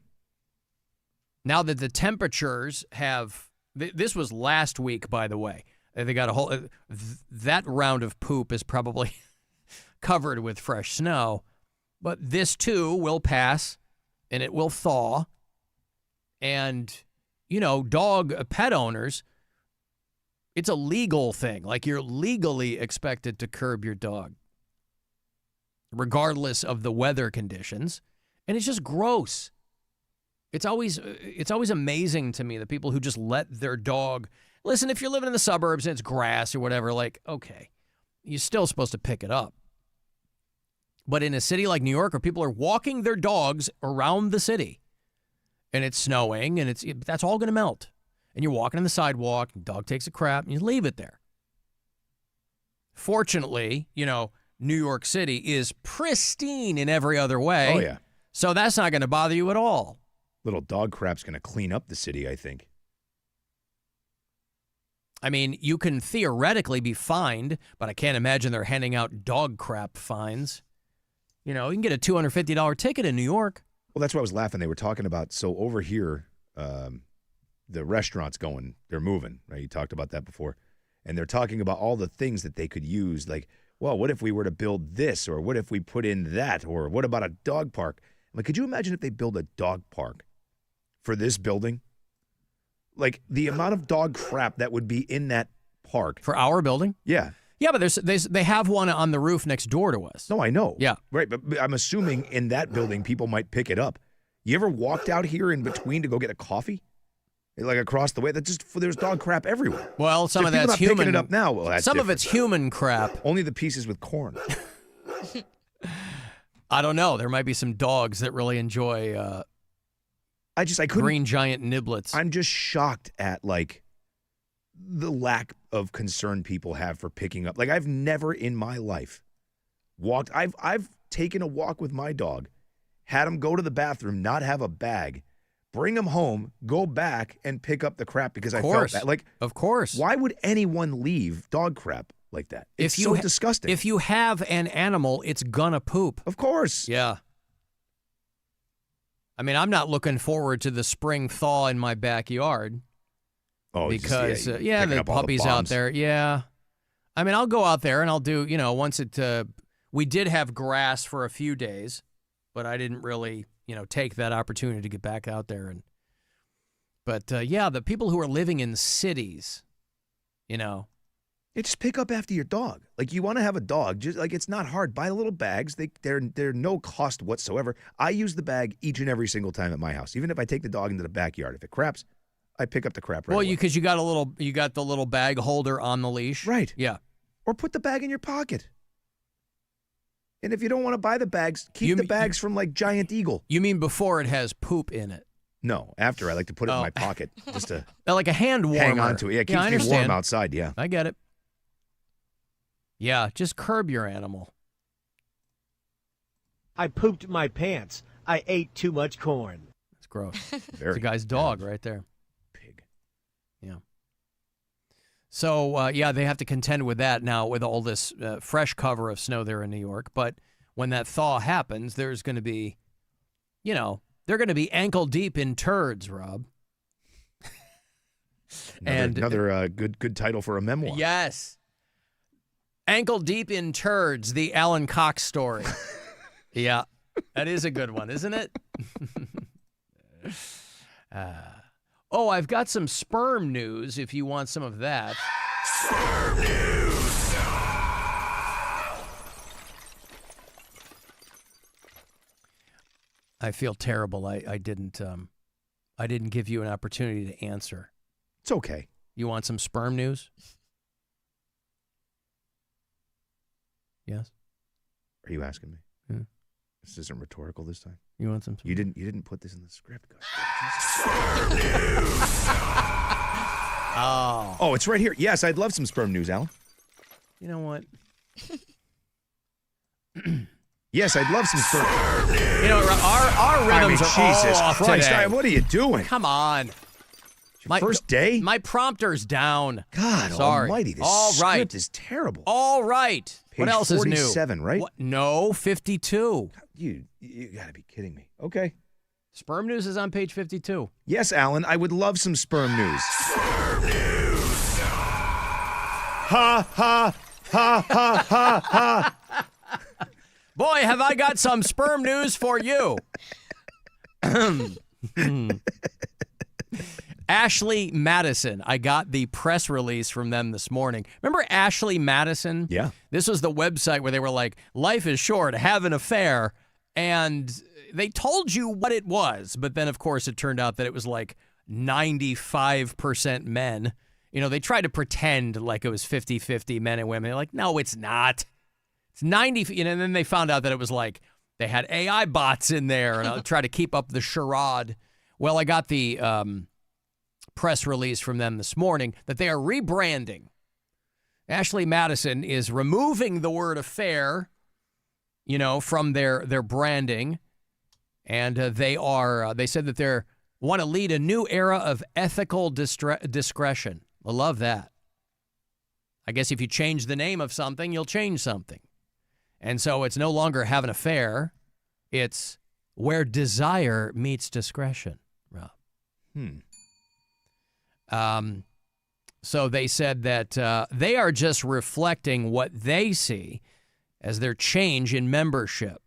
Now that the temperatures have, this was last week, by the way. They got a whole, that round of poop is probably covered with fresh snow. But this too will pass and it will thaw. And, you know, pet owners, it's a legal thing. Like you're legally expected to curb your dog, regardless of the weather conditions. And it's just gross. It's always amazing to me, the people who just let their dog, listen, if you're living in the suburbs and it's grass or whatever, like, okay, you're still supposed to pick it up. But in a city like New York where people are walking their dogs around the city and it's snowing and that's all going to melt. And you're walking on the sidewalk and the dog takes a crap and you leave it there. Fortunately, you know, New York City is pristine in every other way. Oh, yeah. So that's not going to bother you at all. Little dog crap's going to clean up the city, I think. I mean, you can theoretically be fined, but I can't imagine they're handing out dog crap fines. You know, you can get a $250 ticket in New York. Well, that's what I was laughing. They were talking about, so over here, the restaurant's going, they're moving, right? You talked about that before. And they're talking about all the things that they could use, like, well, what if we were to build this, or what if we put in that, or what about a dog park? I'm like, could you imagine if they build a dog park for this building? Like, the amount of dog crap that would be in that park. For our building? Yeah. Yeah, but they have one on the roof next door to us. No, I know. Yeah. Right, but I'm assuming in that building, people might pick it up. You ever walked out here in between to go get a coffee? Like across the way? There's dog crap everywhere. Well, some so of that's not human. Picking it up now. Well, that's some different. of it's human crap. Only the pieces with corn. I don't know. There might be some dogs that really enjoy I couldn't, green giant niblets. I'm just shocked at, like, the lack of concern people have for picking up. Like, I've never in my life walked. I've taken a walk with my dog, had him go to the bathroom, not have a bag, bring him home, go back, and pick up the crap because I felt that. Like, of course. Why would anyone leave dog crap like that? It's so disgusting. If you have an animal, it's gonna poop. Of course. Yeah. I mean, I'm not looking forward to the spring thaw in my backyard. Oh, because the puppies out there. Yeah. I mean, I'll go out there and I'll do, you know, once we did have grass for a few days, but I didn't really, you know, take that opportunity to get back out there. But the people who are living in cities, you know. Just pick up after your dog. Like, you want to have a dog, just like, it's not hard. Buy little bags. They're no cost whatsoever. I use the bag each and every single time at my house. Even if I take the dog into the backyard, if it craps, I pick up the crap right away. Well, because you got the little bag holder on the leash. Right. Yeah. Or put the bag in your pocket. And if you don't want to buy the bags, keep the bags from, like, Giant Eagle. You mean before it has poop in it? No, after. I like to put it in my pocket just to like a hand warmer. Hang on to it. Yeah, it keeps me warm outside, yeah. I get it. Yeah, just curb your animal. I pooped my pants. I ate too much corn. That's gross. It's a guy's dog right there. Pig. Yeah. So, they have to contend with that now with all this fresh cover of snow there in New York. But when that thaw happens, there's going to be, you know, they're going to be ankle deep in turds, Rob. Another good title for a memoir. Yes. Ankle deep in turds, the Alan Cox story. Yeah, that is a good one, isn't it? I've got some sperm news if you want some of that. Sperm news. I feel terrible. I didn't give you an opportunity to answer. It's okay. You want some sperm news? Yes. Are you asking me? Yeah. This isn't rhetorical this time. You want some? You didn't put this in the script, guys. Oh, it's right here. Yes, I'd love some sperm news, Alan. You know what? Yes, I'd love some sperm. You know, our rhythms are Jesus all off Christ, today. what are you doing? Come on. First day? My prompter's down. God Sorry. almighty, this all right. script is terrible. All right. Page what else is new? 47, right? What? No, 52. You got to be kidding me. Okay. Sperm news is on page 52. Yes, Alan, I would love some sperm news. Sperm news. Ha, ha, ha, ha, ha, ha. Boy, have I got some sperm news for you. Ashley Madison. I got the press release from them this morning. Remember Ashley Madison? Yeah. This was the website where they were like, life is short, have an affair. And they told you what it was. But then, of course, it turned out that it was like 95% men. You know, they tried to pretend like it was 50-50 men and women. They're like, no, it's not. It's 90. You know, and then they found out that it was like they had AI bots in there. And I'll try to keep up the charade. Well, I got the press release from them this morning that they are rebranding. Ashley Madison is removing the word affair, you know, from their branding. And they said that they want to lead a new era of ethical discretion. I love that. I guess if you change the name of something, you'll change something. And so it's no longer have an affair. It's where desire meets discretion, Rob. So they said that they are just reflecting what they see as their change in membership.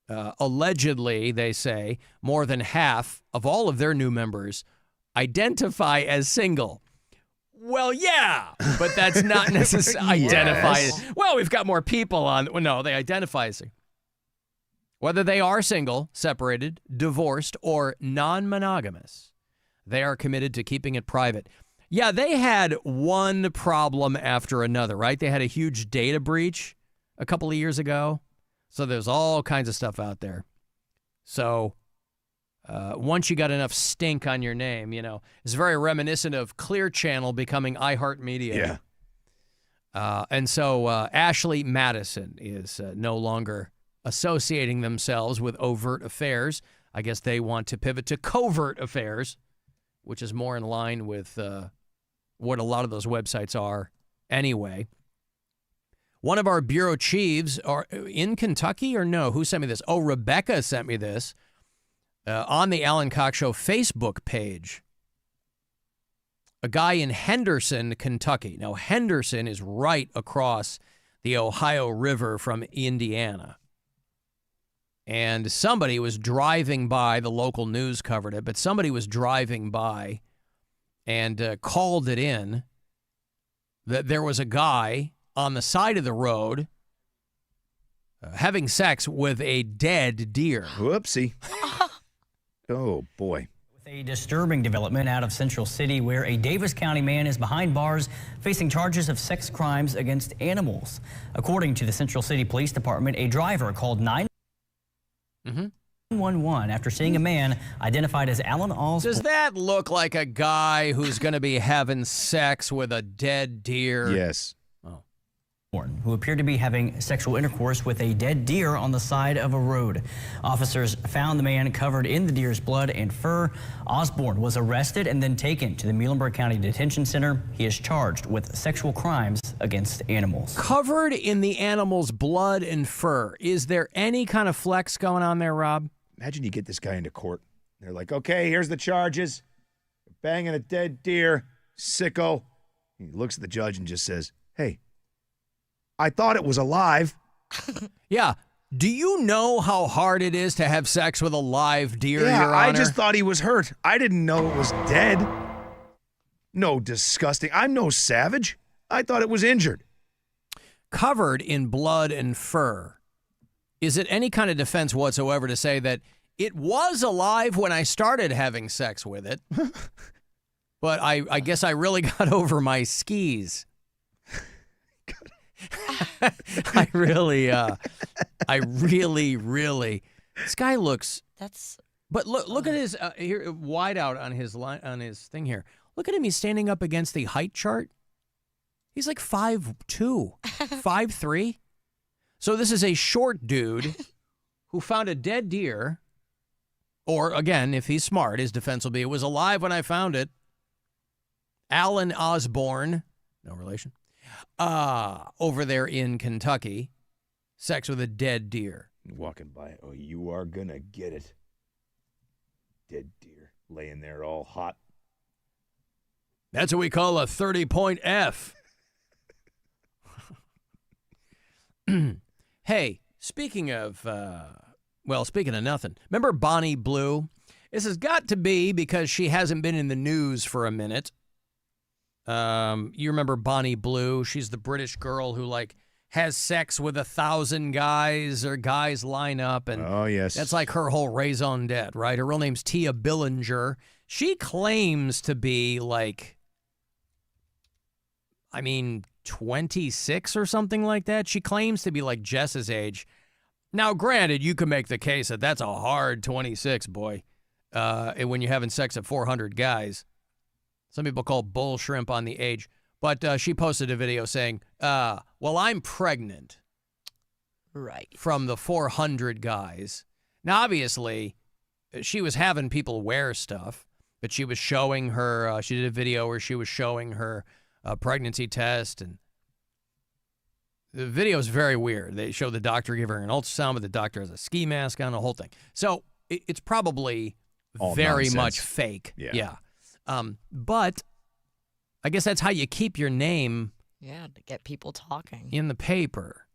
Allegedly, they say, more than half of all of their new members identify as single. Well, yeah, but that's not necessarily identify. Well, we've got more people on. Well, no, they identify as single. Whether they are single, separated, divorced, or non-monogamous, they are committed to keeping it private. Yeah, they had one problem after another, right? They had a huge data breach a couple of years ago. So there's all kinds of stuff out there. So once you got enough stink on your name, you know, it's very reminiscent of Clear Channel becoming iHeartMedia. Yeah. And so Ashley Madison is no longer associating themselves with overt affairs. I guess they want to pivot to covert affairs, which is more in line with what a lot of those websites are anyway. One of our bureau chiefs are in Kentucky or no? Who sent me this? Oh, Rebecca sent me this on the Alan Cox Show Facebook page. A guy in Henderson, Kentucky. Now, Henderson is right across the Ohio River from Indiana. And somebody was driving by, the local news covered it, but somebody was driving by and called it in that there was a guy on the side of the road having sex with a dead deer. Whoopsie. Oh, boy. With a disturbing development out of Central City where a Davis County man is behind bars facing charges of sex crimes against animals. According to the Central City Police Department, a driver called 911 after seeing a man identified as Alan Osborne. Does that look like a guy who's going to be having sex with a dead deer? Yes. Who appeared to be having sexual intercourse with a dead deer on the side of a road. Officers found the man covered in the deer's blood and fur. Osborne was arrested and then taken to the Muhlenberg County Detention Center. He is charged with sexual crimes against animals. Covered in the animal's blood and fur. Is there any kind of flex going on there, Rob? Imagine you get this guy into court. They're like, okay, here's the charges. Banging a dead deer, sicko. He looks at the judge and just says, hey, I thought it was alive. Yeah. Do you know how hard it is to have sex with a live deer, Your Honor? I just thought he was hurt. I didn't know it was dead. No, disgusting. I'm no savage. I thought it was injured. Covered in blood and fur. is it any kind of defense whatsoever to say that it was alive when I started having sex with it, but I guess I really got over my skis. I really, this guy looks. But look at his here wide out on his line on his thing here. Look at him. He's standing up against the height chart. He's like 5'2", 5'3". So this is a short dude who found a dead deer. Or again, if he's smart, his defense will be, it was alive when I found it. Alan Osborne, no relation, over there in Kentucky, sex with a dead deer. Walking by, oh, you are gonna get it. Dead deer, laying there all hot. That's what we call a 30-point F. Hey, speaking of nothing, remember Bonnie Blue? This has got to be because she hasn't been in the news for a minute. You remember Bonnie Blue? She's the British girl who, like, has sex with 1,000 guys or guys line up. And oh, yes. That's like her whole raison d'etre, right? Her real name's Tia Billinger. She claims to be, like, 26 or something like that. She claims to be like Jess's age. Now, granted, you can make the case that that's a hard 26, boy, when you're having sex at 400 guys. Some people call bull shrimp on the age. But she posted a video saying, well, I'm pregnant. Right. From the 400 guys. Now, obviously, she was having people wear stuff, but she was showing her, she did a video where she was showing her pregnancy test, and the video is very weird. They show the doctor give her an ultrasound, but the doctor has a ski mask on, the whole thing. So it's probably all very nonsense. much fake. Yeah. But I guess that's how you keep your name. Yeah, to get people talking. In the paper.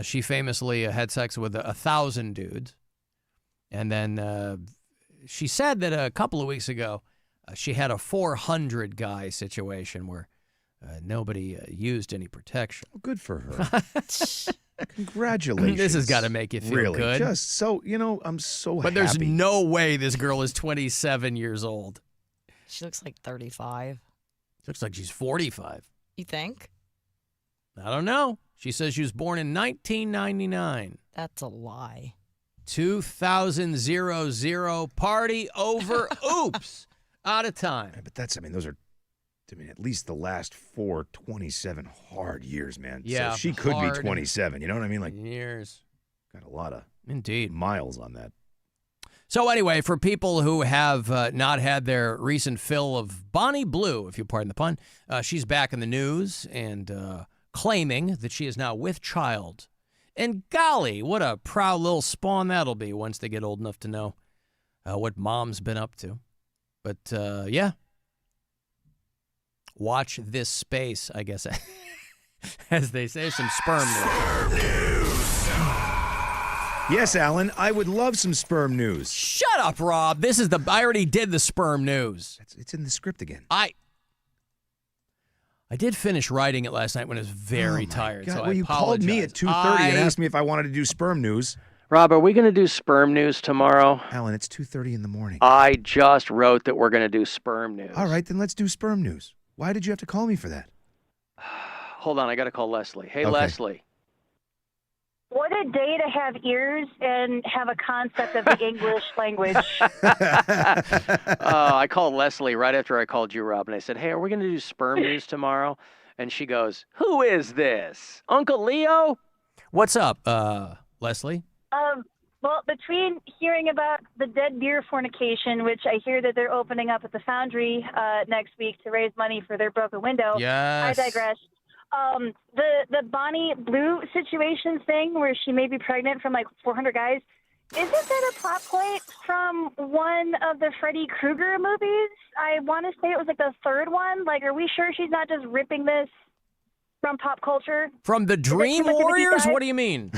She famously had sex with 1,000 dudes. And then she said that a couple of weeks ago, she had a 400 guy situation where nobody used any protection. Oh, good for her. Congratulations. This has got to make you feel really good. Just so, I'm so happy. But there's no way this girl is 27 years old. She looks like 35. Looks like she's 45. You think? I don't know. She says she was born in 1999. That's a lie. 2000 party over. Oops. Out of time. Yeah, but those are, at least the last 27 hard years, man. Yeah. So she could be 27. You know what I mean? Like years. Got a lot of miles on that. So anyway, for people who have not had their recent fill of Bonnie Blue, if you pardon the pun, she's back in the news and claiming that she is now with child. And golly, what a proud little spawn that'll be once they get old enough to know what mom's been up to. But, yeah. Watch this space, I guess, as they say, some sperm news. Yes, Alan, I would love some sperm news. Shut up, Rob. I already did the sperm news. It's in the script again. I did finish writing it last night when I was very tired. God. So well, I you called me at 2:30 and asked me if I wanted to do sperm news. Rob, are we going to do sperm news tomorrow? Alan, it's 2:30 in the morning. I just wrote that we're going to do sperm news. All right, then let's do sperm news. Why did you have to call me for that? Hold on, I got to call Leslie. Hey, Okay. Leslie. What a day to have ears and have a concept of the English language. I called Leslie right after I called you, Rob, and I said, hey, are we going to do sperm news tomorrow? And she goes, who is this? Uncle Leo? What's up, Leslie? Well, between hearing about the dead deer fornication, which I hear that they're opening up at the Foundry next week to raise money for their broken window, Yes. I digress. The Bonnie Blue situation thing where she may be pregnant from like 400 guys, isn't that a plot point from one of the Freddy Krueger movies? I want to say it was like the third one. Like, are we sure she's not just ripping this from pop culture? From the Dream Warriors? What do you mean?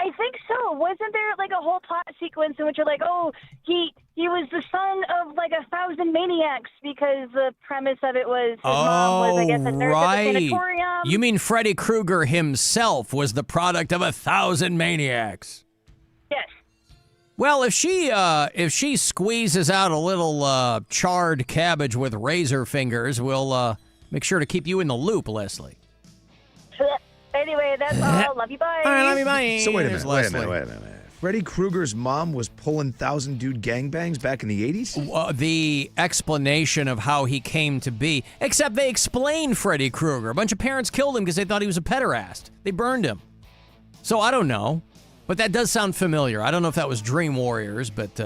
I think so. Wasn't there like a whole plot sequence in which you're like, oh, he was the son of like 1,000 maniacs because the premise of it was his mom was, I guess, a nurse at the sanatorium. You mean Freddy Krueger himself was the product of 1,000 maniacs? Yes. Well, if she squeezes out a little charred cabbage with razor fingers, we'll make sure to keep you in the loop, Leslie. Anyway, that's all. Love you, bye. All right, love you, bye. So wait a minute, Leslie. wait a minute. Freddy Krueger's mom was pulling 1,000-dude gangbangs back in the 80s? The explanation of how he came to be, except they explained Freddy Krueger. A bunch of parents killed him because they thought he was a pederast. They burned him. So I don't know, but that does sound familiar. I don't know if that was Dream Warriors, but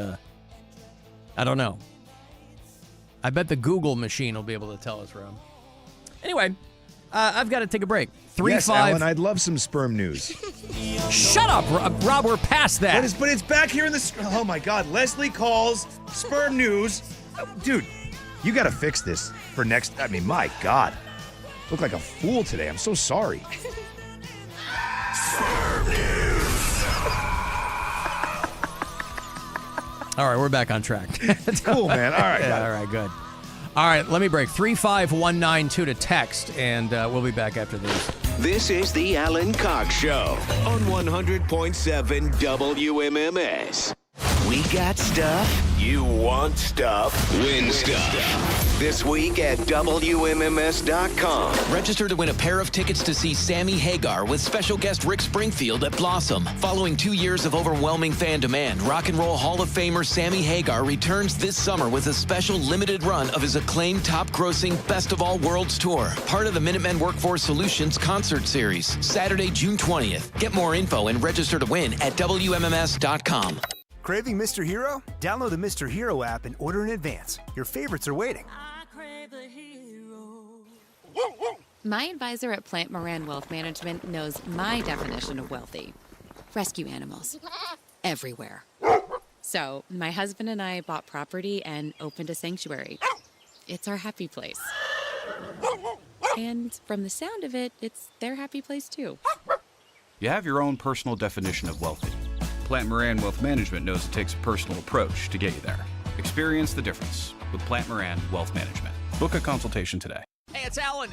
I don't know. I bet the Google machine will be able to tell us, Rob. Anyway, I've got to take a break. Yes, Alan, I'd love some sperm news. Shut up, Rob. We're past that. But it's back here in the... Oh, my God. Leslie calls sperm news. Dude, you got to fix this for next... I mean, my God. Look like a fool today. I'm so sorry. Sperm news. All right, we're back on track. Cool, man. All right. Yeah, all right, good. All right, let me break. 35192 to text, and we'll be back after this. This is the Alan Cox Show on 100.7 WMMS. We got stuff. You want stuff. Win stuff. This week at WMMS.com. Register to win a pair of tickets to see Sammy Hagar with special guest Rick Springfield at Blossom. Following 2 years of overwhelming fan demand, Rock and Roll Hall of Famer Sammy Hagar returns this summer with a special limited run of his acclaimed top-grossing Best of All Worlds tour, part of the Minutemen Workforce Solutions concert series, Saturday, June 20th. Get more info and register to win at WMMS.com. Craving Mr. Hero? Download the Mr. Hero app and order in advance. Your favorites are waiting. My advisor at Plant Moran Wealth Management knows my definition of wealthy. Rescue animals. Everywhere. So, my husband and I bought property and opened a sanctuary. It's our happy place. And from the sound of it, it's their happy place too. You have your own personal definition of wealthy. Plant Moran Wealth Management knows it takes a personal approach to get you there. Experience the difference with Plant Moran Wealth Management. Book a consultation today. Hey, it's Alan.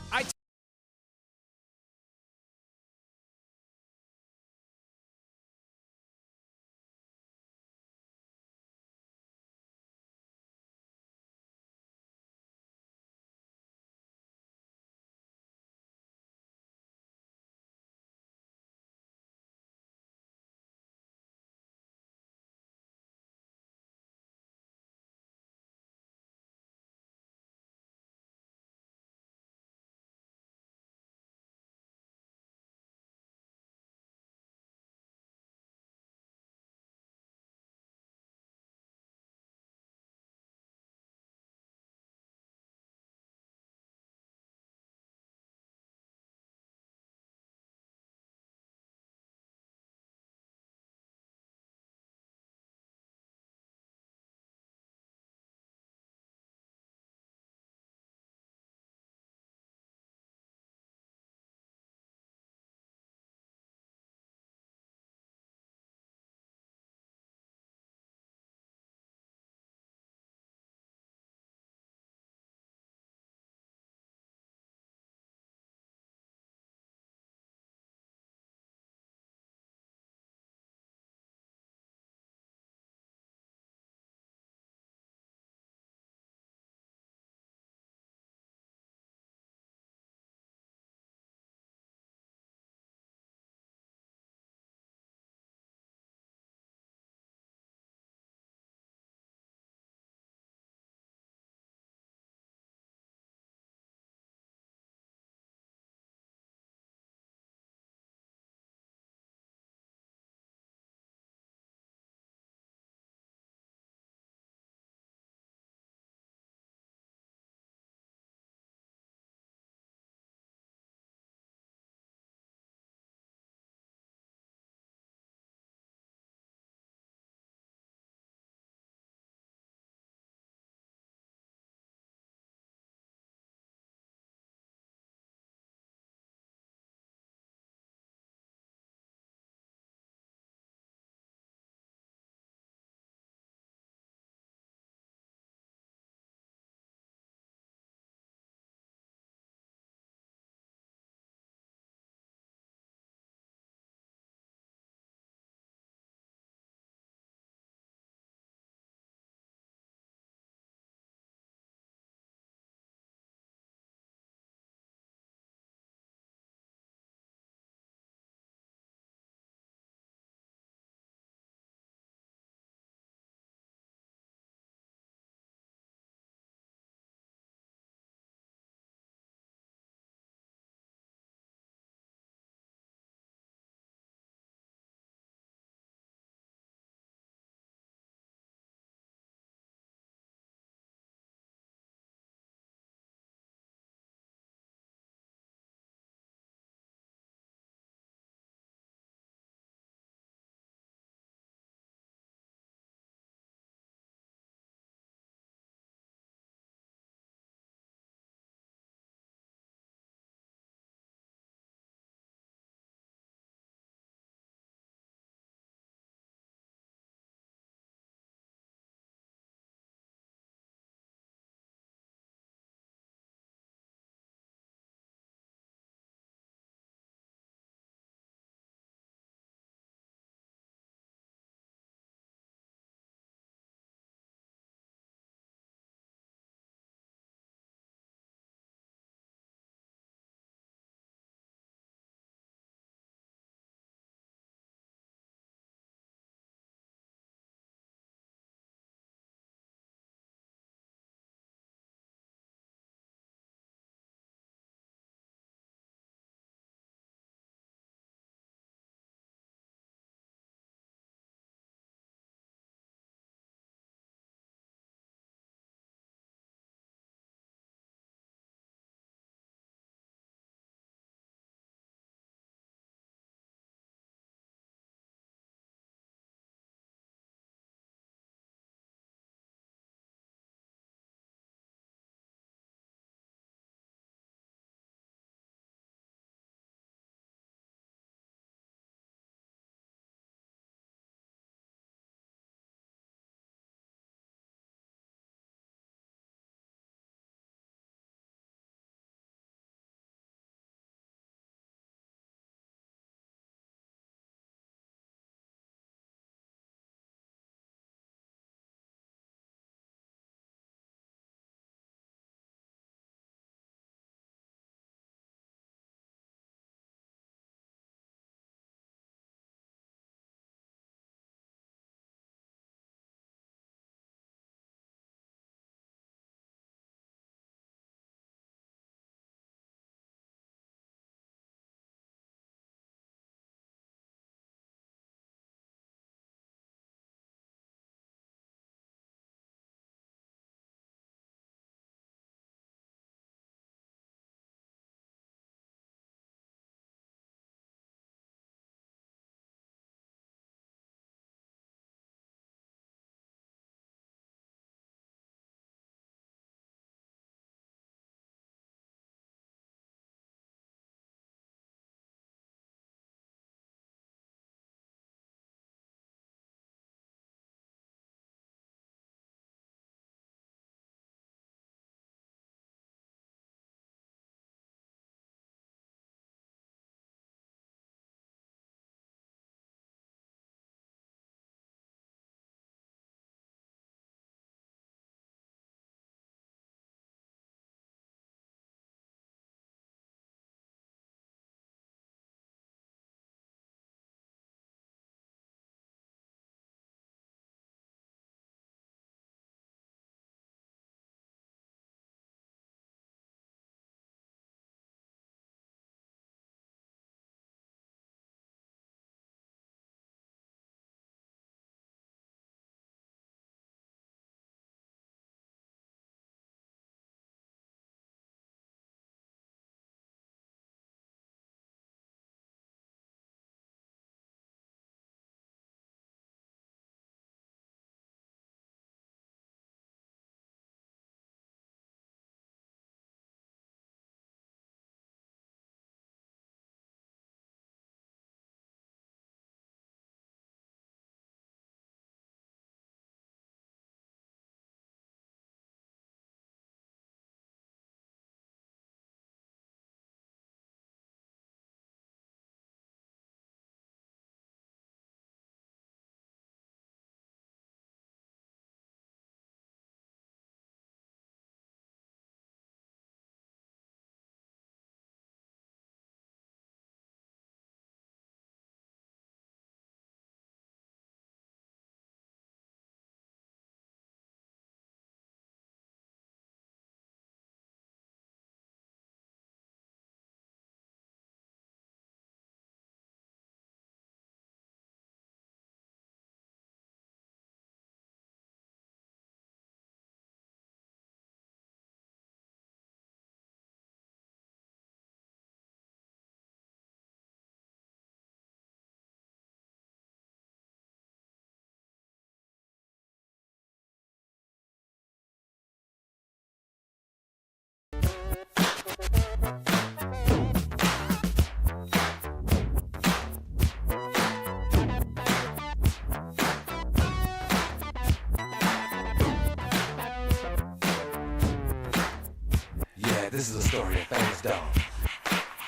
This is a story of famous dog.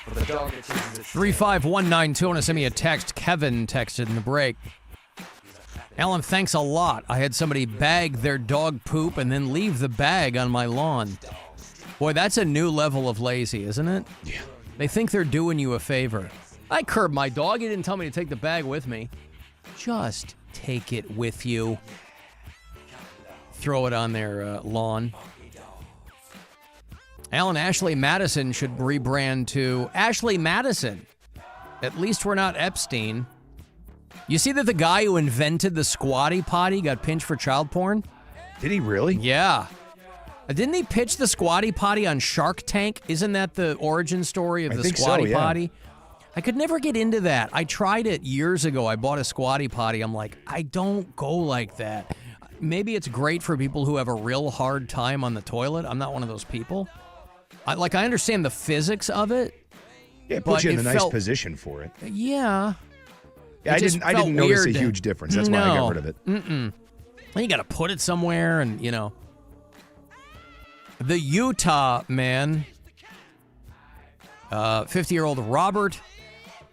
For the dog that chases its 35192. Want to send me a text? Kevin texted in the break. Alan, thanks a lot. I had somebody bag their dog poop and then leave the bag on my lawn. Boy, that's a new level of lazy, isn't it? Yeah. They think they're doing you a favor. I curbed my dog. He didn't tell me to take the bag with me. Just take it with you. Throw it on their lawn. Alan, Ashley Madison should rebrand to Ashley Madison. At least we're not Epstein. You see that the guy who invented the Squatty Potty got pinched for child porn? Did he really? Yeah. Didn't he pitch the Squatty Potty on Shark Tank? Isn't that the origin story of the Squatty Potty? I could never get into that. I tried it years ago. I bought a Squatty Potty. I'm like, I don't go like that. Maybe it's great for people who have a real hard time on the toilet. I'm not one of those people. I understand the physics of it. Yeah, it puts you in a nice position for it. Yeah. I didn't notice a huge difference. That's why I got rid of it. Mm-mm. You got to put it somewhere and, you know. The Utah man, 50-year-old Robert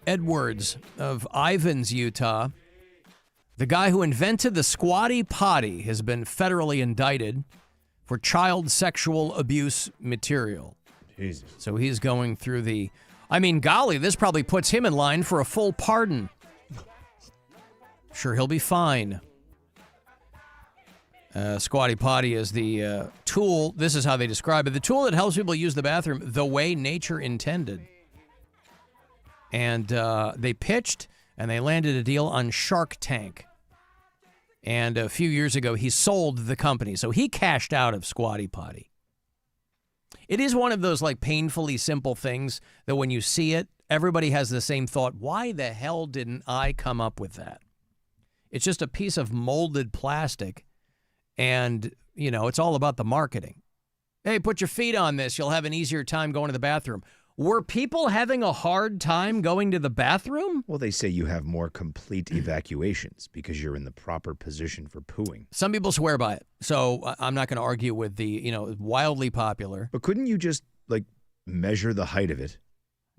Edwards of Ivins, Utah, the guy who invented the Squatty Potty, has been federally indicted for child sexual abuse material. Jesus. So he's going through the... I mean, golly, this probably puts him in line for a full pardon. Sure, he'll be fine. Squatty Potty is the tool. This is how they describe it. The tool that helps people use the bathroom the way nature intended. And they pitched and they landed a deal on Shark Tank. And a few years ago, he sold the company. So he cashed out of Squatty Potty. It is one of those like painfully simple things that when you see it, everybody has the same thought. Why the hell didn't I come up with that? It's just a piece of molded plastic. And, you know, it's all about the marketing. Hey, put your feet on this. You'll have an easier time going to the bathroom. Were people having a hard time going to the bathroom? Well, they say you have more complete evacuations because you're in the proper position for pooing. Some people swear by it. So I'm not going to argue with the, you know, wildly popular. But couldn't you just, like, measure the height of it?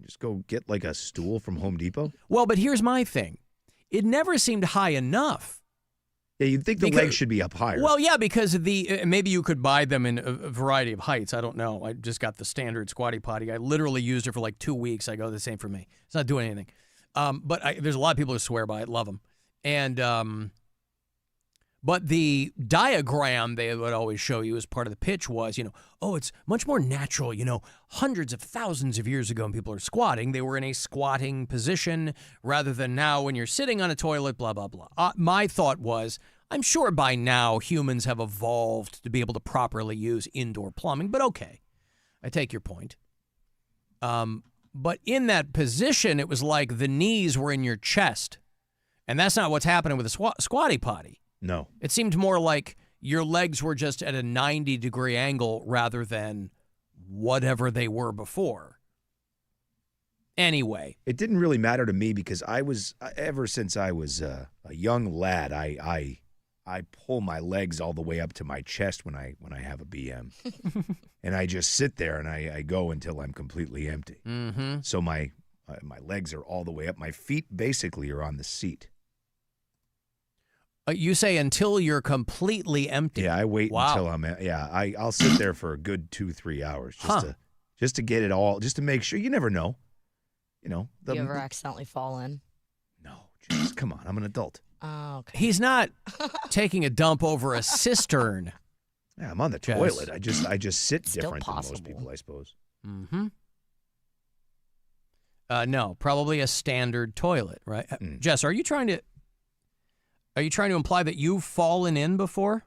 Just go get, like, a stool from Home Depot? Well, but here's my thing. It never seemed high enough. Yeah, you'd think the legs should be up higher. Well, yeah, because maybe you could buy them in a variety of heights. I don't know. I just got the standard Squatty Potty. I literally used it for like 2 weeks. I go, the same for me. It's not doing anything. But there's a lot of people who swear by it, love them. And but the diagram they would always show you as part of the pitch was, you know, oh, it's much more natural. You know, hundreds of thousands of years ago when people are squatting, they were in a squatting position rather than now when you're sitting on a toilet, blah, blah, blah. My thought was, I'm sure by now humans have evolved to be able to properly use indoor plumbing, but okay, I take your point. But in that position, it was like the knees were in your chest. And that's not what's happening with a Squatty Potty. No. It seemed more like your legs were just at a 90-degree angle rather than whatever they were before. Anyway. It didn't really matter to me because ever since I was a young lad, I pull my legs all the way up to my chest when I have a BM. And I just sit there and I go until I'm completely empty. Mm-hmm. So my legs are all the way up. My feet basically are on the seat. You say until you're completely empty. Yeah, I wait until I'm. I'll sit there for a good 2-3 hours just to get it all, just to make sure. You never know, you know. You ever accidentally fall in? No, just come on. I'm an adult. Oh, okay. He's not taking a dump over a cistern. Yeah, I'm on the toilet. I just sit different than most people, I suppose. Mm-hmm. No, probably a standard toilet, right? Jess, are you trying to imply that you've fallen in before?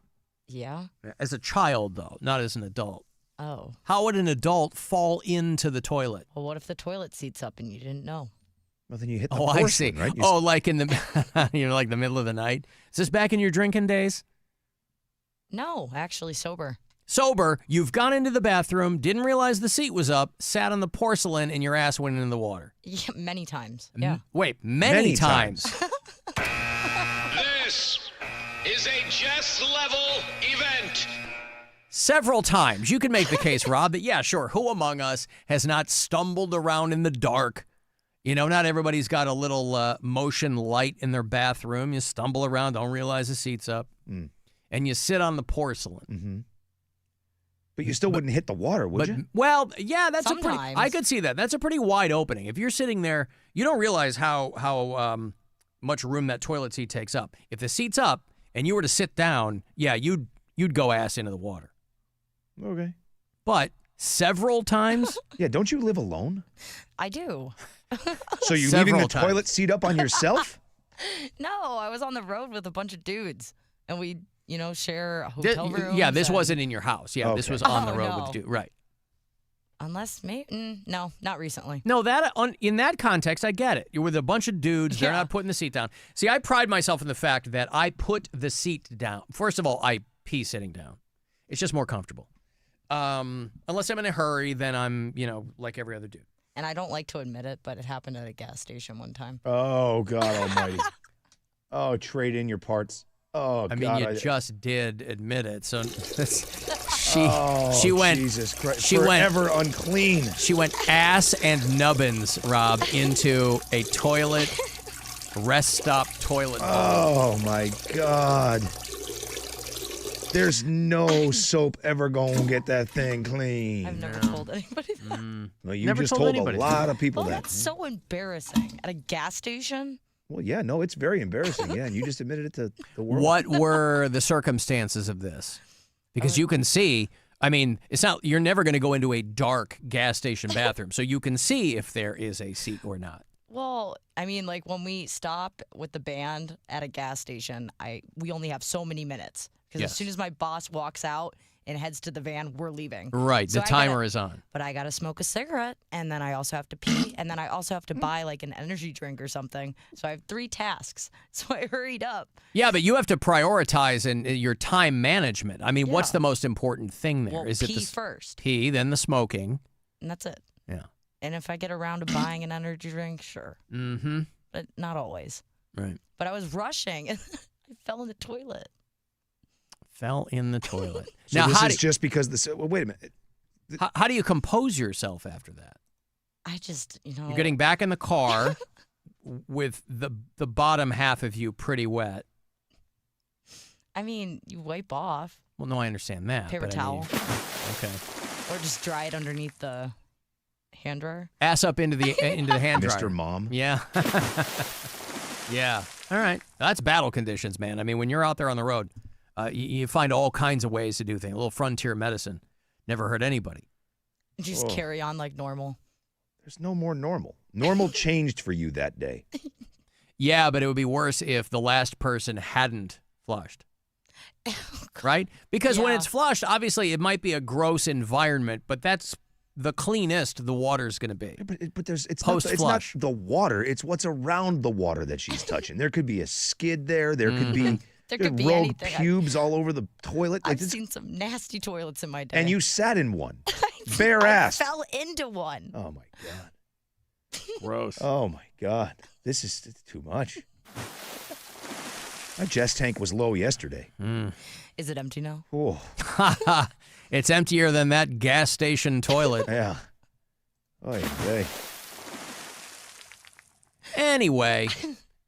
Yeah. As a child, though, not as an adult. Oh. How would an adult fall into the toilet? Well, what if the toilet seat's up and you didn't know? Well, then you hit the porcelain, I see. Right? Like in the, like the middle of the night? Is this back in your drinking days? No, actually sober. Sober, you've gone into the bathroom, didn't realize the seat was up, sat on the porcelain, and your ass went into the water. Yeah, many times. Yeah. Wait, many times. This is a Jess level event. Several times. You can make the case, Rob, that, yeah, sure, who among us has not stumbled around in the dark? You know, not everybody's got a little motion light in their bathroom. You stumble around, don't realize the seat's up, and you sit on the porcelain. Mm-hmm. But you still wouldn't hit the water, would you? Well, yeah, that's Sometimes. I could see that. That's a pretty wide opening. If you're sitting there, you don't realize how much room that toilet seat takes up. If the seat's up and you were to sit down, yeah, you'd go ass into the water. Okay. But several times? Yeah, don't you live alone? I do. So you Several leaving the times. toilet seat up on yourself? No, I was on the road with a bunch of dudes, and we, share a hotel room. Yeah, this wasn't in your house. Yeah, this Okay. was on the road no. with dude. Right. Unless, no, not recently. No, in that context, I get it. You're with a bunch of dudes. They're not putting the seat down. See, I pride myself in the fact that I put the seat down. First of all, I pee sitting down. It's just more comfortable. Unless I'm in a hurry, then I'm, like every other dude. And I don't like to admit it, but it happened at a gas station one time. Oh, God almighty. Oh, trade in your parts. Oh, I God. mean, you just did admit it. So Oh, she went. Jesus Christ. She Forever went unclean. She went ass and nubbins, Rob, into a toilet rest stop toilet bowl. Oh, my God. There's no soap ever gonna get that thing clean. I've never told anybody that. Well, you Never just told told anybody. a lot of people Well, that. that's so embarrassing. At a gas station? Well, yeah, no, it's very embarrassing. Yeah, and you just admitted it to the world. What were the circumstances of this? Because you can see, I mean, it's not, you're never going to go into a dark gas station bathroom, so you can see if there is a seat or not. Well, I mean, like when we stop with the band at a gas station, we only have so many minutes. Because Yes. as soon as my boss walks out and heads to the van, we're leaving. Right, So the I timer gotta- is on. But I got to smoke a cigarette, and then I also have to pee, and then I also have to buy like an energy drink or something. So I have 3 tasks. So I hurried up. Yeah, but you have to prioritize in your time management. I mean, what's Yeah. the most important thing there? Well, Is it pee the first. Pee, then the smoking. And that's it. Yeah. And if I get around to buying an energy drink, sure. Mm-hmm. But not always. Right. But I was rushing, and I fell in the toilet. Fell in the toilet. So now, this how is do, just because the. Well, wait a minute. how do you compose yourself after that? I just, You're getting back in the car with the bottom half of you pretty wet. I mean, you wipe off. Well, no, I understand that. Paper but I mean- towel. okay. Or just dry it underneath the hand dryer. Ass up into the hand dryer. Mr. Mom. Yeah. Yeah. All right. That's battle conditions, man. I mean, when you're out there on the road, you find all kinds of ways to do things. A little frontier medicine. Never hurt anybody. You just Whoa. carry on like normal. There's no more normal. Normal changed for you that day. Yeah, but it would be worse if the last person hadn't flushed. Right? Because when Yeah. it's flushed, obviously it might be a gross environment, but that's the cleanest the water's going to be. But there's it's not Post-flush. the water. It's what's around the water that she's touching. There could be a skid there. There could be There could be rogue anything. pubes all over the toilet. Like I've this- seen some nasty toilets in my day. and you sat in one, bare I ass. fell into one. Oh my God. Gross. Oh my God. This is too much. My chest tank was low yesterday. Is it empty now? Oh. It's emptier than that gas station toilet. Yeah. Oh yeah. Anyway,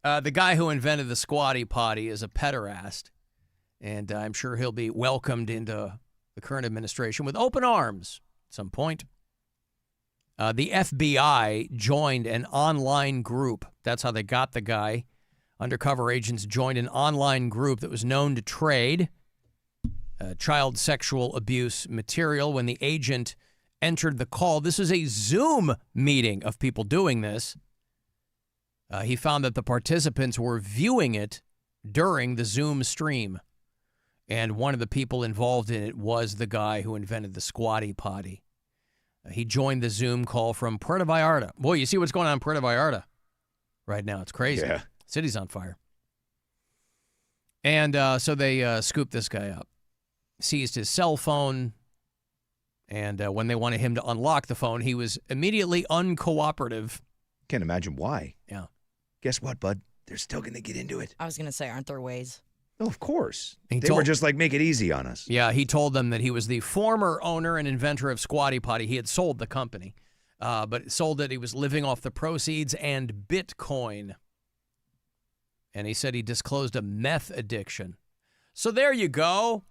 the guy who invented the Squatty Potty is a pederast, and I'm sure he'll be welcomed into the current administration with open arms at some point. The FBI joined an online group. That's how they got the guy. Undercover agents joined an online group that was known to trade child sexual abuse material. When the agent entered the call, this was a Zoom meeting of people doing this. He found that the participants were viewing it during the Zoom stream. And one of the people involved in it was the guy who invented the Squatty Potty. He joined the Zoom call from Puerto Vallarta. Boy, you see what's going on in Puerto Vallarta right now. It's crazy. Yeah. City's on fire. And so they scooped this guy up, seized his cell phone, and when they wanted him to unlock the phone, he was immediately uncooperative. Can't imagine why. Yeah. Guess what, bud? They're still going to get into it. I was going to say, aren't there ways? Oh, of course. They were just like, make it easy on us. Yeah, he told them that he was the former owner and inventor of Squatty Potty. He had sold the company, but sold it. He was living off the proceeds and Bitcoin. And he said he disclosed a meth addiction. So there you go.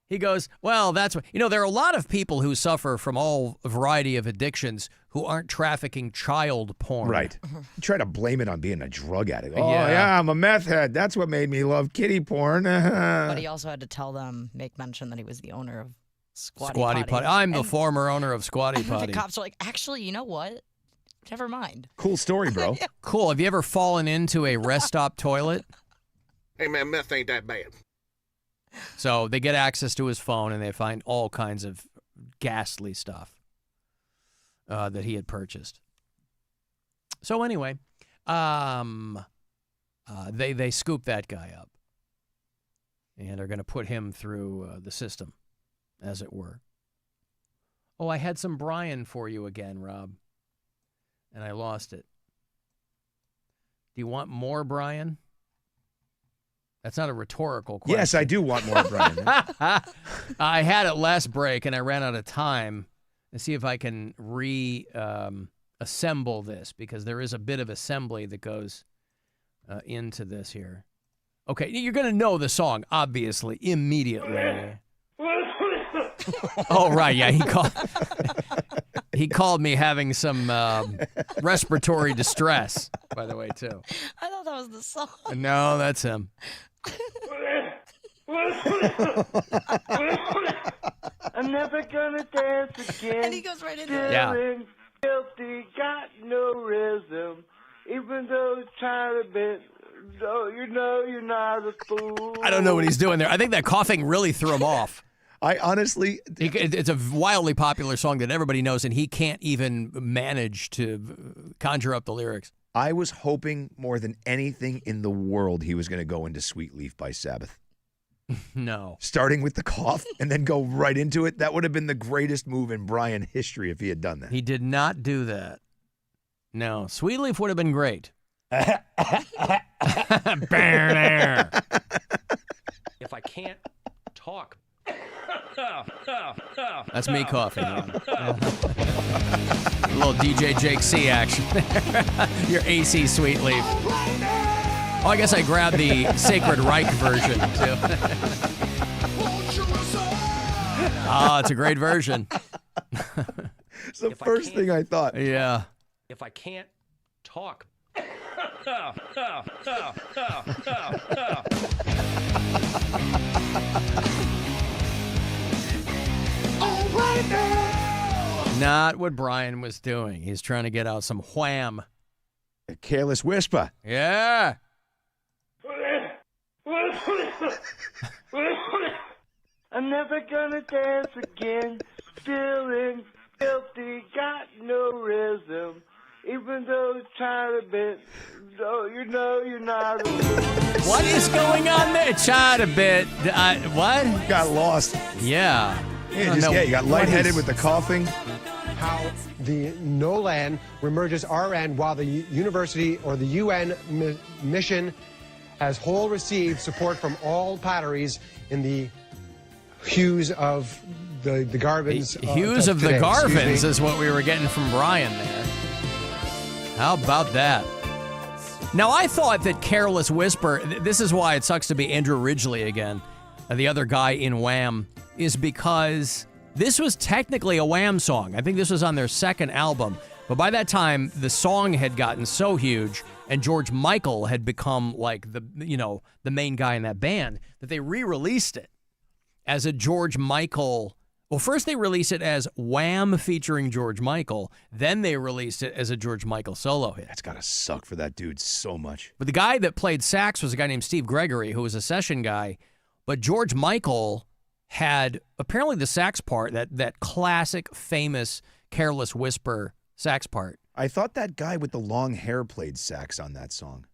He goes, well, that's what, there are a lot of people who suffer from all variety of addictions who aren't trafficking child porn. Right. You try to blame it on being a drug addict. Oh, yeah, I'm a meth head. That's what made me love kiddie porn. But he also had to make mention that he was the owner of Squatty Potty. I'm the former owner of Squatty Potty. The cops are like, actually, you know what? Never mind. Cool story, bro. Cool. Have you ever fallen into a rest stop toilet? Hey, man, meth ain't that bad. So they get access to his phone, and they find all kinds of ghastly stuff that he had purchased. So anyway, they scoop that guy up, and are going to put him through the system, as it were. Oh, I had some Brian for you again, Rob, and I lost it. Do you want more Brian? That's not a rhetorical question. Yes, I do want more, Brian. I had it last break, and I ran out of time. Let's see if I can assemble this, because there is a bit of assembly that goes into this here. Okay, you're going to know the song, obviously, immediately. Oh, right, yeah, he called me having some respiratory distress, by the way, too. I thought that was the song. No, that's him. I'm never gonna dance again. And he goes right into it. Yeah. Guilty, got no rhythm. Even though it's trying to be, you know you're not a fool. I don't know what he's doing there. I think that coughing really threw him off. I honestly... It's a wildly popular song that everybody knows, and he can't even manage to conjure up the lyrics. I was hoping more than anything in the world he was going to go into Sweet Leaf by Sabbath. No. Starting with the cough and then go right into it. That would have been the greatest move in Brian history if he had done that. He did not do that. No. Sweet Leaf would have been great. If I can't talk. That's me coughing. A little DJ Jake C action. Your AC Sweet Leaf. Oh, I guess I grabbed the Sacred Reich version, too. Oh, it's a great version. It's the first thing I thought. Yeah. If I can't talk. Not what Brian was doing. He's trying to get out some wham. A careless whisper. Yeah. I'm never gonna dance again. Feeling guilty, got no rhythm. Even though it's trying to be, you know you're not a fool. What is going on there? Tried a bit. What? Got lost. Yeah. You got lightheaded with the coughing. How the NOLAN remerges RN while the university or the UN mission as whole received support from all parties in the hues of the Garvins. Hues of the Garvins is what we were getting from Brian there. How about that? Now, I thought that Careless Whisper, this is why it sucks to be Andrew Ridgeley again, the other guy in Wham, is because this was technically a Wham song. I think this was on their second album. But by that time, the song had gotten so huge, and George Michael had become like the main guy in that band, that they re-released it as a George Michael. Well, first they released it as Wham featuring George Michael. Then they released it as a George Michael solo hit. That's got to suck for that dude so much. But the guy that played sax was a guy named Steve Gregory, who was a session guy. But George Michael had apparently the sax part, that classic, famous, Careless Whisper sax part. I thought that guy with the long hair played sax on that song.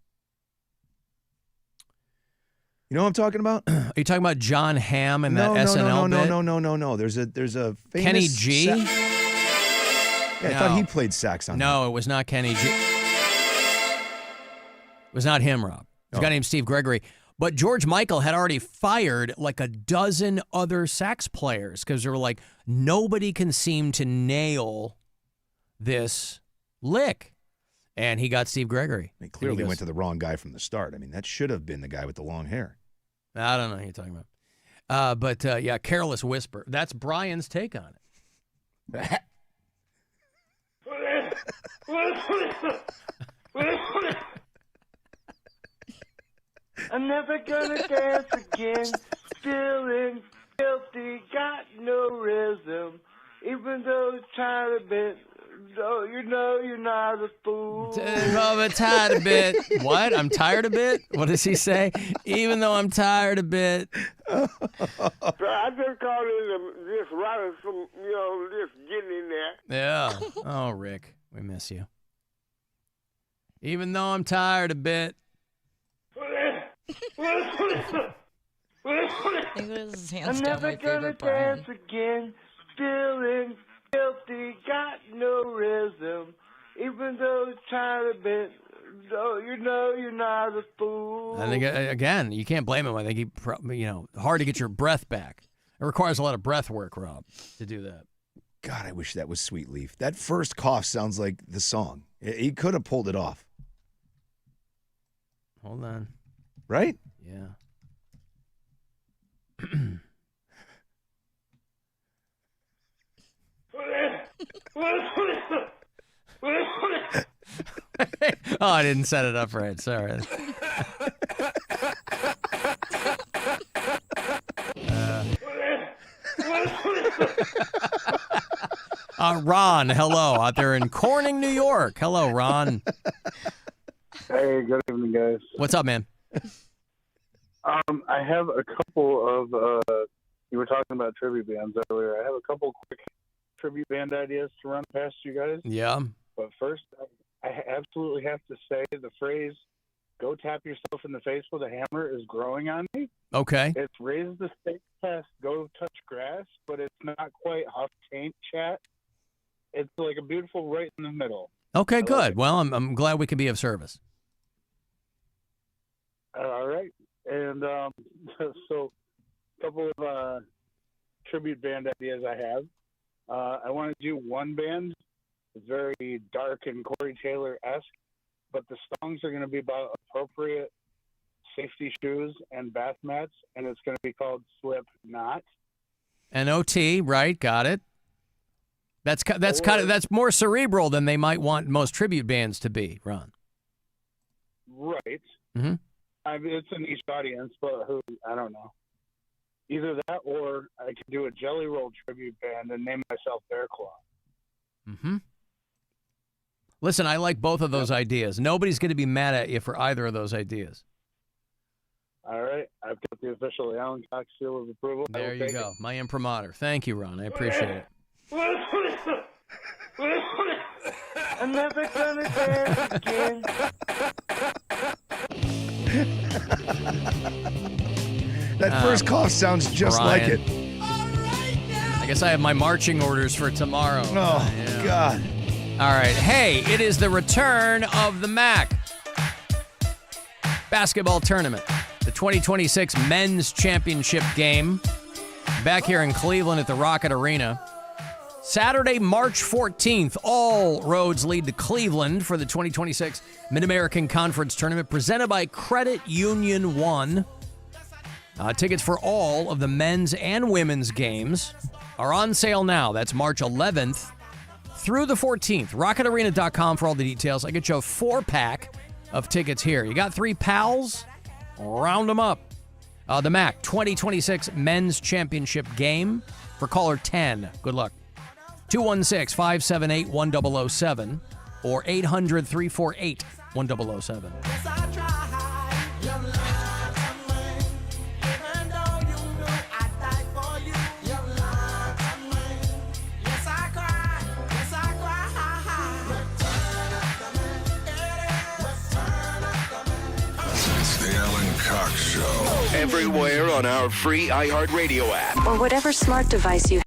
You know what I'm talking about? Are you talking about John Hamm and that SNL bit? No. There's a famous Kenny G? Yeah, I thought he played sax on that. No, it was not Kenny G. It was not him, Rob. It was a guy named Steve Gregory. But George Michael had already fired like a dozen other sax players because they were like, nobody can seem to nail this lick. And he got Steve Gregory. They clearly went to the wrong guy from the start. I mean, that should have been the guy with the long hair. I don't know what you're talking about. But yeah, Careless Whisper. That's Brian's take on it. I'm never gonna dance again. Feeling filthy, got no rhythm. Even though it's tired a bit. Oh, you know you're not a fool. I'm tired a bit. What? I'm tired a bit? What does he say? Even though I'm tired a bit. I just called in just writing some, just getting in there. Yeah. Oh, Rick, we miss you. Even though I'm tired a bit. I'm never gonna dance again. Feeling filthy, got no rhythm. Even though it's tired a bit. Oh, you know you're not a fool. I think, again, you can't blame him. I think hard to get your breath back. It requires a lot of breath work, Rob, to do that. God, I wish that was Sweet Leaf. That first cough sounds like the song. He could have pulled it off. Hold on. Right? Yeah. Oh, I didn't set it up right. Sorry. Ron, hello, out there in Corning, New York. Hello, Ron. Hey, good evening, guys. What's up, man? I have a couple of, you were talking about tribute bands earlier. I have a couple quick tribute band ideas to run past you guys. Yeah. But first, I absolutely have to say the phrase, go tap yourself in the face with a hammer is growing on me. Okay. It's raise the stakes test, go touch grass, but it's not quite huff taint chat. It's like a beautiful right in the middle. Okay, good. Well, I'm glad we can be of service. All right. And so a couple of tribute band ideas I have. I want to do one band. It's very dark and Corey Taylor-esque, but the songs are going to be about appropriate safety shoes and bath mats, and it's going to be called Slip Knot. N-O-T, right? Got it. That's more cerebral than they might want most tribute bands to be, Ron. Right. Mm-hmm. I mean, it's an niche audience, but I don't know. Either that or I could do a Jelly Roll tribute band and name myself Bear Claw. Mm-hmm. Listen, I like both of those ideas. Nobody's going to be mad at you for either of those ideas. All right. I've got the official Alan Cox seal of approval. There you go. My imprimatur. Thank you, Ron. I appreciate it. I'm never gonna dance again. That first cough sounds just like it. I guess I have my marching orders for tomorrow. Oh, Yeah. God. All right. Hey, it is the return of the MAC basketball tournament. The 2026 men's championship game back here in Cleveland at the Rocket Arena. Saturday, March 14th, all roads lead to Cleveland for the 2026 Mid-American Conference Tournament presented by Credit Union One. Tickets for all of the men's and women's games are on sale now. That's March 11th through the 14th. RocketArena.com for all the details. I get you a 4-pack of tickets here. You got 3 pals? Round them up. The MAC 2026 Men's Championship game for caller 10. Good luck. 216-578-1007 or 800-348-1007. The Alan Cox Show. Everywhere on our free iHeartRadio app. Or whatever smart device you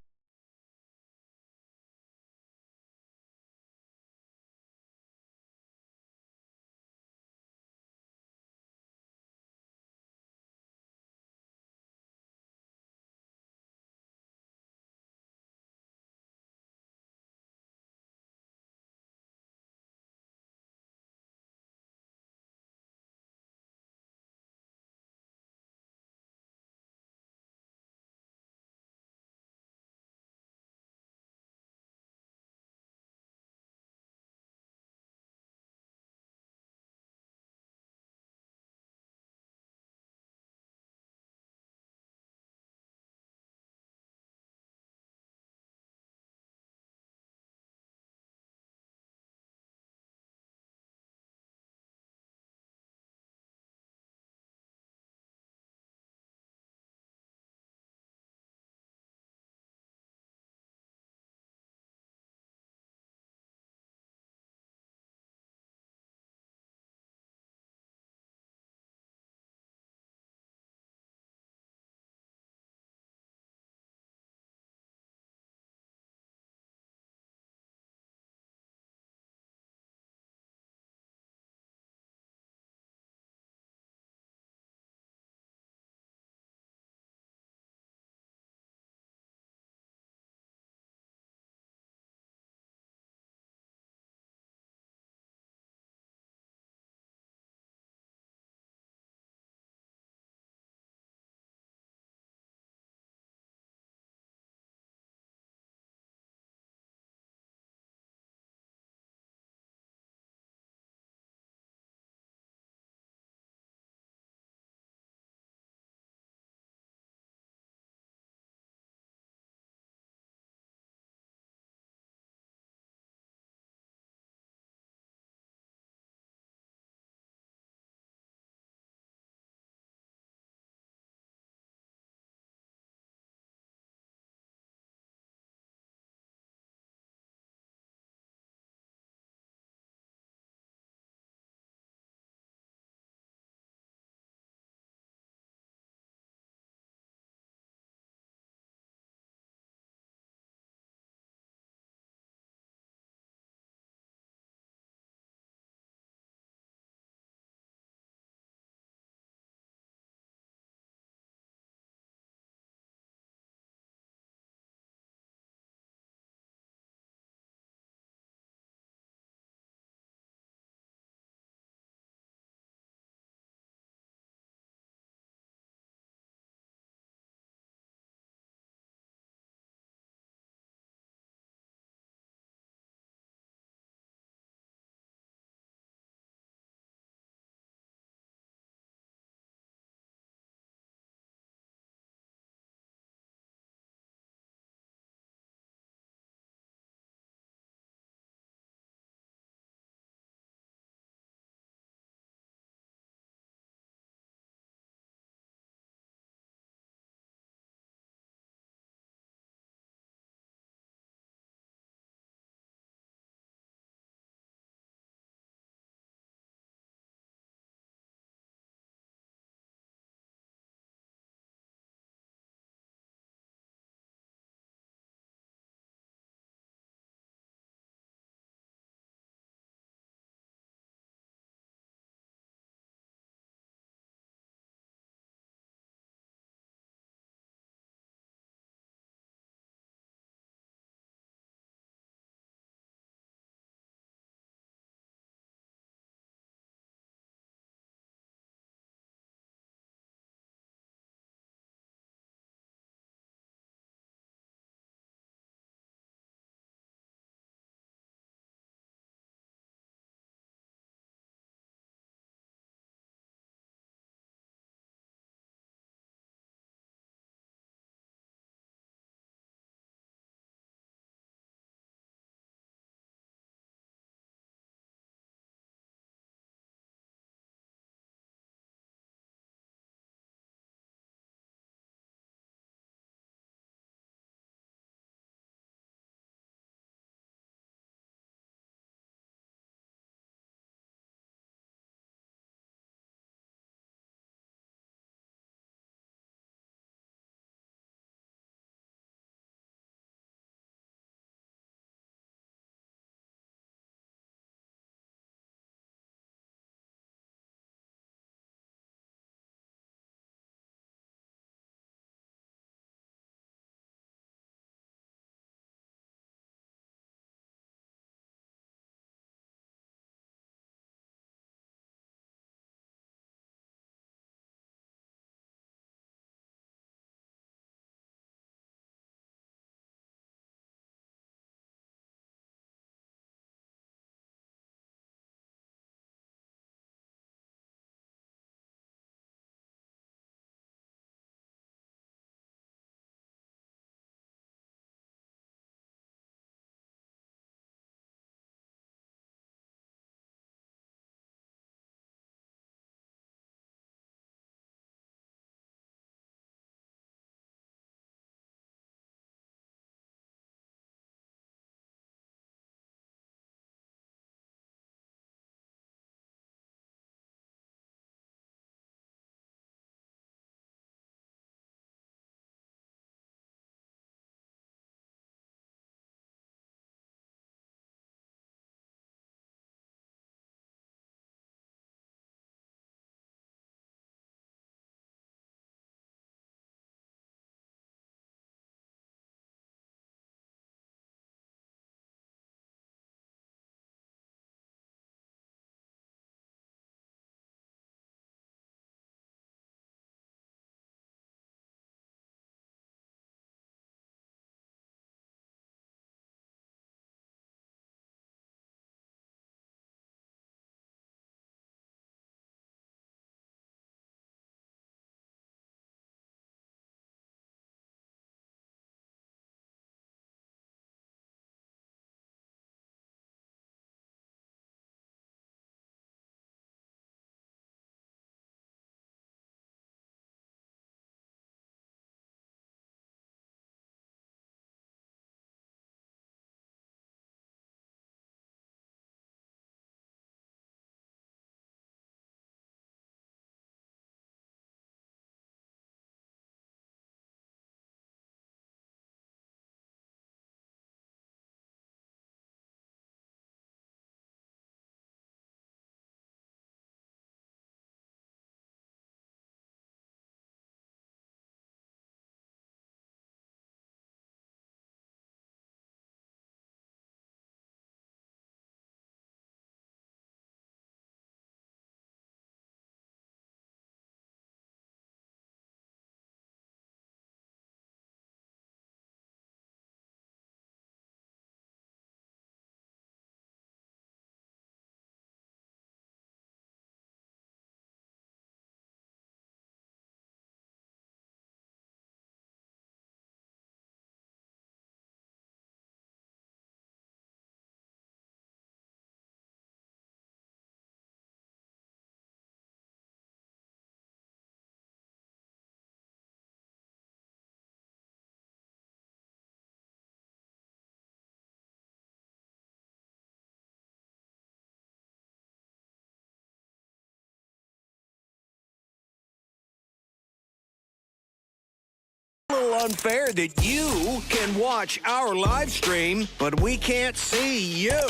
unfair that you can watch our live stream, but we can't see you.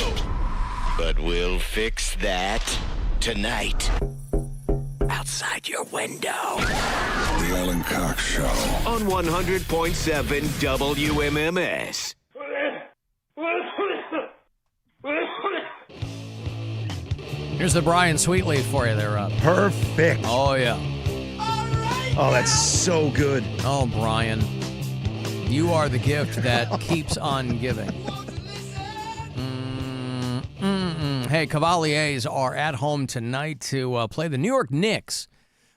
But we'll fix that tonight. Outside your window. The Alan Cox Show. On 100.7 WMMS. Here's the Brian Sweetleaf for you there, Rob. Perfect. Oh, yeah. Oh, that's so good. Oh, Brian. You are the gift that keeps on giving. Hey, Cavaliers are at home tonight to play the New York Knicks.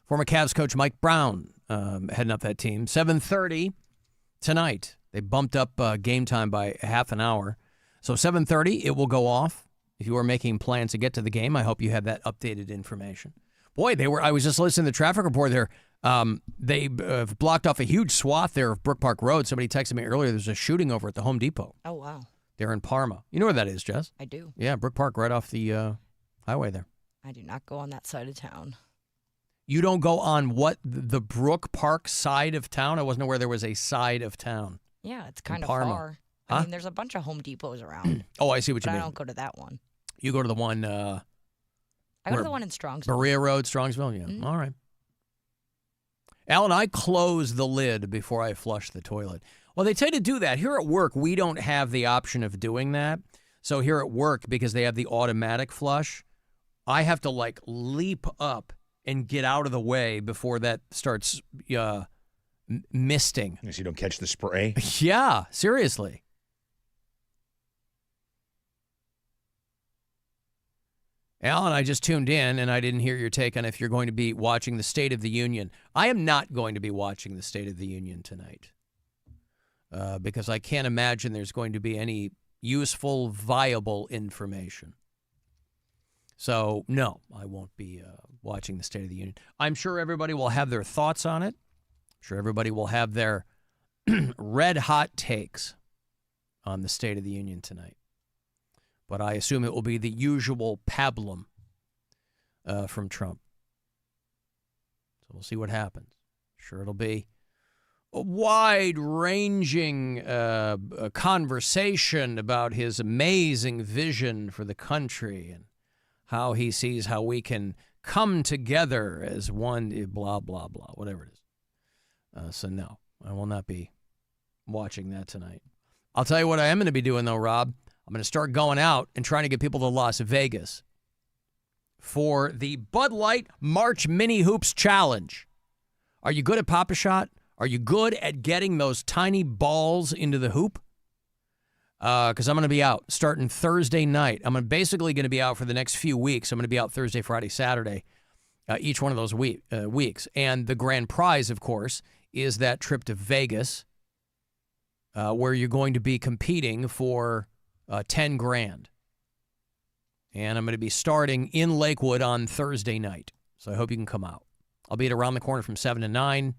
Former Cavs coach Mike Brown heading up that team. 7:30 tonight. They bumped up game time by half an hour. So 7:30, it will go off. If you are making plans to get to the game, I hope you have that updated information. Boy, I was just listening to the traffic report there. They blocked off a huge swath there of Brook Park Road. Somebody texted me earlier there's a shooting over at the Home Depot. Oh, wow. They're in Parma. You know where that is, Jess? I do. Yeah, Brook Park, right off the highway there. I do not go on that side of town. You don't go on what? The Brook Park side of town? I wasn't aware there was a side of town. Yeah, it's kind of Parma. far. Huh? I mean, there's a bunch of Home Depots around. Oh, I see what you but mean. I don't go to that one. You go to the one... I go to the one in Strongsville. Berea Road, Strongsville? Yeah. Mm-hmm. All right. Alan, I close the lid before I flush the toilet. Well, they tell you to do that. Here at work, we don't have the option of doing that. So here at work, because they have the automatic flush, I have to, leap up and get out of the way before that starts misting. So you don't catch the spray? Yeah, seriously. Alan, I just tuned in, and I didn't hear your take on if you're going to be watching the State of the Union. I am not going to be watching the State of the Union tonight because I can't imagine there's going to be any useful, viable information. So, no, I won't be watching the State of the Union. I'm sure everybody will have their thoughts on it. I'm sure everybody will have their red-hot takes on the State of the Union tonight. But I assume it will be the usual pablum from Trump. So we'll see what happens. Sure, it'll be a wide-ranging conversation about his amazing vision for the country and how he sees how we can come together as one, blah, blah, blah, whatever it is. So no, I will not be watching that tonight. I'll tell you what I am going to be doing, though, Rob. I'm going to start going out and trying to get people to Las Vegas for the Bud Light March Mini Hoops Challenge. Are you good at Pop-A-Shot? Are you good at getting those tiny balls into the hoop? Because I'm going to be out starting Thursday night. I'm basically going to be out for the next few weeks. I'm going to be out Thursday, Friday, Saturday, each one of those weeks. And the grand prize, of course, is that trip to Vegas where you're going to be competing for $10,000. And I'm going to be starting in Lakewood on Thursday night. So I hope you can come out. I'll be at Around the Corner from 7 to 9.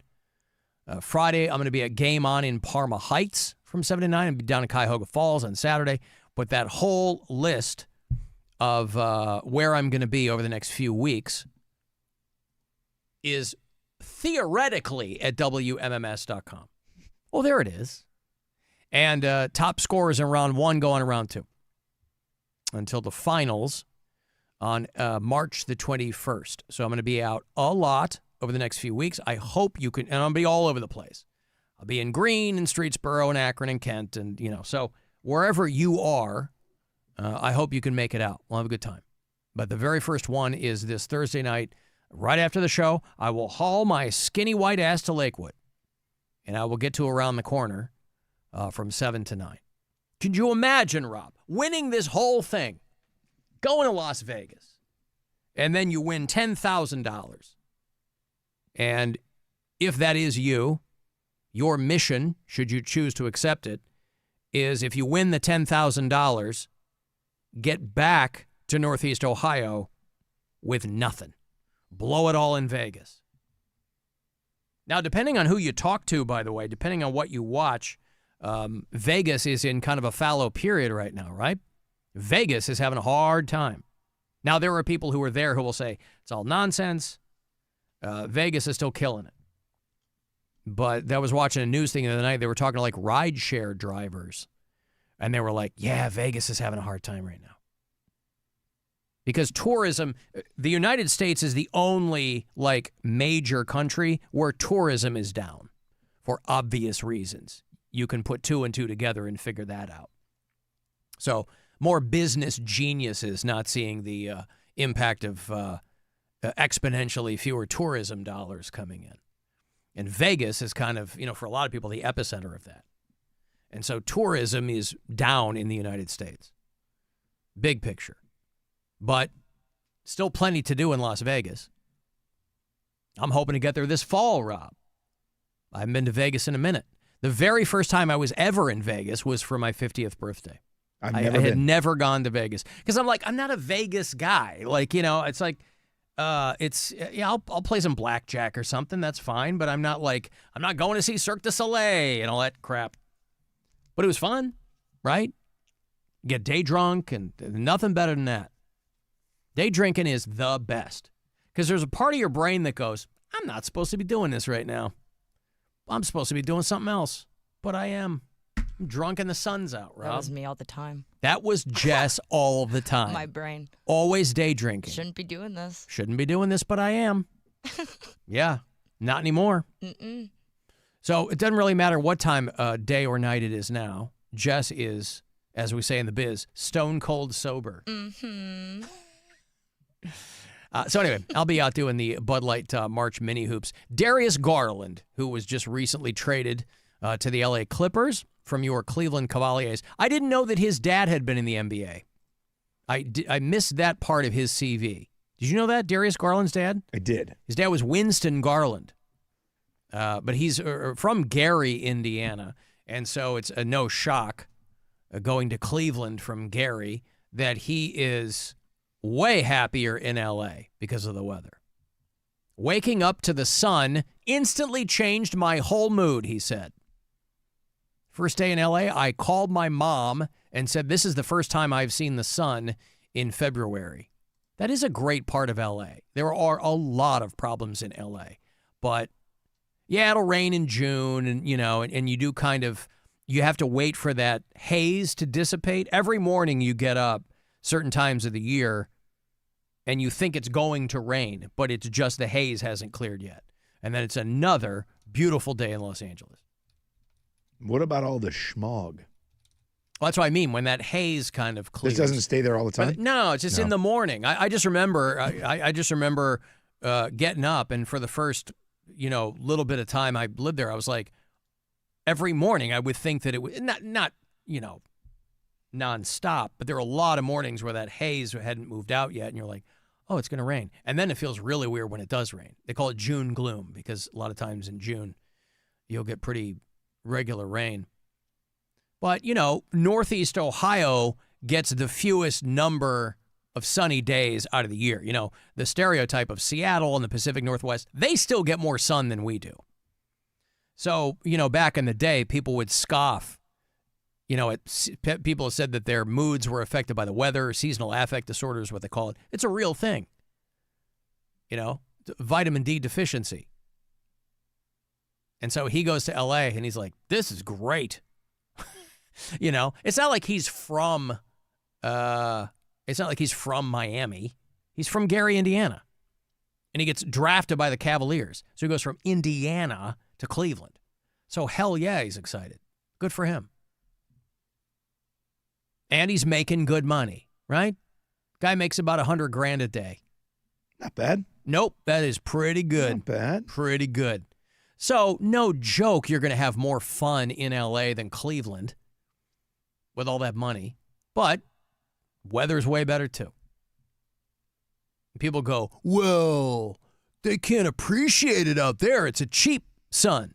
Friday, I'm going to be at Game On in Parma Heights from 7 to 9. I'll be down in Cuyahoga Falls on Saturday. But that whole list of where I'm going to be over the next few weeks is theoretically at WMMS.com. Well, there it is. And top scorers in round 1 go on to round 2 until the finals on March the 21st. So I'm going to be out a lot over the next few weeks. I hope you can, and I'll be all over the place. I'll be in Greene and Streetsboro and Akron and Kent and, so wherever you are, I hope you can make it out. We'll have a good time. But the very first one is this Thursday night. Right after the show, I will haul my skinny white ass to Lakewood, and I will get to Around the Corner from 7 to 9. Can you imagine, Rob, winning this whole thing, going to Las Vegas, and then you win $10,000? And if that is you, your mission, should you choose to accept it, is if you win the $10,000, get back to Northeast Ohio with nothing. Blow it all in Vegas. Now, depending on who you talk to, by the way, depending on what you watch, Vegas is in kind of a fallow period right now, right? Vegas is having a hard time. Now, there are people who are there who will say, it's all nonsense. Vegas is still killing it. But I was watching a news thing the other night. They were talking to like rideshare drivers. And they were like, yeah, Vegas is having a hard time right now. Because tourism, the United States is the only like major country where tourism is down for obvious reasons. You can put 2 and 2 together and figure that out. So more business geniuses not seeing the impact of exponentially fewer tourism dollars coming in. And Vegas is kind of, for a lot of people, the epicenter of that. And so tourism is down in the United States. Big picture. But still plenty to do in Las Vegas. I'm hoping to get there this fall, Rob. I haven't been to Vegas in a minute. The very first time I was ever in Vegas was for my 50th birthday. I had never gone to Vegas because I'm like, I'm not a Vegas guy. Like, it's like, I'll play some blackjack or something. That's fine. But I'm not going to see Cirque du Soleil and all that crap. But it was fun, right? Get day drunk and nothing better than that. Day drinking is the best because there's a part of your brain that goes, I'm not supposed to be doing this right now. I'm supposed to be doing something else, but I am. I'm drunk and the sun's out, Rob. That was me all the time. That was Jess all the time. My brain. Always day drinking. Shouldn't be doing this. Shouldn't be doing this, but I am. Yeah, not anymore. Mm-mm. So it doesn't really matter what time day or night it is now. Jess is, as we say in the biz, stone cold sober. Mm-hmm. So anyway, I'll be out doing the Bud Light March mini hoops. Darius Garland, who was just recently traded to the LA Clippers from your Cleveland Cavaliers. I didn't know that his dad had been in the NBA. I missed that part of his CV. Did you know that, Darius Garland's dad? I did. His dad was Winston Garland. But he's from Gary, Indiana. And so it's no shock going to Cleveland from Gary that he is way happier in L.A. because of the weather. Waking up to the sun instantly changed my whole mood, he said. First day in L.A., I called my mom and said, this is the first time I've seen the sun in February. That is a great part of L.A. There are a lot of problems in L.A., but yeah, it'll rain in June, and and you do you have to wait for that haze to dissipate. Every morning you get up certain times of the year and you think it's going to rain, but it's just the haze hasn't cleared yet. And then it's another beautiful day in Los Angeles. What about all the smog? Well, that's what I mean, when that haze kind of clears. This doesn't stay there all the time? But no, it's just in the morning. I just remember getting up, and for the first little bit of time I lived there, I was like, every morning I would think that it was not nonstop, but there were a lot of mornings where that haze hadn't moved out yet, and you're like, oh, it's going to rain. And then it feels really weird when it does rain. They call it June gloom because a lot of times in June you'll get pretty regular rain. But, Northeast Ohio gets the fewest number of sunny days out of the year. The stereotype of Seattle and the Pacific Northwest, they still get more sun than we do. So, back in the day, people would scoff. People have said that their moods were affected by the weather. Seasonal affect disorder is what they call it. It's a real thing. Vitamin D deficiency. And so he goes to L.A. and he's like, this is great. It's not like he's from Miami. He's from Gary, Indiana. And he gets drafted by the Cavaliers. So he goes from Indiana to Cleveland. So hell yeah, he's excited. Good for him. And he's making good money, right? Guy makes about $100,000 a day. Not bad. Nope, that is pretty good. Not bad. Pretty good. So no joke, you're going to have more fun in L.A. than Cleveland with all that money. But weather's way better too. People go, well, they can't appreciate it out there. It's a cheap sun.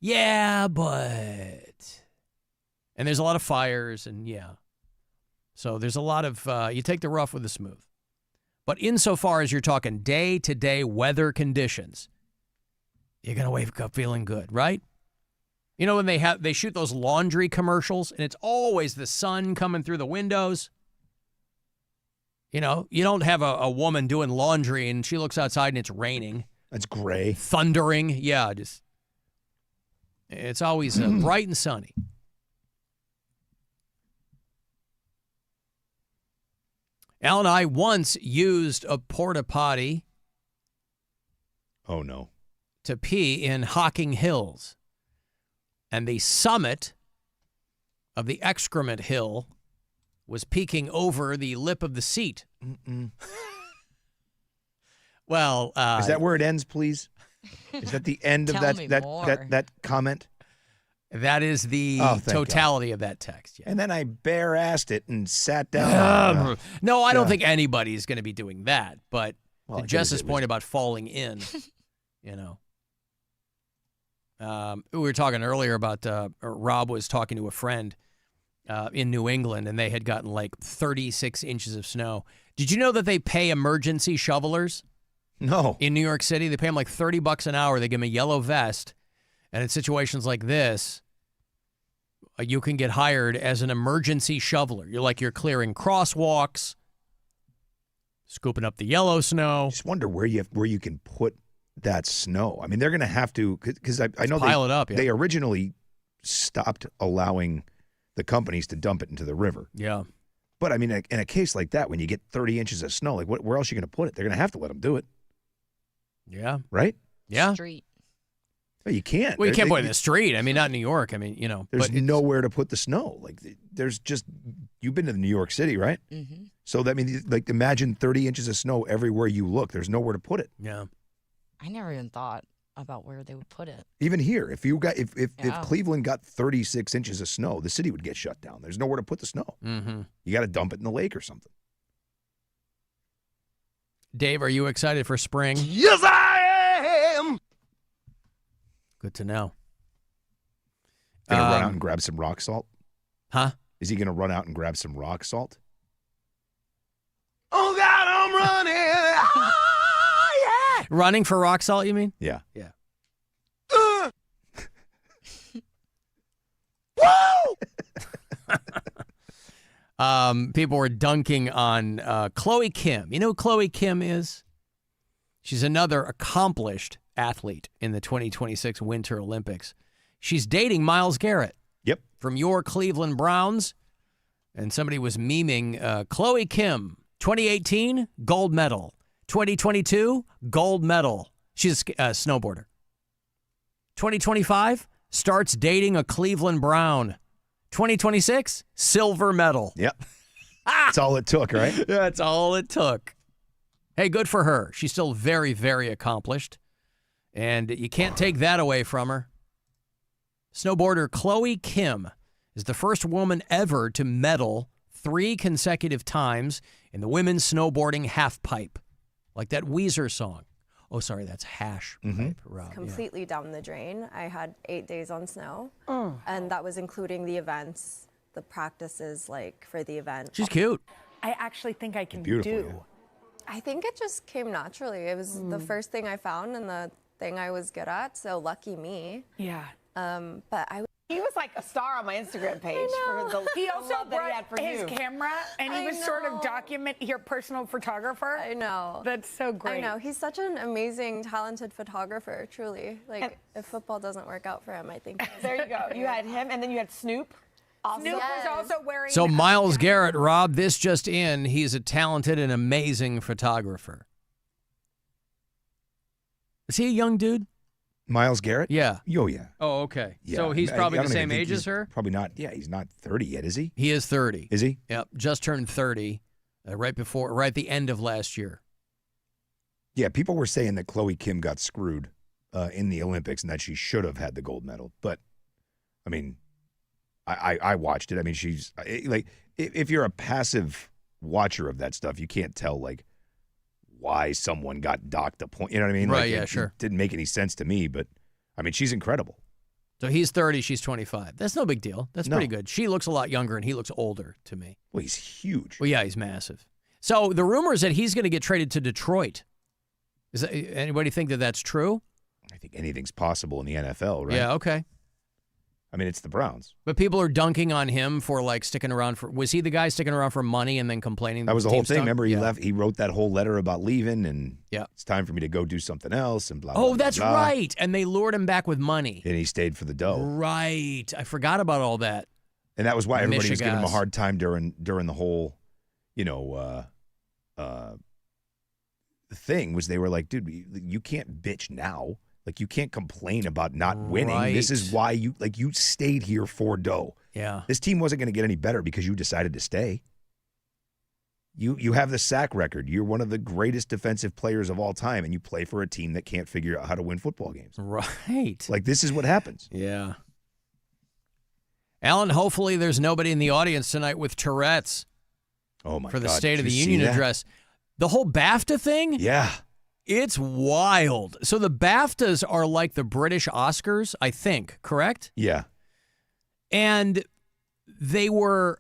Yeah, but... And there's a lot of fires, and yeah. So there's a lot of... you take the rough with the smooth. But insofar as you're talking day-to-day weather conditions, you're going to wake up feeling good, right? When they shoot those laundry commercials, and it's always the sun coming through the windows. You don't have a woman doing laundry, and she looks outside, and it's raining. That's gray. Thundering. Yeah, just It's always bright and sunny. Al and I once used a porta potty. Oh, no. To pee in Hocking Hills. And the summit of the excrement hill was peeking over the lip of the seat. Well, is that where it ends, please? Is that the end of that comment? That is the totality of that text. Yeah. And then I bare-assed it and sat down. No, I don't think anybody's going to be doing that. But to Jess's point about falling in, we were talking earlier about Rob was talking to a friend in New England, and they had gotten like 36 inches of snow. Did you know that they pay emergency shovelers? No. In New York City, they pay them like $30 an hour. They give them a yellow vest. And in situations like this, you can get hired as an emergency shoveler. You're clearing crosswalks, scooping up the yellow snow. Just wonder where you can put that snow. I mean, they're going to have to, because I know pile it up. Yeah. They originally stopped allowing the companies to dump it into the river. Yeah. But I mean, in a case like that, when you get 30 inches of snow, like where else are you going to put it? They're going to have to let them do it. Yeah. Right? Yeah. Street. Well, you can't. Well, you can't put it in the street. I mean, not in New York. I mean, There's nowhere to put the snow. Like, there's just, you've been to New York City, right? Mm-hmm. So that means, like, imagine 30 inches of snow everywhere you look. There's nowhere to put it. Yeah. I never even thought about where they would put it. Even here, if Cleveland got 36 inches of snow, the city would get shut down. There's nowhere to put the snow. Mm-hmm. You got to dump it in the lake or something. Dave, are you excited for spring? Yes, I am. Good to know. Going to run out and grab some rock salt? Huh? Is he going to run out and grab some rock salt? Oh, God, I'm running. Oh, yeah. Running for rock salt, you mean? Yeah. Yeah. Woo! People were dunking on Chloe Kim. You know who Chloe Kim is? She's another accomplished athlete in the 2026 Winter Olympics. She's dating Myles Garrett. Yep. From your Cleveland Browns. And somebody was memeing Chloe Kim, 2018, gold medal. 2022, gold medal. She's a snowboarder. 2025, starts dating a Cleveland Brown. 2026, silver medal. Yep. That's all it took, right? That's all it took. Hey, good for her. She's still very, very accomplished. And you can't take that away from her. Snowboarder Chloe Kim is the first woman ever to medal 3 consecutive times in the women's snowboarding half pipe. Like that Weezer song. Oh, sorry, that's hash pipe, Rob. Completely down the drain. I had 8 days on snow. And that was including the events, the practices, like, for the event. She's cute. I actually think I can Beautiful, do. yeah. I think it just came naturally. It was the first thing I found and the thing I was good at, so lucky me. Yeah. But He was like a star on my Instagram page for the He also love that he had brought for his you. camera, and he was sort of your personal photographer. I know. That's so great. I know. He's such an amazing, talented photographer, truly. Like, if football doesn't work out for him, I think. There you go. You had him, and then you had Snoop. Snoop was also wearing. So Myles Garrett, Rob, this just in, he's a talented and amazing photographer. Is he a young dude? Myles Garrett? Yeah. Oh, yeah. Oh, okay. Yeah. So he's I probably don't the same even think age as he's her? Probably not. Yeah, he's not 30 yet, is he? He is 30. Is he? Yep. Just turned 30 right at the end of last year. Yeah, people were saying that Chloe Kim got screwed in the Olympics and that she should have had the gold medal. But, I mean, I watched it. I mean, she's like, if you're a passive watcher of that stuff, you can't tell, like, why someone got docked a point. You know what I mean? Right, like, yeah, it sure. didn't make any sense to me, but, I mean, she's incredible. So he's 30, she's 25. That's no big deal. That's No. pretty good. She looks a lot younger, and he looks older to me. Well, he's huge. Well, yeah, he's massive. So the rumor is that he's going to get traded to Detroit. Is that, anybody think that that's true? I think anything's possible in the NFL, right? Yeah, okay. I mean, it's the Browns. But people are dunking on him for like sticking around for. Was he the guy sticking around for money and then complaining? That was the team whole thing. stunk? Remember, he Yeah. left. He wrote that whole letter about leaving, and Yeah. it's time for me to go do something else, and blah. blah, Oh, blah, that's blah. right. And they lured him back with money. And he stayed for the dough. Right. I forgot about all that. And that was why everybody was giving him a Michigas. hard time during the whole, thing. Was they were like, dude, you can't bitch now. Like, you can't complain about not winning. This is why you stayed here for dough. Yeah. This team wasn't going to get any better because you decided to stay. You have the sack record. You're one of the greatest defensive players of all time, and you play for a team that can't figure out how to win football games. Right. Like, this is what happens. Yeah. Alan, hopefully there's nobody in the audience tonight with Tourette's. Oh, my God. For the State of Did the you see Union that? address. The whole BAFTA thing? Yeah. It's wild. So the BAFTAs are like the British Oscars, I think, correct? Yeah. And they were,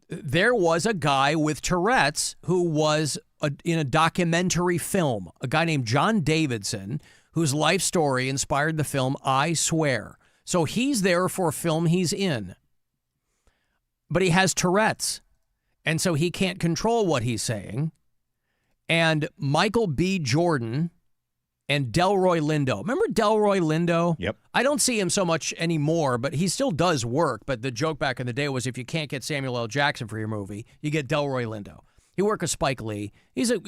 there was a guy with Tourette's who was in a documentary film, a guy named John Davidson, whose life story inspired the film I Swear. So he's there for a film he's in. But he has Tourette's. And so he can't control what he's saying. And Michael B. Jordan and Delroy Lindo. Remember Delroy Lindo? Yep. I don't see him so much anymore, but he still does work. But the joke back in the day was if you can't get Samuel L. Jackson for your movie, you get Delroy Lindo. He worked with Spike Lee. He's a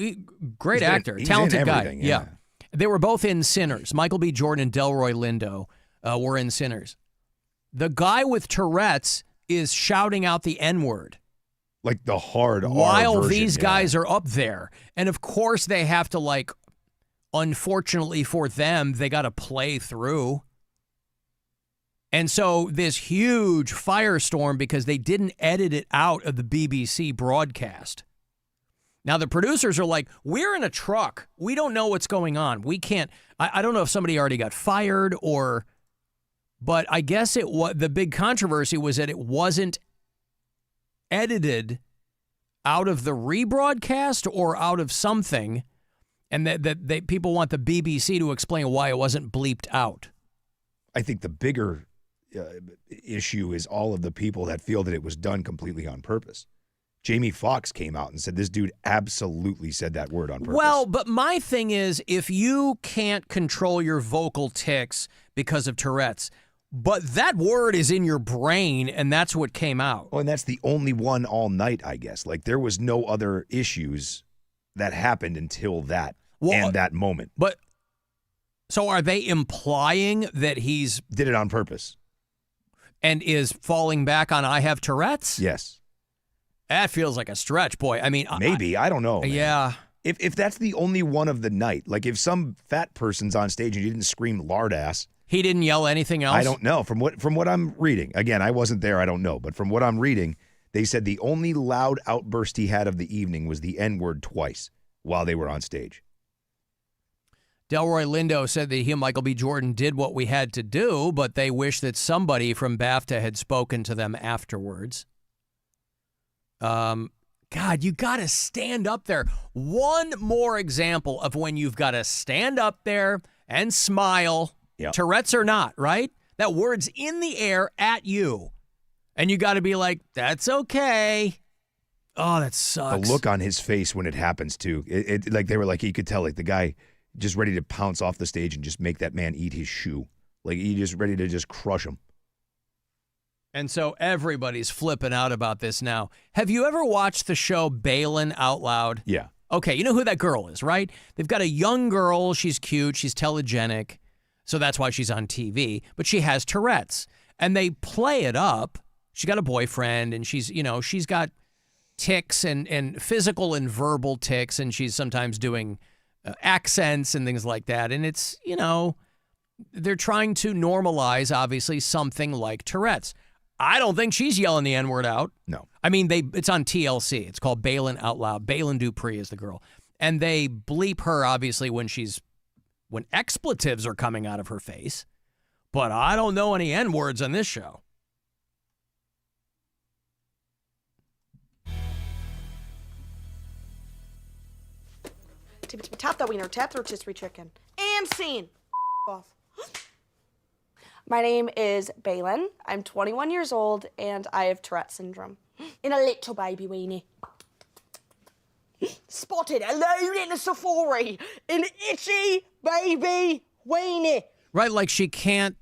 great actor, he's talented in guy. everything, yeah. They were both in Sinners. Michael B. Jordan and Delroy Lindo were in Sinners. The guy with Tourette's is shouting out the N-word. Like the hard R While version, these yeah. guys are up there. And of course they have to, like, unfortunately for them, they got to play through. And so this huge firestorm because they didn't edit it out of the BBC broadcast. Now the producers are like, we're in a truck. We don't know what's going on. We can't. I don't know if somebody already got fired or, but I guess the big controversy was that it wasn't edited out of the rebroadcast or out of something, and that people want the BBC to explain why it wasn't bleeped out. I think the bigger issue is all of the people that feel that it was done completely on purpose. Jamie Foxx came out and said this dude absolutely said that word on purpose. Well, but my thing is, if you can't control your vocal tics because of Tourette's, but that word is in your brain, and that's what came out. Well, and that's the only one all night, I guess. Like, there was no other issues that happened until that and that moment. But, so are they implying that he's... Did it on purpose. And is falling back on I have Tourette's? Yes. That feels like a stretch, boy. I mean... Maybe. I don't know. Man. Yeah. If that's the only one of the night, like if some fat person's on stage and you didn't scream lard ass... He didn't yell anything else? I don't know. From what I'm reading, again, I wasn't there, I don't know. But from what I'm reading, they said the only loud outburst he had of the evening was the N-word twice while they were on stage. Delroy Lindo said that he and Michael B. Jordan did what we had to do, but they wish that somebody from BAFTA had spoken to them afterwards. God, you got to stand up there. One more example of when you've got to stand up there and smile. Yep. Tourette's or not, right? That word's in the air at you. And you got to be like, that's okay. Oh, that sucks. The look on his face when it happens, too. It like they were like, you could tell, like the guy just ready to pounce off the stage and just make that man eat his shoe. Like he just ready to just crush him. And so everybody's flipping out about this now. Have you ever watched the show Bailin' Out Loud? Yeah. Okay, you know who that girl is, right? They've got a young girl. She's cute. She's telegenic. So that's why she's on TV. But she has Tourette's. And they play it up. She got a boyfriend, and she's got tics and physical and verbal tics, and she's sometimes doing accents and things like that. And it's, they're trying to normalize, obviously, something like Tourette's. I don't think she's yelling the N-word out. No. I mean, it's on TLC. It's called Bailin' Out Loud. Bailin' Dupree is the girl. And they bleep her, obviously, when expletives are coming out of her face. But I don't know any N-words on this show. Tap that wiener, tap the rotisserie chicken. And scene. Off. My name is Balin. I'm 21 years old, and I have Tourette syndrome. In a little baby weenie. Spotted alone in a safari. An itchy baby weenie. Right, like she can't.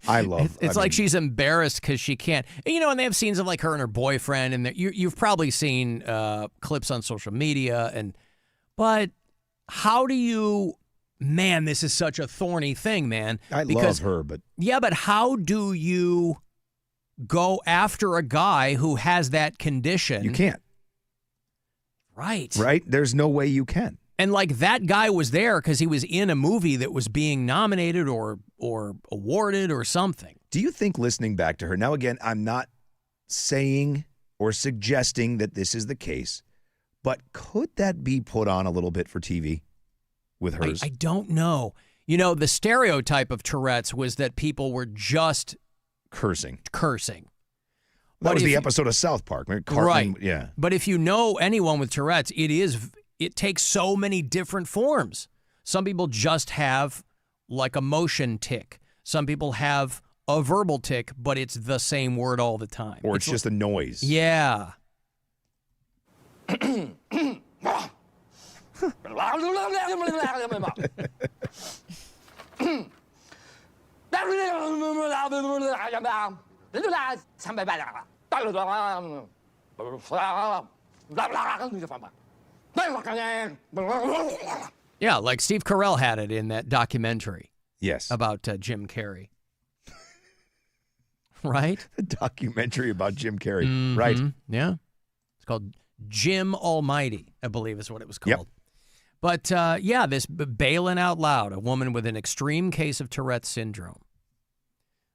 It's like she's embarrassed because she can't. And they have scenes of like her and her boyfriend, and you've probably seen clips on social media. But how do you? Man, this is such a thorny thing, man. Love her, but yeah, but how do you go after a guy who has that condition? You can't. Right. Right? There's no way you can. And like that guy was there because he was in a movie that was being nominated or awarded or something. Do you think listening back to her, now again, I'm not saying or suggesting that this is the case, but could that be put on a little bit for TV with hers? I don't know. The stereotype of Tourette's was that people were just cursing. But That was the episode of South Park. Cartman, right. Yeah. But if you know anyone with Tourette's, it takes so many different forms. Some people just have like a motion tic. Some people have a verbal tic, but it's the same word all the time. Or it's just a noise. Yeah. Yeah, like Steve Carell had it in that documentary. Yes. About Jim Carrey. Right? A documentary about Jim Carrey. Mm-hmm. Right. Yeah. It's called Jim Almighty, I believe is what it was called. Yep. But this Balin Out Loud, a woman with an extreme case of Tourette's syndrome.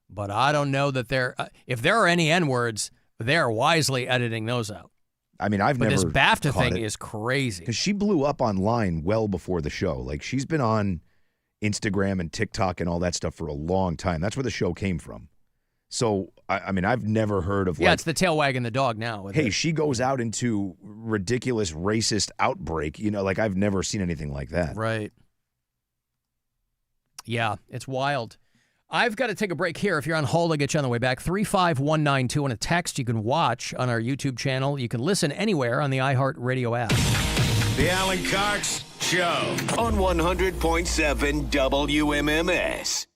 But I don't know that if there are any N-words, they're wisely editing those out. I mean, I've but never. But this BAFTA caught thing it. is crazy. Because she blew up online well before the show. Like, she's been on Instagram and TikTok and all that stuff for a long time. That's where the show came from. So, I mean, I've never heard of. Yeah, it's the tail wagging the dog now. Hey, she goes out into ridiculous racist outbreak. Like I've never seen anything like that. Right. Yeah, it's wild. I've got to take a break here. If you're on hold, I'll get you on the way back. 35192 on a text. You can watch on our YouTube channel. You can listen anywhere on the iHeartRadio app. The Alan Cox Show on 100.7 WMMS.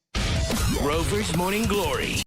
Rover's Morning Glory.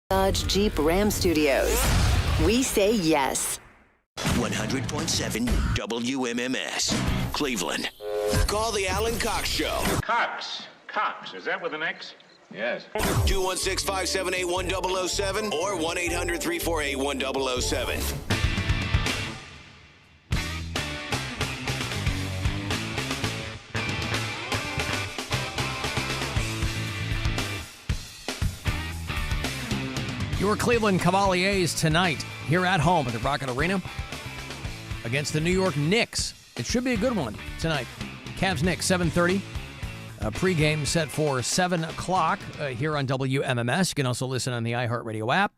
Dodge Jeep Ram Studios. We say yes. 100.7 WMMS, Cleveland. Call the Alan Cox Show. Cox. Cox. Is that with an X? Yes. 216-578-1007 or 1-800-348-1007. Your Cleveland Cavaliers tonight here at home at the Rocket Arena against the New York Knicks. It should be a good one tonight. Cavs-Knicks, 7:30. Pre-game set for 7 o'clock here on WMMS. You can also listen on the iHeartRadio app.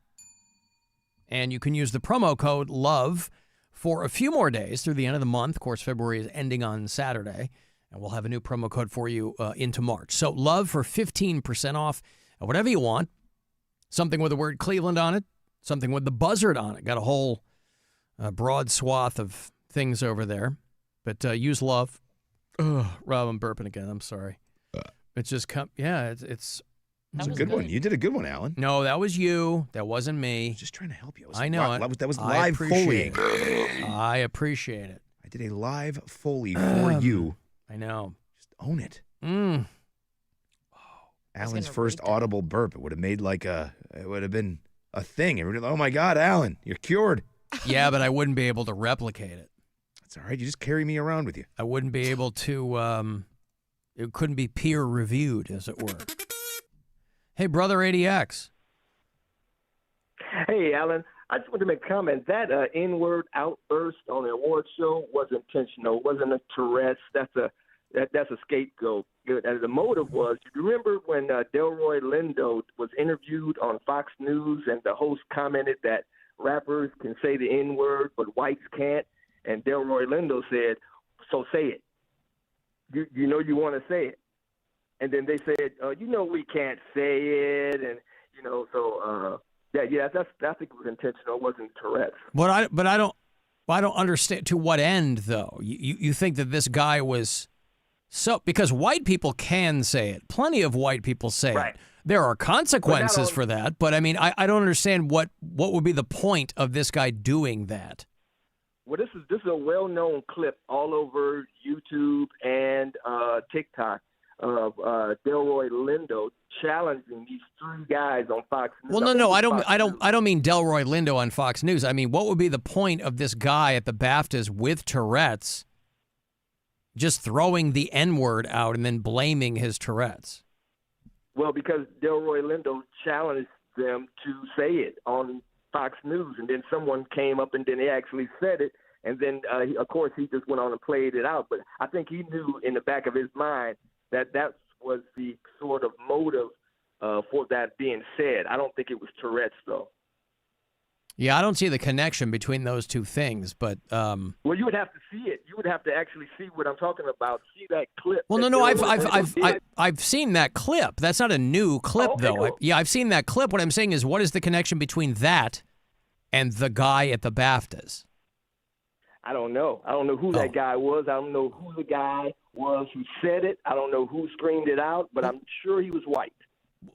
And you can use the promo code LOVE for a few more days through the end of the month. Of course, February is ending on Saturday. And we'll have a new promo code for you into March. So LOVE for 15% off whatever you want. Something with the word Cleveland on it. Something with the buzzard on it. Got a whole broad swath of things over there. But use LOVE. Ugh, Rob, I'm burping again. I'm sorry. It's just it's a good one. You did a good one, Alan. No, that was you. That wasn't me. Just trying to help you. I know. That was live Foley. I appreciate it. I did a live Foley for you. I know. Just own it. Oh, Alan's first audible burp. It would have made it would have been a thing. Everybody, oh my God, Alan, you're cured. Yeah, but I wouldn't be able to replicate it. That's all right. You just carry me around with you. I wouldn't be able to, it couldn't be peer reviewed, as it were. Hey, Brother ADX. Hey, Alan. I just want to make a comment. That N-word outburst on the award show was intentional. It wasn't a Tourette's. That's a scapegoat. The motive was, you remember when Delroy Lindo was interviewed on Fox News and the host commented that rappers can say the N-word, but whites can't? And Delroy Lindo said, so say it. You know you want to say it. And then they said, we can't say it. And, I think it was intentional. It wasn't Tourette's. But I don't understand to what end, though. You think that this guy was because white people can say it. Plenty of white people say it. There are consequences for that. But I mean, I don't understand what would be the point of this guy doing that. Well, this is a well-known clip all over YouTube and TikTok of Delroy Lindo challenging these three guys on Fox News. Well, no, I don't mean Delroy Lindo on Fox News. I mean, what would be the point of this guy at the BAFTAs with Tourette's just throwing the N-word out and then blaming his Tourette's? Well, because Delroy Lindo challenged them to say it on Fox News, and then someone came up and then they actually said it, and then of course he just went on and played it out. But I think he knew in the back of his mind that was the sort of motive for that being said. I don't think it was Tourette's, though. Yeah, I don't see the connection between those two things, but well, you would have to see it. You would have to actually see what I'm talking about. See that clip. Well, no, I've seen that clip. That's not a new clip, though. Cool. I've seen that clip. What I'm saying is, what is the connection between that and the guy at the BAFTAs? I don't know. I don't know who that guy was. I don't know who the guy was who said it. I don't know who screamed it out, but I'm sure he was white.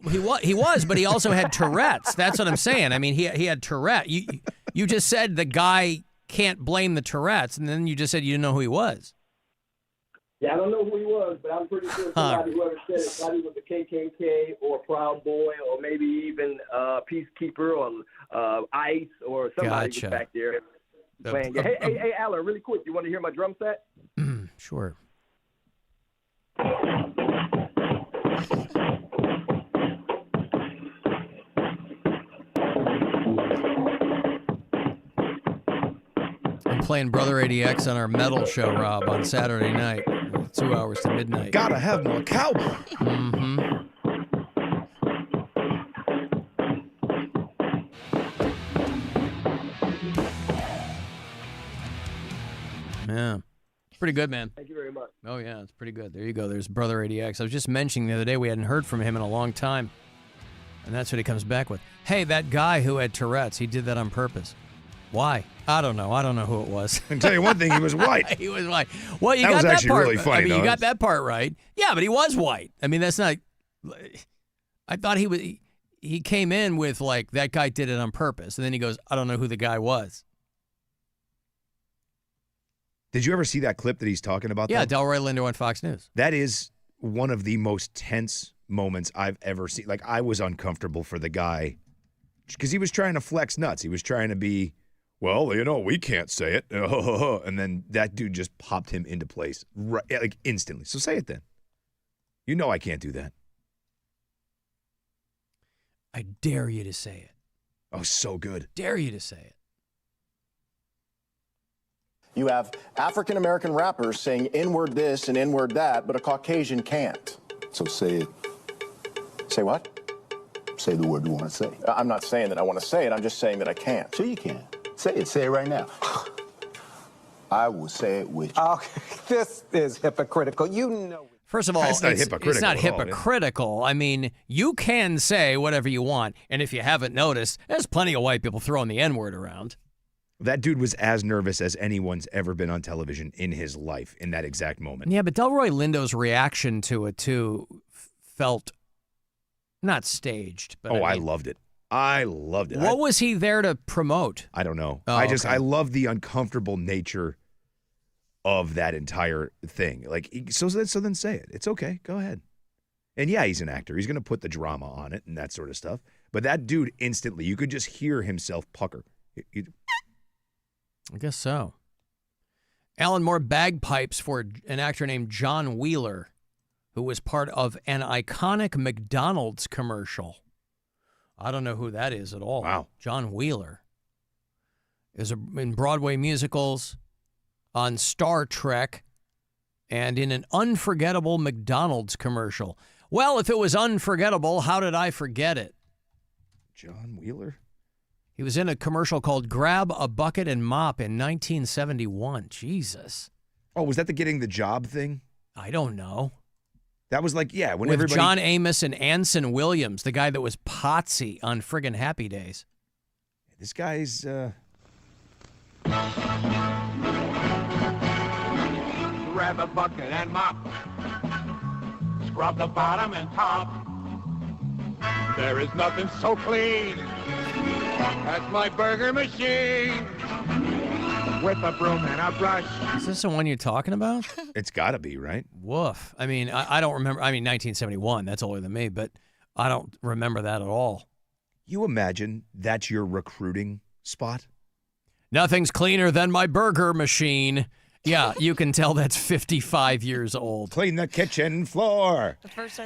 He was, but he also had Tourette's. That's what I'm saying. I mean, he had Tourette. You just said the guy can't blame the Tourette's, and then you just said you didn't know who he was. Yeah, I don't know who he was, but I'm pretty sure somebody whoever said it probably was the KKK or Proud Boy or maybe even Peacekeeper or ICE or somebody was back there playing. Hey, Alan, really quick, you want to hear my drum set? Sure. I'm playing Brother ADX on our metal show, Rob, on Saturday night, 2 hours to midnight. Gotta have more cowboy. Mm-hmm. Yeah. Pretty good, man. Thank you very much. Oh, yeah, it's pretty good. There you go. There's Brother ADX. I was just mentioning the other day we hadn't heard from him in a long time. And that's what he comes back with. Hey, that guy who had Tourette's, he did that on purpose. Why? I don't know. I don't know who it was. I can tell you one thing, he was white. He was white. Well, you that got was that actually part. really funny, I mean, though. you got that part right. Yeah, but he was white. I mean, that's not. I thought he was. he came in with, like, that guy did it on purpose. And then he goes, I don't know who the guy was. Did you ever see that clip that he's talking about? Yeah, though? Delroy Lindo on Fox News. That is one of the most tense moments I've ever seen. Like, I was uncomfortable for the guy because he was trying to flex nuts. He was trying to be, well, you know, we can't say it. And then that dude just popped him into place, right, like instantly. So say it then. You know I can't do that. I dare you to say it. Oh, so good. Dare you to say it. You have African American rappers saying N-word this and N-word that, but a Caucasian can't. So say it. Say what? Say the word you want to say. I'm not saying that I want to say it. I'm just saying that I can't. Sure you can. Say it. Say it right now. I will say it with you. Okay, this is hypocritical. You know. First of all, it's not hypocritical. It's not at all, hypocritical. I mean, you can say whatever you want, and if you haven't noticed, there's plenty of white people throwing the N-word around. That dude was as nervous as anyone's ever been on television in his life in that exact moment. Yeah, but Delroy Lindo's reaction to it, too, felt not staged. But I loved it. I loved it. What was he there to promote? I don't know. Oh, I love the uncomfortable nature of that entire thing. Like, so then say it. It's okay. Go ahead. And yeah, he's an actor. He's going to put the drama on it and that sort of stuff. But that dude instantly, you could just hear himself pucker. I guess so. Alan, more bagpipes for an actor named John Wheeler, who was part of an iconic McDonald's commercial. I don't know who that is at all. Wow. John Wheeler is in Broadway musicals, on Star Trek, and in an unforgettable McDonald's commercial. Well, if it was unforgettable, how did I forget it? John Wheeler? He was in a commercial called Grab a Bucket and Mop in 1971. Jesus. Oh, was that the getting the job thing? I don't know. That was like, yeah. When With everybody... John Amos and Anson Williams, the guy that was Potsy on friggin' Happy Days. This guy's... Grab a bucket and mop. Scrub the bottom and top. There is nothing so clean as my burger machine. With a broom and a brush. Is this the one you're talking about? It's got to be, right? Woof. I mean, I don't remember. I mean, 1971, that's older than me, but I don't remember that at all. You imagine that's your recruiting spot? Nothing's cleaner than my burger machine. Yeah, you can tell that's 55 years old. Clean the kitchen floor.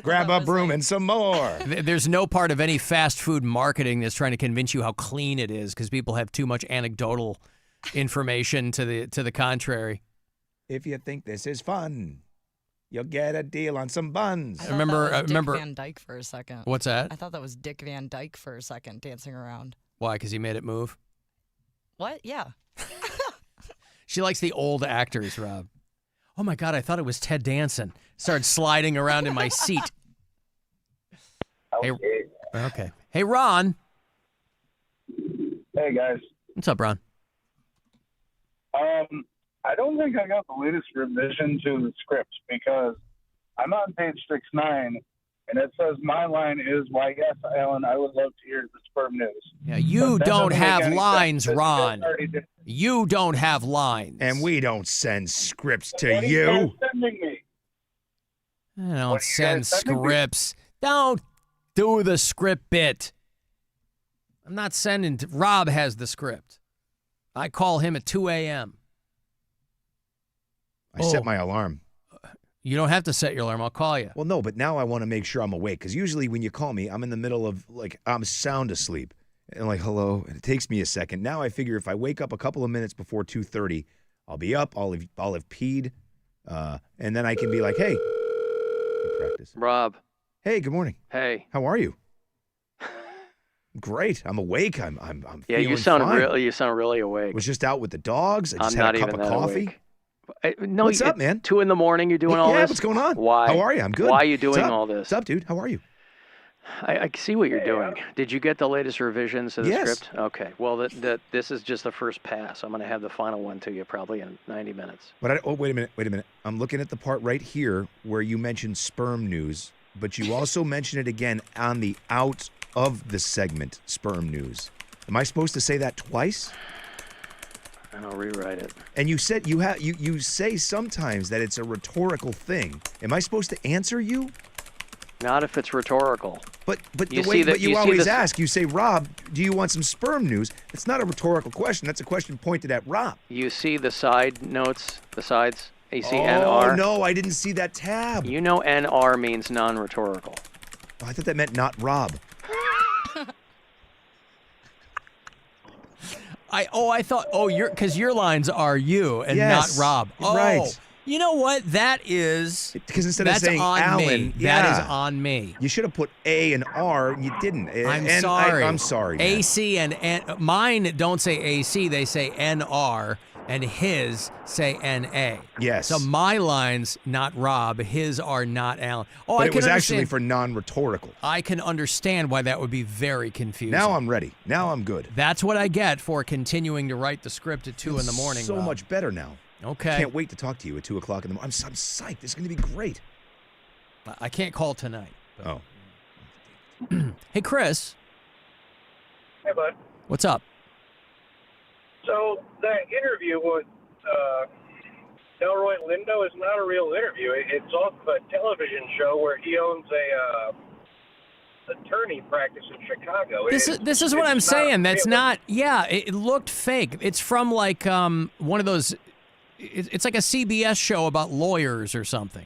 Grab a broom and some more. There's no part of any fast food marketing that's trying to convince you how clean it is because people have too much anecdotal information to the contrary. If you think this is fun, you'll get a deal on some buns. I remember Dick Van Dyke for a second. What's that? I thought that was Dick Van Dyke for a second dancing around. Why? Because he made it move? What? Yeah. She likes the old actors, Rob. Oh, my God, I thought it was Ted Danson. Started sliding around in my seat. Okay. Hey, Ron. Hey, guys. What's up, Ron? I don't think I got the latest revision to the script because I'm on page 69, and it says my line is, why, yes, Alan, I would love to hear the Sperm news. Yeah, you don't have lines, Ron. You don't have lines. And we don't send scripts to What are you. guys sending me? I don't send scripts. Don't do the script bit. I'm not sending. Rob has the script. I call him at 2 a.m. I set my alarm. You don't have to set your alarm. I'll call you. Well, no, but now I want to make sure I'm awake because usually when you call me, I'm in the middle of, like, I'm sound asleep. And like, hello, and it takes me a second. Now I figure if I wake up a couple of minutes before 2:30, I'll be up, I'll have peed, and then I can be like, hey. Practice. Rob. Hey, good morning. Hey. How are you? Great. I'm awake. I'm yeah, feeling you sound fine. really awake. Was just out with the dogs. I just I'm had not a cup even of that coffee. awake. No, What's up, man? 2 a.m. You're doing all this? Yeah, what's going on? Why? How are you? I'm good. Why are you doing What's up? all this? What's up, dude? How are you? I see what you're doing. Did you get the latest revisions to the Yes. script? Okay. Well, this is just the first pass. I'm going to have the final one to you probably in 90 minutes. But wait a minute. I'm looking at the part right here where you mentioned sperm news, but you also mention it again on the out of the segment Sperm News. Am I supposed to say that twice? And I'll rewrite it. And you said you say sometimes that it's a rhetorical thing. Am I supposed to answer you? Not if it's rhetorical. But You the way see that- but you you see always this- ask, you say, Rob, do you want some sperm news? It's not a rhetorical question. That's a question pointed at Rob. You see the side notes, the sides? You see Oh, NR? no, I didn't see that tab. You know NR means non-rhetorical. Oh, I thought that meant not Rob. I thought, because your lines are you and Yes, not Rob. Oh, right. You know what? That is Because instead of that's saying on Alan, me. yeah. That is on me. You should have put A and R, and you didn't. I'm And sorry. I'm sorry. Man. AC and mine don't say AC, they say NR, and his say NA. Yes. So my lines, not Rob, his are not Alan. Oh, But I it can was actually understand. for non-rhetorical. I can understand why that would be very confusing. Now I'm ready. Now I'm good. That's what I get for continuing to write the script at 2 in the morning. So Rob. much better now. Okay. Can't wait to talk to you at 2 o'clock in the morning. I'm psyched. This is going to be great. I can't call tonight. Oh. Hey, Chris. Hey, bud. What's up? So that interview with Delroy Lindo is not a real interview. It's off a television show where he owns a attorney practice in Chicago. This is what I'm saying. That's not. Yeah, it looked fake. It's from like one of those. It's like a CBS show about lawyers or something.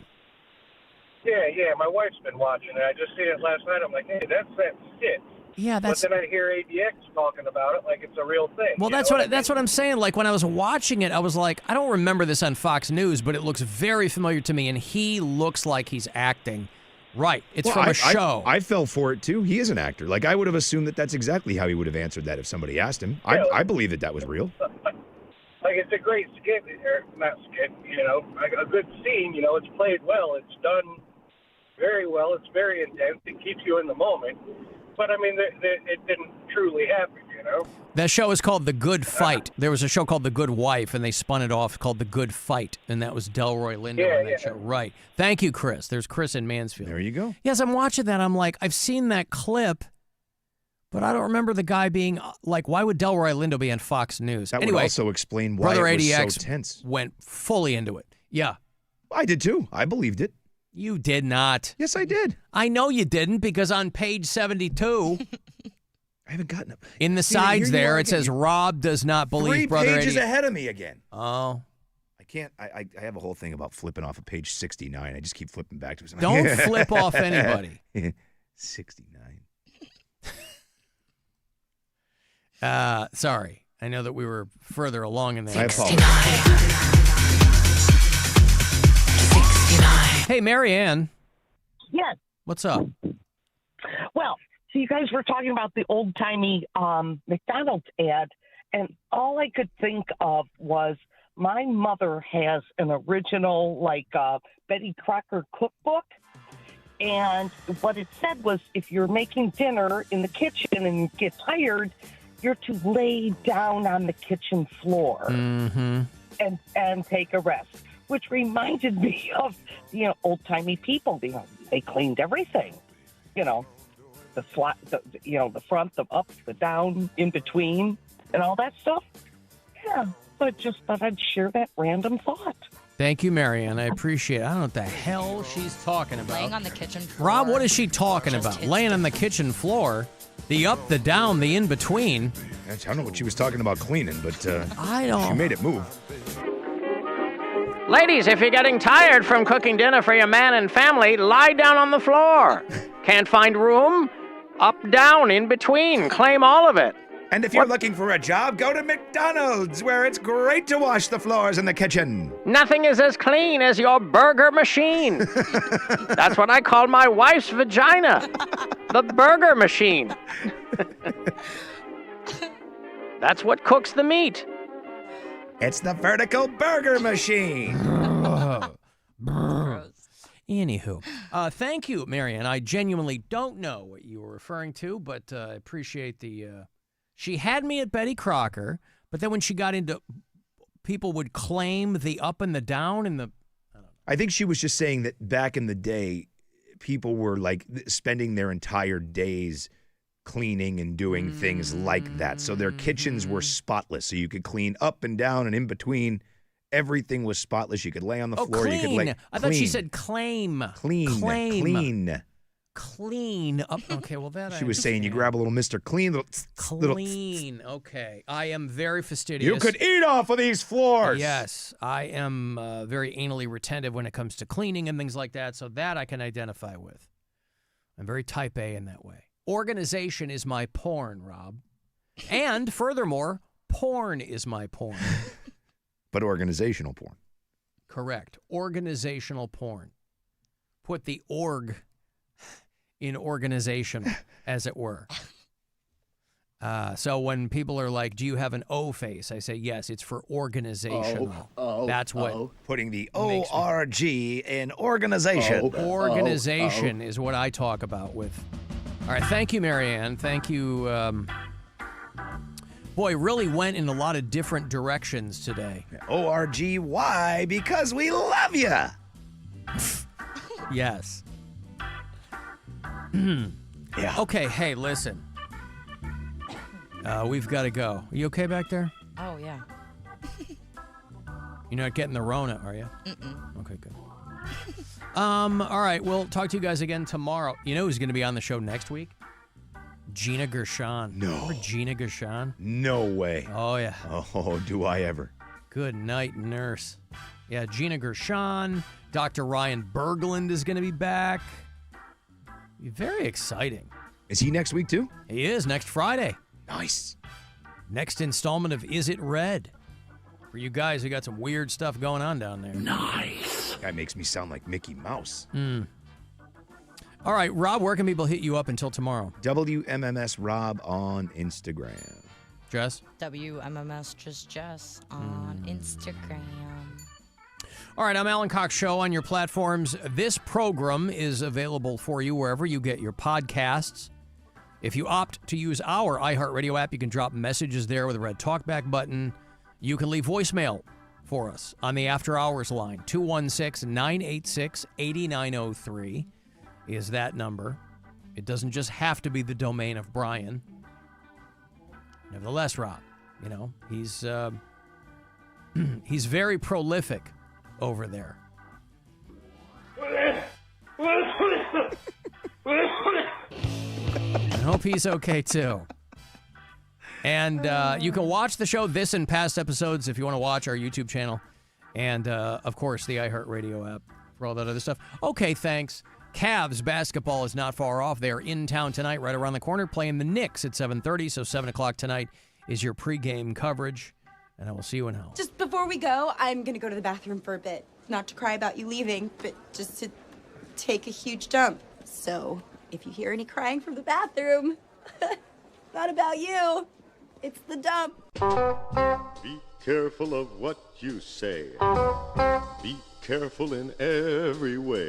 Yeah. My wife's been watching it. I just seen it last night. I'm like, hey, that's that shit. Yeah, that's. But then I hear ADX talking about it like it's a real thing. Well, you that's know what that's what I'm saying. Like when I was watching it, I was like, I don't remember this on Fox News, but it looks very familiar to me, and he looks like he's acting. Right, it's Well, from a show. I fell for it too. He is an actor. Like I would have assumed that that's exactly how he would have answered that if somebody asked him. I believe that was real. Like it's a great skit, or not skit, like a good scene. It's played well. It's done very well. It's very intense. It keeps you in the moment. But I mean, it didn't truly happen. That show is called The Good Fight. There was a show called The Good Wife, and they spun it off called The Good Fight, and that was Delroy Lindo on that show. Right. Thank you, Chris. There's Chris in Mansfield. There you go. Yes, I'm watching that. I'm like, I've seen that clip, but I don't remember the guy being like, why would Delroy Lindo be on Fox News? That anyway, would also explain why Brother it was ADX so tense. went fully into it. Yeah. I did too. I believed it. You did not. Yes, I did. I know you didn't because on page 72, I haven't gotten it. in the See, here sides you there, are it says Rob does not believe 3 Brother pages ADX. ahead of me again. Oh. I can't. I have a whole thing about flipping off of page 69. I just keep flipping back to it. Don't flip off anybody. 69. Sorry. I know that we were further along in that. I apologize. Hey, Marianne. Yes. What's up? Well, so you guys were talking about the old-timey McDonald's ad, and all I could think of was my mother has an original, Betty Crocker cookbook, and what it said was if you're making dinner in the kitchen and you get tired, you're to lay down on the kitchen floor and take a rest, which reminded me of, old-timey people. They cleaned everything, the front, the up, the down, in between, and all that stuff. Yeah, but just thought I'd share that random thought. Thank you, Marianne. I appreciate it. I don't know what the hell she's talking about. Laying on the kitchen floor. Rob, what is she talking Just about? hits Laying on the kitchen floor, the up, the down, the in between. I don't know what she was talking about cleaning, but I don't. She made it move. Ladies, if you're getting tired from cooking dinner for your man and family, lie down on the floor. Can't find room? Up, down, in between. Claim all of it. And if you're looking for a job, go to McDonald's, where it's great to wash the floors in the kitchen. Nothing is as clean as your burger machine. That's what I call my wife's vagina. The burger machine. That's what cooks the meat. It's the vertical burger machine. Anywho, thank you, Marianne. I genuinely don't know what you were referring to, but I appreciate the... She had me at Betty Crocker, but then when she got into... People would claim the up and the down and the... I think she was just saying that back in the day, people were like spending their entire days cleaning and doing things like that. So their kitchens were spotless. So you could clean up and down and in between. Everything was spotless. You could lay on the floor. Clean. You could lay. I thought she said claim. Clean. Clean up. Okay, well that She was saying you grab a little Mr. Clean. Clean. Okay. I am very fastidious. You could eat off of these floors. Yes. I am very anally retentive when it comes to cleaning and things like that, so that I can identify with. I'm very type A in that way. Organization is my porn, Rob. And furthermore, porn is my porn. But organizational porn. Correct. Organizational porn. Put the org in organization, as it were. So when people are like, do you have an O face? I say, yes, it's for organizational. That's what. Putting the O-R-G in organization. Organization is what I talk about with. All right. Thank you, Marianne. Thank you. Boy, really went in a lot of different directions today. O-R-G, why? Because we love you. Yes. Yeah. Okay, hey, listen. We've got to go. Are you okay back there? Oh, yeah. You're not getting the Rona, are you? Mm-mm. Okay, good. All right, we'll talk to you guys again tomorrow. You know who's going to be on the show next week? Gina Gershon. No. Remember Gina Gershon? No way. Oh, yeah. Oh, do I ever. Good night, nurse. Yeah, Gina Gershon. Dr. Ryan Berglund is going to be back. Very exciting. Is he next week, too? He is, next Friday. Nice. Next installment of Is It Red? For you guys who got some weird stuff going on down there. Nice. Guy makes me sound like Mickey Mouse. All right, Rob, where can people hit you up until tomorrow? WMMS Rob on Instagram. Jess? WMMS Just Jess on Instagram. All right, I'm Alan Cox Show on your platforms. This program is available for you wherever you get your podcasts. If you opt to use our iHeartRadio app, you can drop messages there with a red talkback button. You can leave voicemail for us on the After Hours line. 216-986-8903 is that number. It doesn't just have to be the domain of Brian. Nevertheless, Rob, you know, he's very prolific over there. I hope he's okay, too. And you can watch the show, this and past episodes, if you want to watch our YouTube channel. And, of course, the iHeartRadio app for all that other stuff. Okay, thanks. Cavs basketball is not far off. They are in town tonight, right around the corner, playing the Knicks at 7:30. So 7 o'clock tonight is your pregame coverage. And I will see you in hell. Just before we go, I'm going to go to the bathroom for a bit. Not to cry about you leaving, but just to take a huge dump. So if you hear any crying from the bathroom, not about you. It's the dump. Be careful of what you say. Be careful in every way.